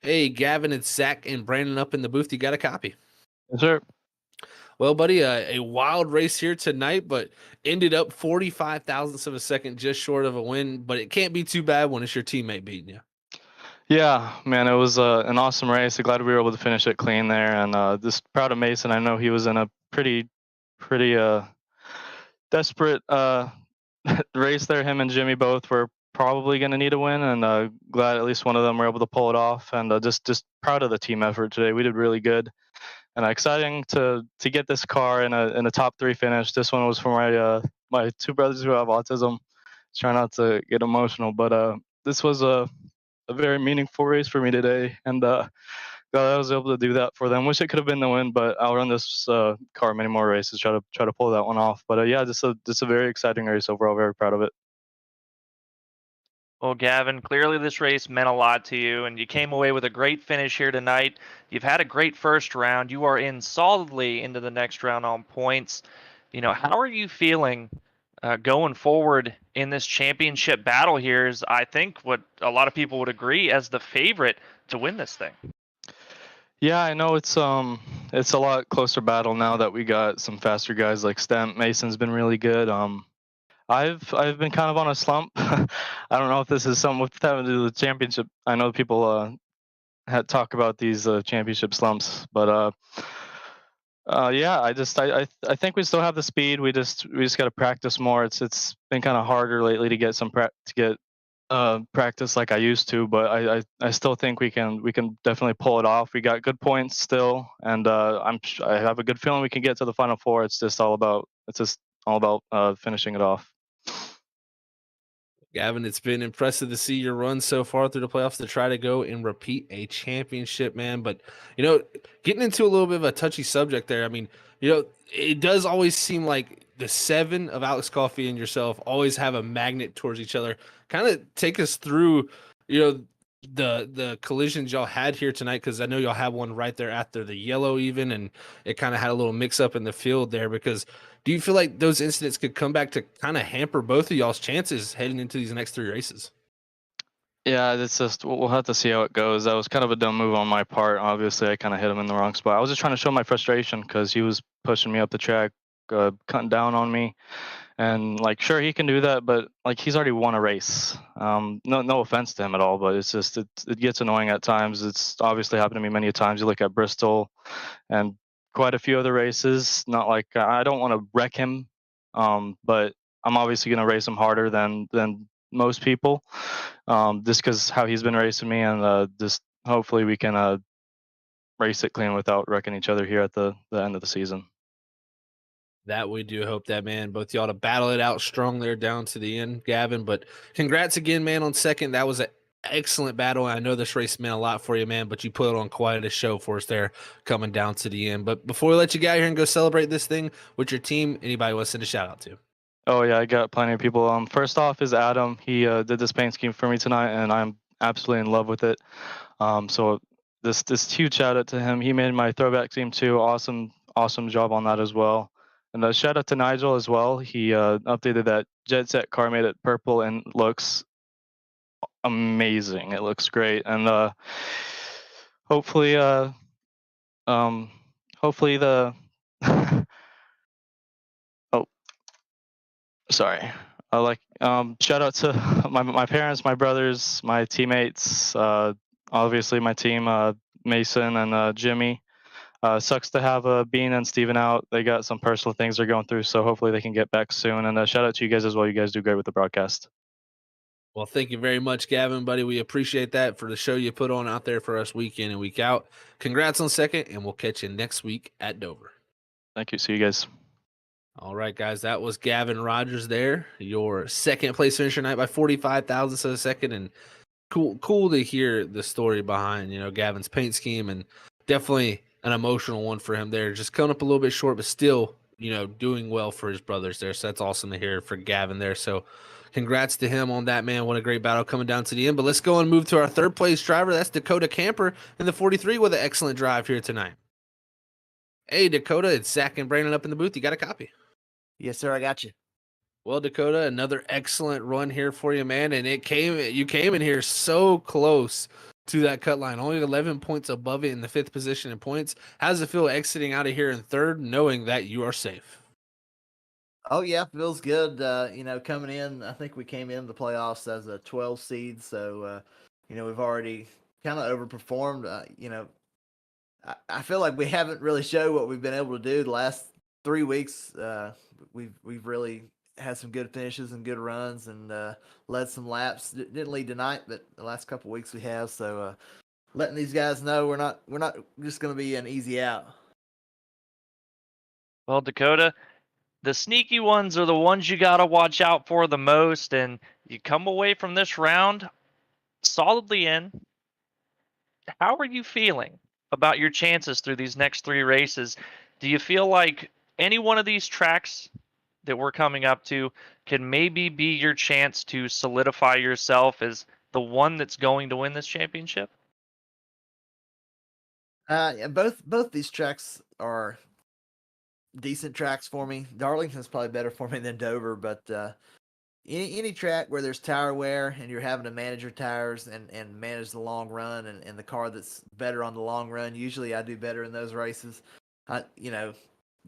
Hey, Gavin, it's Zach and Brandon up in the booth. You got a copy? Yes, sir. Well, buddy, a wild race here tonight, but ended up 45 thousandths of a second just short of a win. But it can't be too bad when it's your teammate beating you. Yeah, man, it was an awesome race. I'm glad we were able to finish it clean there, and just proud of Mason. I know he was in a pretty desperate race there. Him and Jimmy both were probably going to need a win, and glad at least one of them were able to pull it off. And just proud of the team effort today. We did really good, and exciting to get this car in a top 3 finish. This one was for my 2 brothers who have autism. Try not to get emotional, but this was a very meaningful race for me today, and glad I was able to do that for them. Wish it could have been the win, but I'll run this car many more races, try to pull that one off. But yeah, just a very exciting race overall. Very proud of it. Well, Gavin, clearly this race meant a lot to you, and you came away with a great finish here tonight. You've had a great first round. You are in solidly into the next round on points. How are you feeling going forward in this championship battle here? Is, I think, what a lot of people would agree as the favorite to win this thing. Yeah, I know it's a lot closer battle now that we got some faster guys like Stemp. Mason's been really good. I've been kind of on a slump. I don't know if this is something with having to do with the championship. I know people had talk about these championship slumps, but yeah, I think we still have the speed. We just got to practice more. It's been kind of harder lately to get practice like I used to, but I still think we can definitely pull it off. We got good points still, and I have a good feeling we can get to the Final Four. It's just all about finishing it off. Gavin, it's been impressive to see your run so far through the playoffs to try to go and repeat a championship, man. But, getting into a little bit of a touchy subject there, I mean, it does always seem like the 7 of Alex Coffey and yourself always have a magnet towards each other. Kind of take us through, the collisions y'all had here tonight, because I know y'all have one right there after the yellow even, and it kind of had a little mix up in the field there. Because do you feel like those incidents could come back to kind of hamper both of y'all's chances heading into these next 3 races? Yeah, it's just we'll have to see how it goes. That was kind of a dumb move on my part. Obviously, I kind of hit him in the wrong spot. I was just trying to show my frustration because he was pushing me up the track, cutting down on me. And sure, he can do that, but he's already won a race. No offense to him at all, but it's just it gets annoying at times. It's obviously happened to me many times. You look at Bristol and quite a few other races. Not like I don't want to wreck him, but I'm obviously going to race him harder than most people, just because how he's been racing me, and just hopefully we can race it clean without wrecking each other here at the end of the season. That we do hope that, man. Both y'all to battle it out strong there down to the end, Gavin. But congrats again, man, on second. That was an excellent battle. I know this race meant a lot for you, man, but you put on quite a show for us there coming down to the end. But before we let you get out here and go celebrate this thing with your team, anybody want to send a shout out to? Oh yeah, I got plenty of people. First off is Adam. He did this paint scheme for me tonight, and I'm absolutely in love with it. So this huge shout out to him. He made my throwback team too. Awesome job on that as well. And a shout out to Nigel as well. He updated that Jet Set car, made it purple, and looks amazing. It looks great, and hopefully the oh, sorry. Shout out to my parents, my brothers, my teammates, obviously my team, Mason and Jimmy. Sucks to have Bean and Steven out. They got some personal things they're going through, so hopefully they can get back soon. And shout out to you guys as well. You guys do great with the broadcast. Well, thank you very much, Gavin, buddy. We appreciate that for the show you put on out there for us week in and week out. Congrats on second, and we'll catch you next week at Dover. Thank you. See you guys. All right, guys, that was Gavin Rogers there, your second place finisher tonight by 45 thousandths of a second. And cool to hear the story behind, Gavin's paint scheme, and definitely an emotional one for him there. Just coming up a little bit short, but still doing well for his brothers there. So that's awesome to hear for Gavin there. So congrats to him on that, man. What a great battle coming down to the end. But let's go and move to our third place driver. That's Dakota Camper in the 43 with an excellent drive here tonight. Hey, Dakota, it's Zach and Brandon up in the booth. You got a copy? Yes, sir. I got you. Well, Dakota, another excellent run here for you, man. And you came in here so close to that cut line, only 11 points above it in the 5th position in points. How does it feel exiting out of here in 3rd, knowing that you are safe? Oh yeah, feels good. Coming in, I think we came in the playoffs as a 12 seed, so we've already kind of overperformed. I feel like we haven't really showed what we've been able to do the last 3 weeks. We've really had some good finishes and good runs, and led some laps. Didn't lead tonight, but the last couple weeks we have. So letting these guys know we're not just going to be an easy out. Well, Dakota, the sneaky ones are the ones you got to watch out for the most, and you come away from this round solidly in. How are you feeling about your chances through these next 3 races? Do you feel like any one of these tracks that we're coming up to can maybe be your chance to solidify yourself as the one that's going to win this championship? Yeah, both these tracks are decent tracks for me. Darlington's probably better for me than Dover, but any track where there's tire wear and you're having to manage your tires and manage the long run and the car that's better on the long run, usually I do better in those races.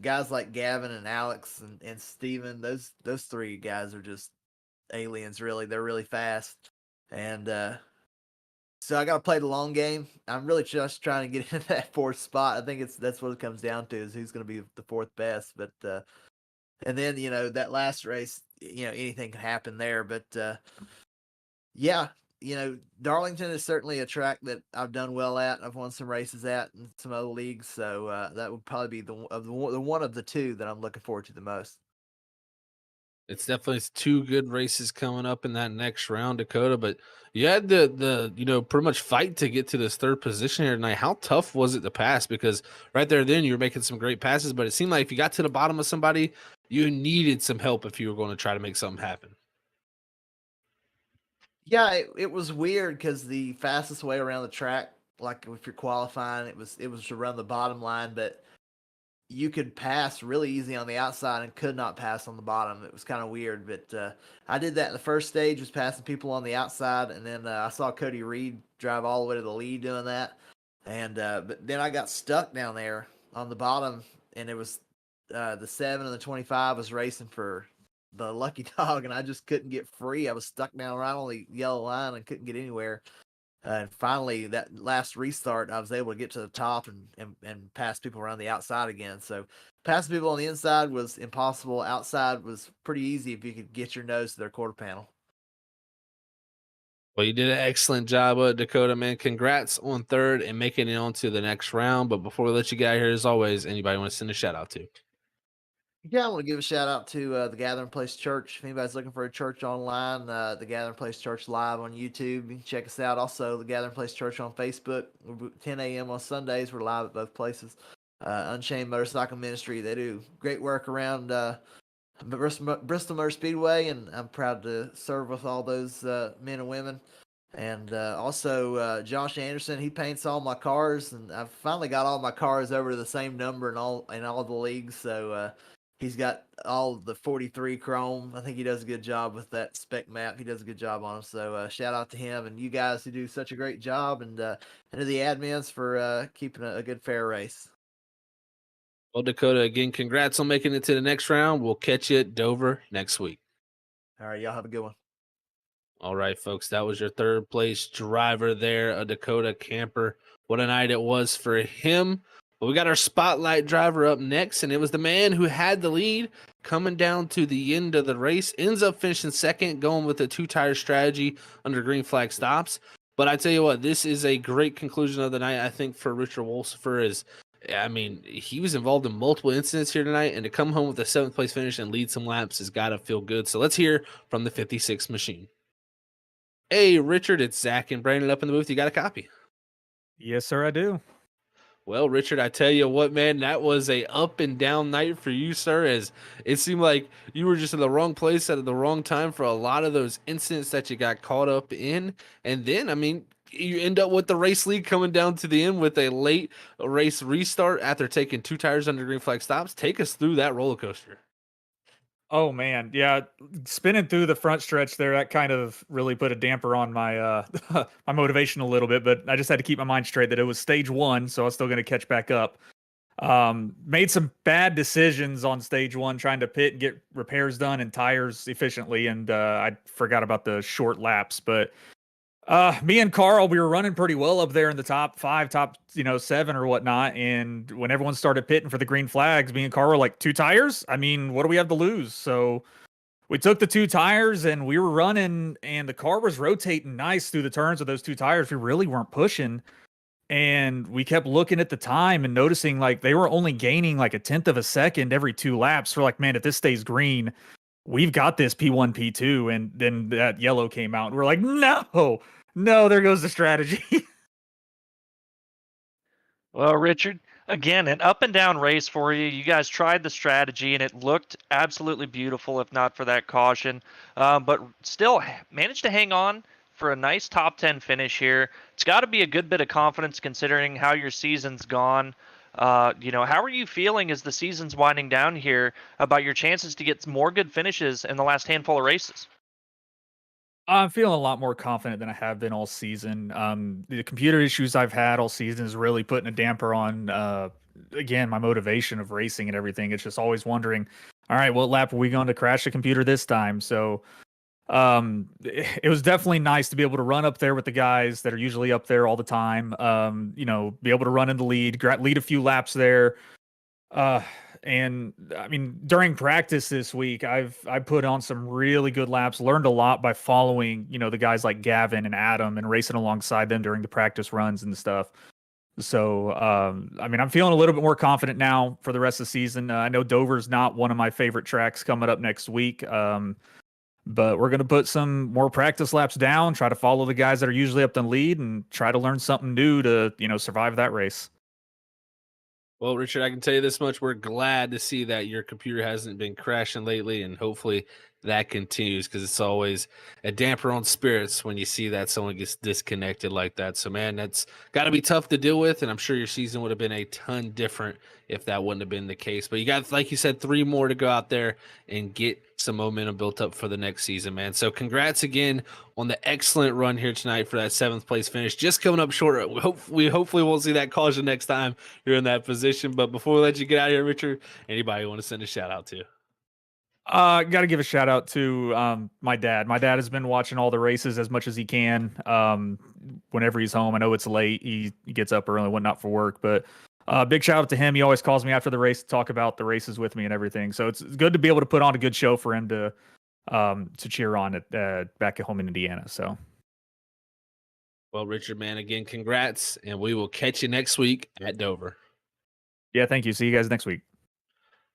Guys like Gavin and Alex and Steven, those 3 guys are just aliens, really. They're really fast. And so I got to play the long game. I'm really just trying to get into that 4th spot. I think that's what it comes down to, is who's going to be the 4th best. But and then that last race, anything can happen there. But yeah, Darlington is certainly a track that I've done well at. I've won some races at in some other leagues, so that would probably be the one of the 2 that I'm looking forward to the most. It's definitely 2 good races coming up in that next round, Dakota. But you had the pretty much fight to get to this 3rd position here tonight. How tough was it to pass? Because right there, then you were making some great passes, but it seemed like if you got to the bottom of somebody, you needed some help if you were going to try to make something happen. Yeah, it was weird because the fastest way around the track, like if you're qualifying, it was to run the bottom line, but you could pass really easy on the outside and could not pass on the bottom. It was kind of weird, but I did that in the first stage, was passing people on the outside, and then I saw Cody Reed drive all the way to the lead doing that, and but then I got stuck down there on the bottom, and it was the 7 and the 25 was racing for the lucky dog, and I just couldn't get free. I was stuck down right on the yellow line and couldn't get anywhere. And finally, that last restart, I was able to get to the top and pass people around the outside again. So passing people on the inside was impossible. Outside was pretty easy if you could get your nose to their quarter panel. Well, you did an excellent job, Dakota, man. Congrats on 3rd and making it on to the next round. But before we let you get out of here, as always, anybody want to send a shout out to? Yeah, I want to give a shout out to the Gathering Place Church. If anybody's looking for a church online, the Gathering Place Church live on YouTube. You can check us out. Also, the Gathering Place Church on Facebook. 10 a.m. on Sundays. We're live at both places. Unchained Motorcycle Ministry. They do great work around Bristol Motor Speedway, and I'm proud to serve with all those men and women. And also Josh Anderson, he paints all my cars, and I've finally got all my cars over to the same number in all the leagues. So he's got all the 43 chrome. I think he does a good job with that spec map. He does a good job on them. So shout out to him and you guys who do such a great job, and to the admins for keeping a good fair race. Well, Dakota, again, congrats on making it to the next round. We'll catch you at Dover next week. All right, y'all have a good one. All right, folks, that was your 3rd place driver there, a Dakota Camper. What a night it was for him. But we got our spotlight driver up next, and it was the man who had the lead coming down to the end of the race. Ends up finishing 2nd, going with a 2-tire strategy under green flag stops. But I tell you what, this is a great conclusion of the night, I think, for Richard Wolsifer. He was involved in multiple incidents here tonight, and to come home with a 7th place finish and lead some laps has got to feel good. So let's hear from the 56 machine. Hey, Richard, it's Zach and Brandon up in the booth. You got a copy? Yes, sir, I do. Well, Richard, I tell you what, man, that was a up and down night for you, sir, as it seemed like you were just in the wrong place at the wrong time for a lot of those incidents that you got caught up in. And then, I mean, you end up with the race lead coming down to the end with a late race restart after taking 2 tires under green flag stops. Take us through that roller coaster. Oh man, yeah, spinning through the front stretch there, that kind of really put a damper on my my motivation a little bit, but I just had to keep my mind straight that it was stage 1, so I was still going to catch back up. Made some bad decisions on stage 1 trying to pit and get repairs done and tires efficiently, and I forgot about the short laps, but me and Carl, we were running pretty well up there in the top 5, top 7 or whatnot. And when everyone started pitting for the green flags, me and Carl were like, 2 tires? I mean, what do we have to lose? So we took the 2 tires and we were running, and the car was rotating nice through the turns of those 2 tires. We really weren't pushing. And we kept looking at the time and noticing like they were only gaining like 1/10 of a second every 2 laps. We're like, man, if this stays green, we've got this P1, P2. And then that yellow came out. And we're like, no, there goes the strategy. Well, Richard, again, an up and down race for you. You guys tried the strategy, and it looked absolutely beautiful, if not for that caution. But still managed to hang on for a nice top 10 finish here. It's got to be a good bit of confidence considering how your season's gone. How are you feeling as the season's winding down here about your chances to get more good finishes in the last handful of races? I'm feeling a lot more confident than I have been all season. The computer issues I've had all season is really putting a damper on, again, my motivation of racing and everything. It's just always wondering, all right, what lap are we going to crash the computer this time? So it was definitely nice to be able to run up there with the guys that are usually up there all the time. Be able to run in the lead a few laps there. And I mean, during practice this week, I put on some really good laps, learned a lot by following, the guys like Gavin and Adam and racing alongside them during the practice runs and stuff. So, I'm feeling a little bit more confident now for the rest of the season. I know Dover's not one of my favorite tracks coming up next week. But we're going to put some more practice laps down, try to follow the guys that are usually up in the lead and try to learn something new to, survive that race. Well, Richard, I can tell you this much. We're glad to see that your computer hasn't been crashing lately, and hopefully that continues because it's always a damper on spirits when you see that someone gets disconnected like that. So, man, that's got to be tough to deal with, and I'm sure your season would have been a ton different if that wouldn't have been the case. But you got, like you said, 3 more to go out there and get some momentum built up for the next season, man. So congrats again on the excellent run here tonight for that 7th place finish. Just coming up short. We hopefully won't see that caution next time you're in that position. But before we let you get out of here, Richard, anybody you want to send a shout out to? Got to give a shout out to my dad. My dad has been watching all the races as much as he can. Whenever he's home, I know it's late. He gets up early, whatnot for work. But big shout out to him. He always calls me after the race to talk about the races with me and everything. So it's good to be able to put on a good show for him to cheer on at back at home in Indiana. So. Well, Richard, man, again, congrats, and we will catch you next week at Dover. Yeah, thank you. See you guys next week.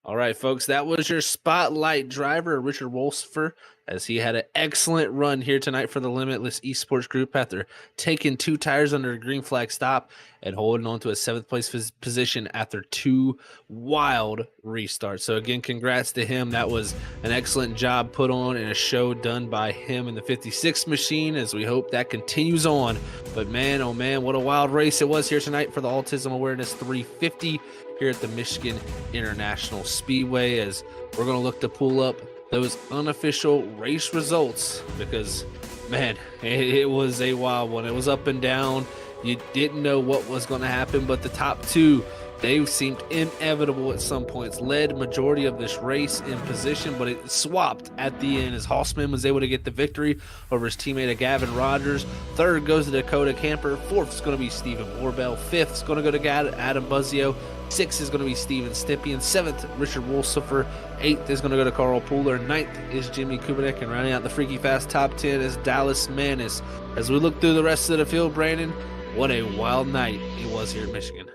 All right, folks, that was your spotlight driver, Richard Wolsifer, as he had an excellent run here tonight for the Limitless Esports Group after taking 2 tires under a green flag stop and holding on to a 7th place position after 2 wild restarts. So, again, congrats to him. That was an excellent job put on and a show done by him in the 56 machine, as we hope that continues on. But, man, oh, man, what a wild race it was here tonight for the Autism Awareness 350 here at the Michigan International Speedway, as we're going to look to pull up those unofficial race results because, man, it was a wild one. It was up and down. You didn't know what was going to happen, but the top 2, they seemed inevitable at some points. Led majority of this race in position, but it swapped at the end as Hossman was able to get the victory over his teammate Gavin Rogers. 3rd goes to Dakota Camper. 4th is going to be Stephen Warbell. 5th is going to go to Adam Buzzio. 6th is going to be Steven Stippian. 7th, Richard Wolsifer. 8th is going to go to Carl Pooler. 9th is Jimmy Kubinek. And rounding out the Freaky Fast top 10 is Dallas Manis. As we look through the rest of the field, Brandon, what a wild night it was here at Michigan.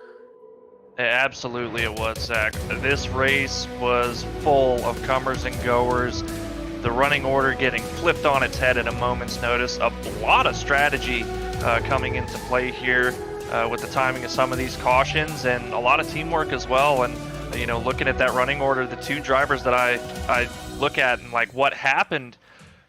Absolutely it was, Zach. This race was full of comers and goers. The running order getting flipped on its head at a moment's notice. A lot of strategy coming into play here. with the timing of some of these cautions and a lot of teamwork as well. And looking at that running order, the two drivers that I look at and like what happened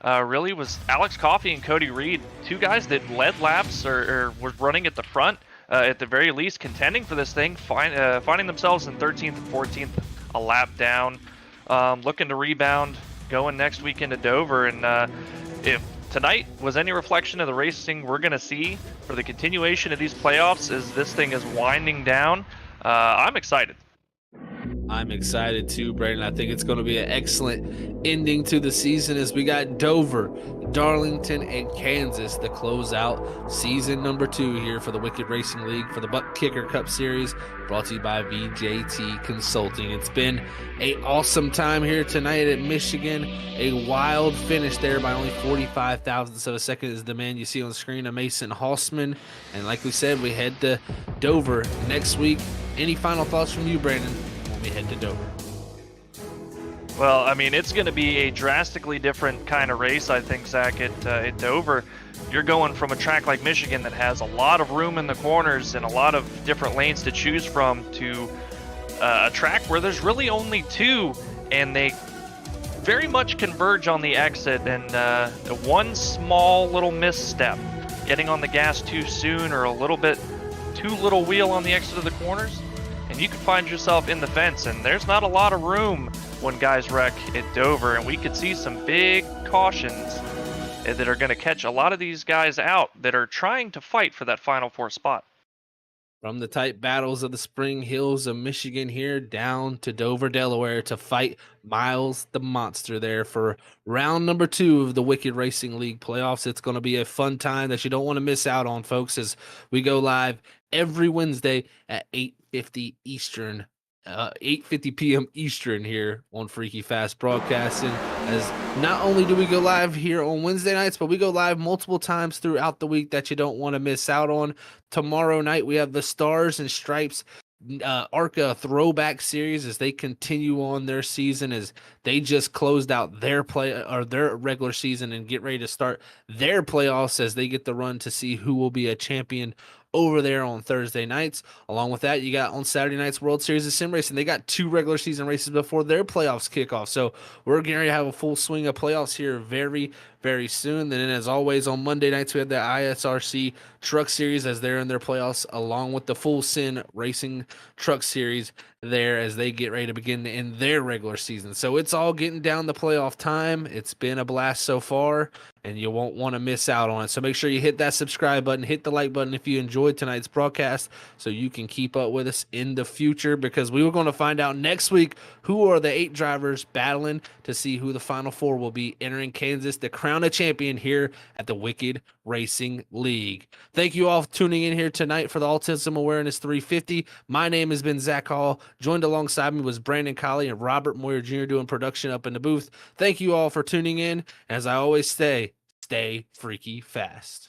really was Alex Coffey and Cody Reed, two guys that led laps or were running at the front, at the very least contending for this thing, finding themselves in 13th and 14th, a lap down, looking to rebound going next week into Dover. And if tonight was any reflection of the racing we're going to see for the continuation of these playoffs as this thing is winding down, I'm excited. I'm excited too, Brandon. I think it's going to be an excellent ending to the season as we got Dover, Darlington, and Kansas to close out season number 2 here for the Wicked Racing League for the Buttkicker Cup Series, brought to you by VJT Consulting. It's been an awesome time here tonight at Michigan. A wild finish there by only 45 thousandths of a second is the man you see on the screen of Mason Hossman. And like we said, we head to Dover next week. Any final thoughts from you, Brandon, when we head to Dover? Well, I mean, it's going to be a drastically different kind of race, I think, Zach, at Dover. You're going from a track like Michigan that has a lot of room in the corners and a lot of different lanes to choose from to a track where there's really only 2, and they very much converge on the exit. And one small little misstep, getting on the gas too soon or a little bit too little wheel on the exit of the corners, and you could find yourself in the fence. And there's not a lot of room when guys wreck at Dover, and we could see some big cautions that are going to catch a lot of these guys out that are trying to fight for that Final Four spot. From the tight battles of the Spring Hills of Michigan here down to Dover, Delaware to fight Miles the Monster there for round number 2 of the Wicked Racing League playoffs. It's going to be a fun time that you don't want to miss out on, folks, as we go live every Wednesday at 8:50 Eastern. 8:50 p.m. Eastern here on Freaky Fast Broadcasting, as not only do we go live here on Wednesday nights, but we go live multiple times throughout the week that you don't want to miss out on. Tomorrow night we have the Stars and Stripes ARCA throwback series as they continue on their season, as they just closed out their their regular season and get ready to start their playoffs as they get the run to see who will be a champion over there on Thursday nights. Along with that, you got on Saturday nights World Series of Sim Racing. They got 2 regular season races before their playoffs kick off. So we're going to have a full swing of playoffs here very, very soon. And then as always on Monday nights, we have the ISRC Truck Series as they're in their playoffs, along with the Full Sin Racing Truck Series there as they get ready to begin in their regular season. So it's all getting down the playoff time. It's been a blast so far, and you won't want to miss out on it. So make sure you hit that subscribe button, hit the like button if you enjoyed tonight's broadcast, so you can keep up with us in the future, because we were going to find out next week who are the 8 drivers battling to see who the Final 4 will be entering Kansas to crown a champion here at the Wicked Racing League. Thank you all for tuning in here tonight for the Autism Awareness 350. My name has been Zach Hall. Joined alongside me was Brandon Colley and Robert Moyer Jr. doing production up in the booth. Thank you all for tuning in. As I always say, stay freaky fast.